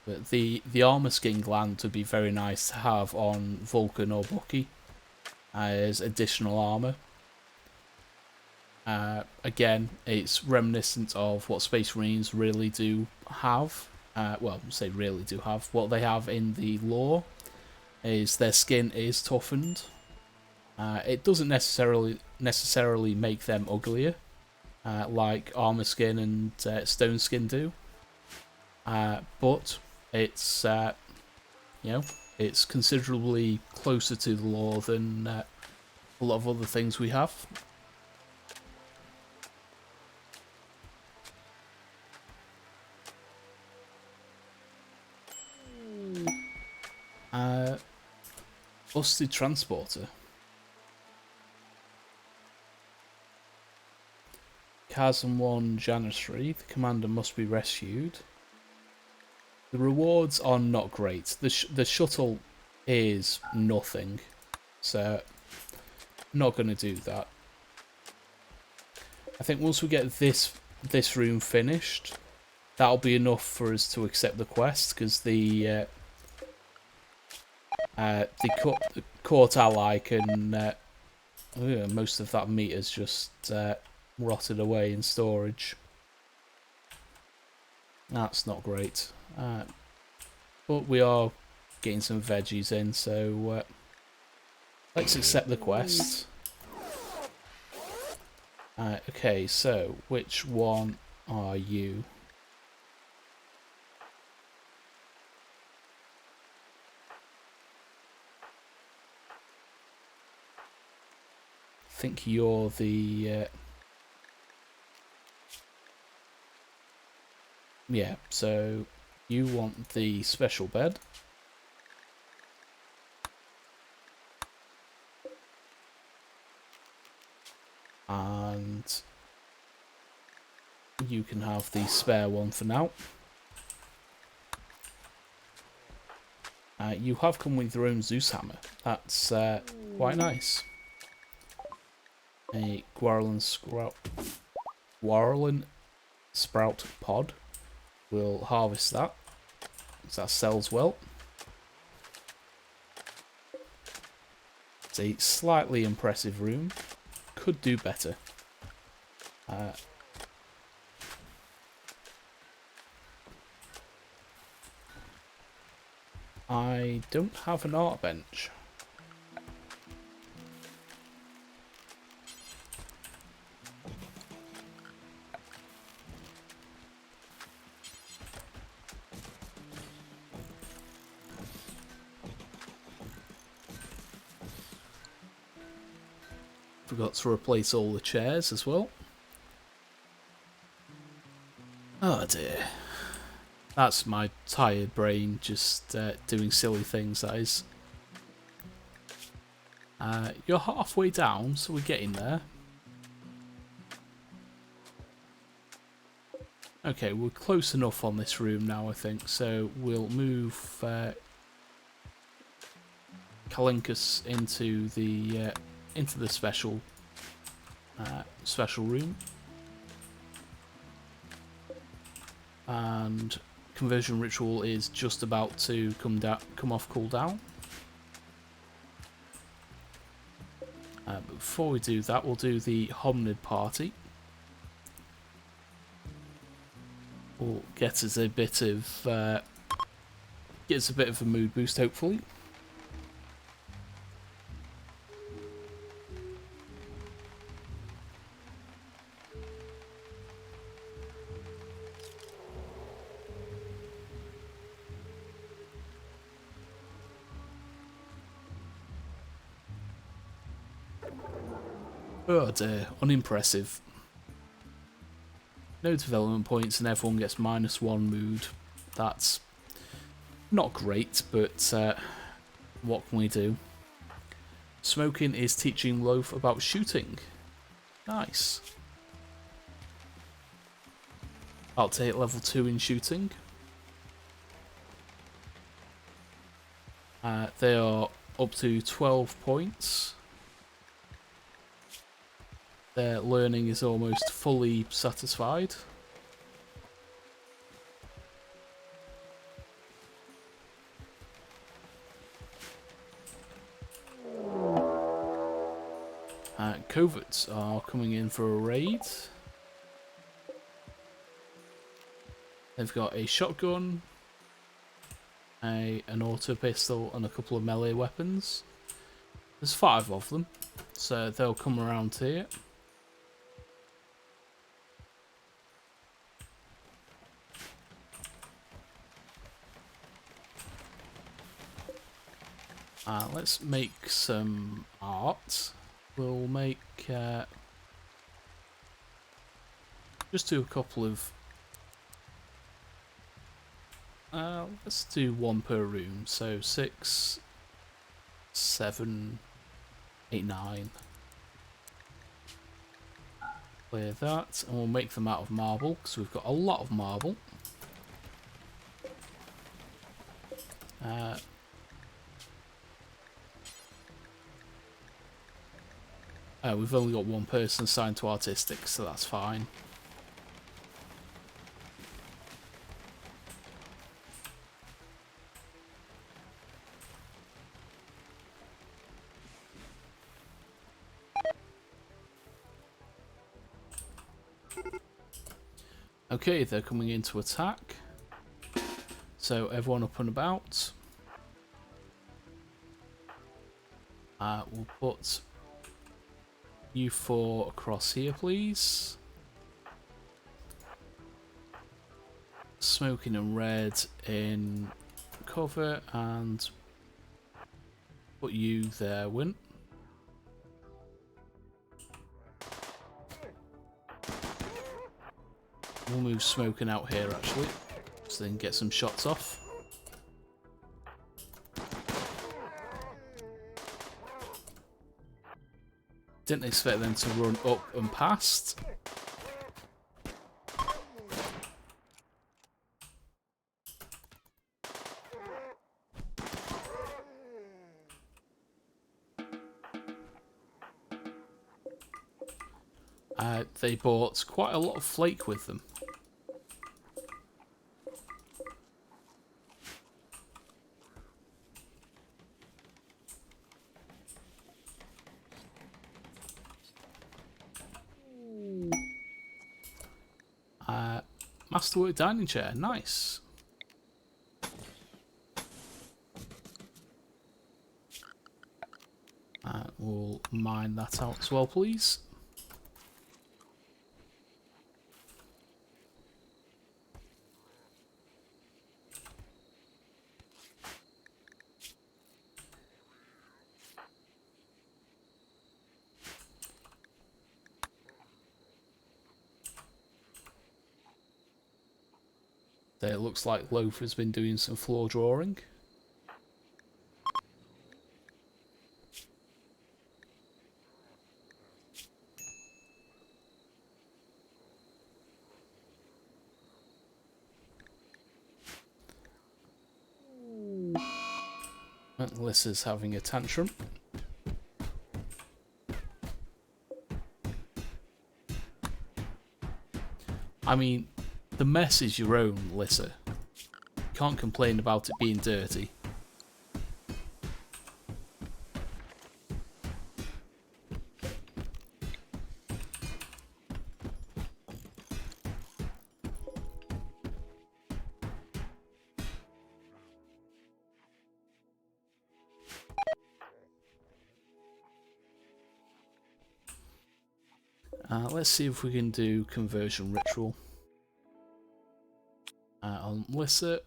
But the armor skin gland would be very nice to have on Vulkan or Bucky as additional armor. Again, it's reminiscent of what Space Marines really do have. Well, say really do have. What they have in the lore is their skin is toughened. It doesn't necessarily make them uglier, like armor skin and stone skin do. But it's it's considerably closer to the lore than a lot of other things we have. Busted transporter. Chasm 1 Janistry. The commander must be rescued. The rewards are not great. The shuttle is nothing, so not going to do that. I think once we get this room finished, that'll be enough for us to accept the quest, because the court ally can most of that meat is just rotted away in storage. That's not great. But we are getting some veggies in, so let's accept the quest. Okay, so which one are you? I think you're the... yeah, so you want the special bed. And you can have the spare one for now. You have come with your own Zeus hammer. That's quite nice. A Guarlin Sprout pod. We'll harvest that, because that sells well. It's a slightly impressive room. Could do better. I don't have an art bench. Forgot to replace all the chairs as well. Oh dear. That's my tired brain just doing silly things, that is. You're halfway down, so we're getting there. Okay, we're close enough on this room now, I think, so we'll move Kalinkus into the special room, and conversion ritual is just about to come off cooldown. But before we do that, we'll do the hominid party. Will get us a bit of a mood boost, hopefully. Oh dear, unimpressive. No development points and everyone gets -1 mood. That's not great, but what can we do? Smoking is teaching Loaf about shooting. Nice. I'll take level 2 in shooting. They are up to 12 points. Their learning is almost fully satisfied. coverts are coming in for a raid. They've got a shotgun, an auto pistol, and a couple of melee weapons. There's 5 of them, so they'll come around here. Let's make some art. We'll make just do a couple of. Let's do 1 per room. So 6, 7, 8, 9. Clear that, and we'll make them out of marble because we've got a lot of marble. We've only got 1 person assigned to artistic, so that's fine. Okay, they're coming in to attack. So everyone up and about. We'll put you 4 across here, please. Smoking and red in cover, and put you there, Win. We'll move smoking out here actually, so they can get some shots off. Didn't expect them to run up and past. They bought quite a lot of flake with them. Masterwork dining chair, nice. We'll mine that out as well, please. It looks like Loaf has been doing some floor drawing. Lissa's having a tantrum. I mean, the mess is your own, Lissa. You can't complain about it being dirty. Let's see if we can do conversion ritual. On Lissa,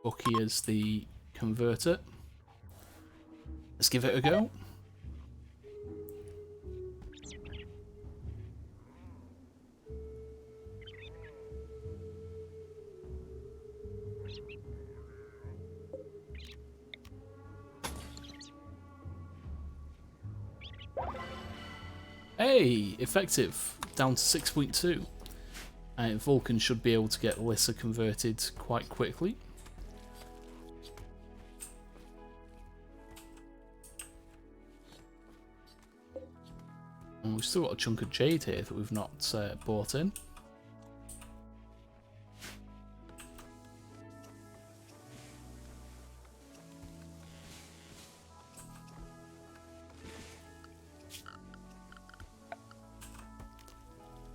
Bucky is the converter. Let's give it a go. Hey, effective, down to 6.2. And Vulkan should be able to get Lissa converted quite quickly. And we've still got a chunk of jade here that we've not bought in.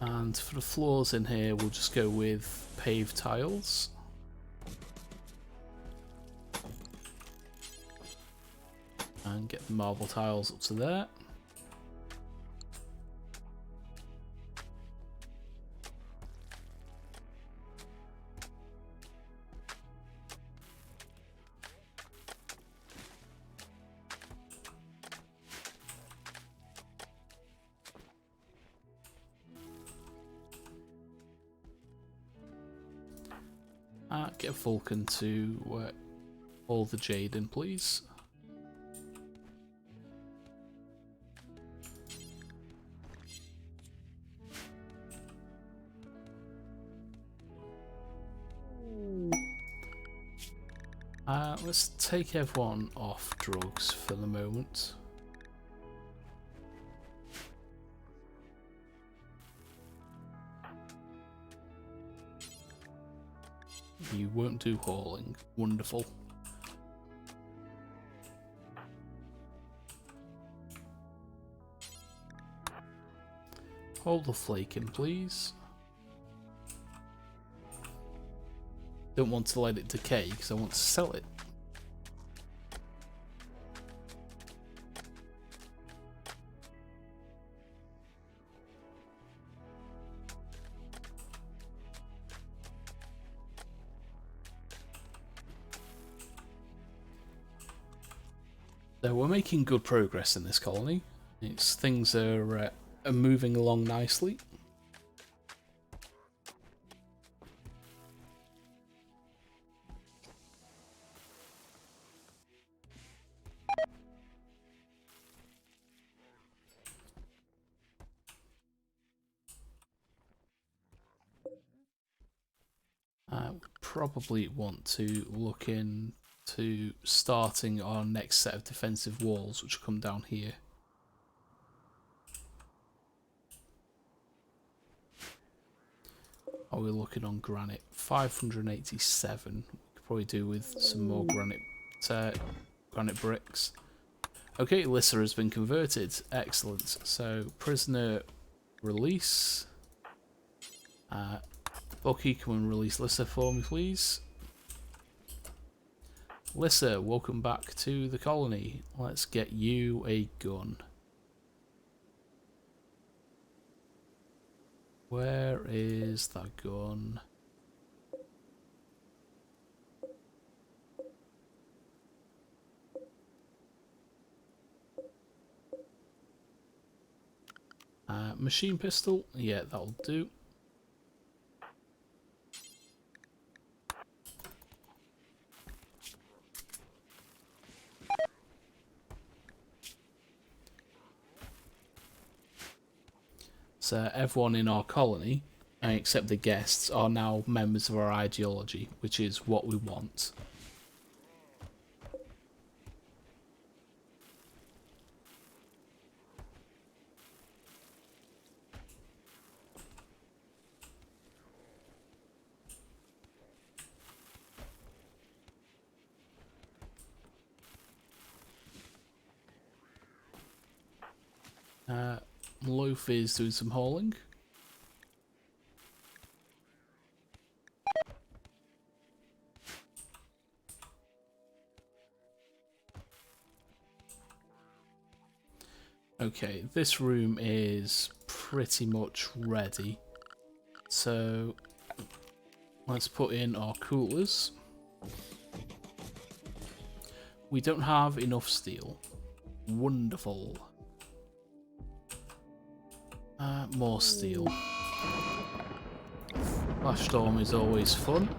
And for the floors in here, we'll just go with paved tiles. And get the marble tiles up to there. Get Vulkan to haul the jade in, please. Let's take everyone off drugs for the moment. You won't do hauling. Wonderful. Hold the flake in, please. Don't want to let it decay because I want to sell it. So we're making good progress in this colony. Things are moving along nicely. We probably want to look into starting our next set of defensive walls, which come down here. Are we looking on granite? 587. We could probably do with some more granite bricks. Okay, Lissa has been converted. Excellent. So, prisoner release. Bucky, come and release Lissa for me, please. Lissa, welcome back to the colony. Let's get you a gun. Where is that gun? Machine pistol? Yeah, that'll do. So everyone in our colony, except the guests, are now members of our ideology, which is what we want. Loaf is doing some hauling. Okay, this room is pretty much ready. So let's put in our coolers. We don't have enough steel. Wonderful. More steel. Flash storm is always fun.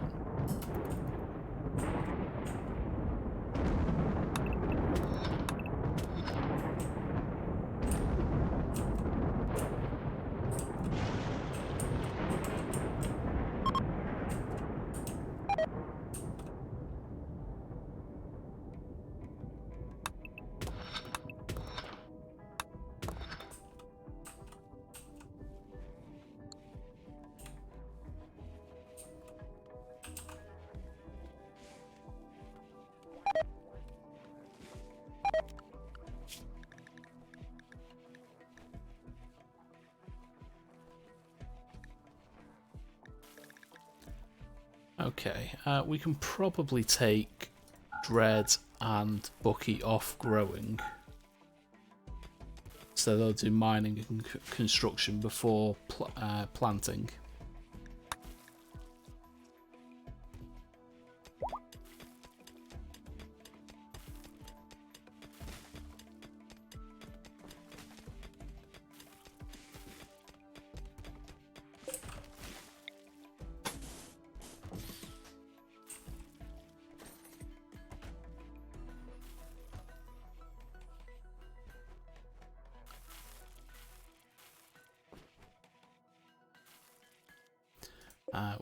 Okay, we can probably take Dread and Bucky off growing. So they'll do mining and construction before planting.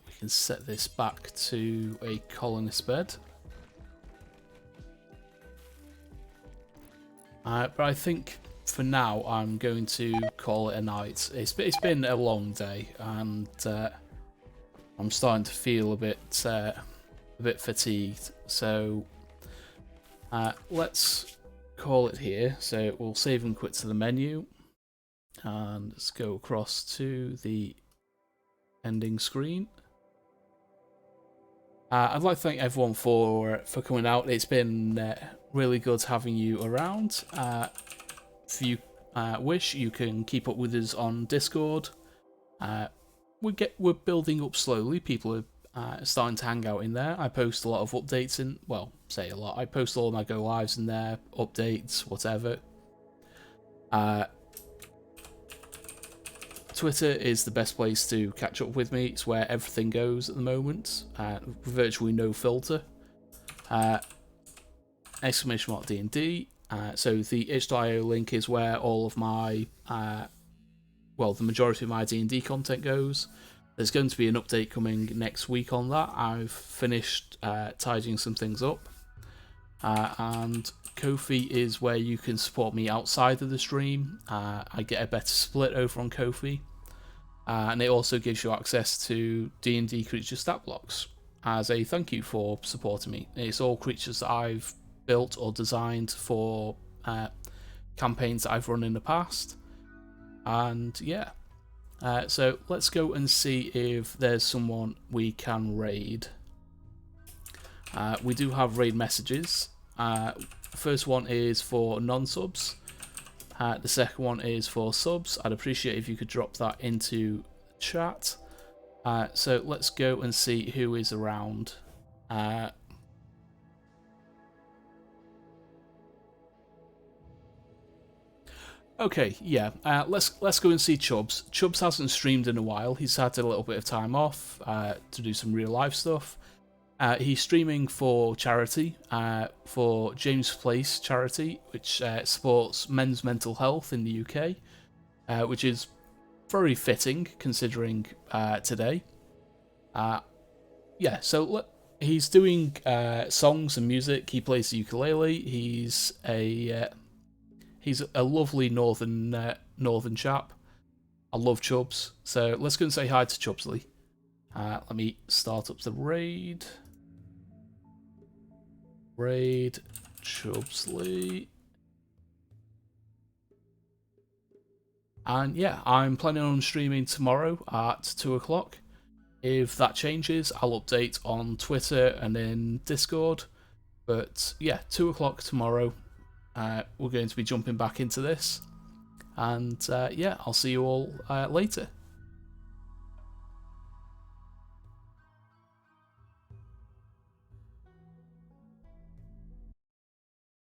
We can set this back to a colonist bed. But I think for now I'm going to call it a night. It's been a long day, and I'm starting to feel a bit fatigued. So let's call it here. So we'll save and quit to the menu, and let's go across to the ending screen. I'd like to thank everyone for coming out. It's been really good having you around. If you wish, you can keep up with us on Discord. We're building up slowly. People are starting to hang out in there. I post a lot of updates in. Well, say a lot. I post all my go lives in there, updates, whatever. Twitter is the best place to catch up with me. It's where everything goes at the moment, virtually no filter. Exclamation mark D&D. So the itch.io link is where all of my, the majority of my D&D content goes. There's going to be an update coming next week on that. I've finished tidying some things up. And Ko-fi is where you can support me outside of the stream. I get a better split over on Ko-fi. And it also gives you access to D&D creature stat blocks as a thank you for supporting me. It's all creatures that I've built or designed for campaigns that I've run in the past. And yeah, so let's go and see if there's someone we can raid. We do have raid messages. First one is for non-subs. The second one is for subs. I'd appreciate if you could drop that into chat. So let's go and see who is around. Okay, yeah. Let's go and see Chubbs. Chubbs hasn't streamed in a while. He's had a little bit of time off to do some real life stuff. He's streaming for charity, for James Place charity, which supports men's mental health in the UK, which is very fitting considering today. Yeah, so he's doing songs and music. He plays the ukulele. He's a lovely northern chap. I love Chubbs. So let's go and say hi to Chubbsley. Let me start up the raid. Raid Chubbsley. And yeah, I'm planning on streaming tomorrow at 2 o'clock. If that changes, I'll update on Twitter and in Discord. But yeah, 2 o'clock tomorrow. We're going to be jumping back into this. And yeah, I'll see you all later.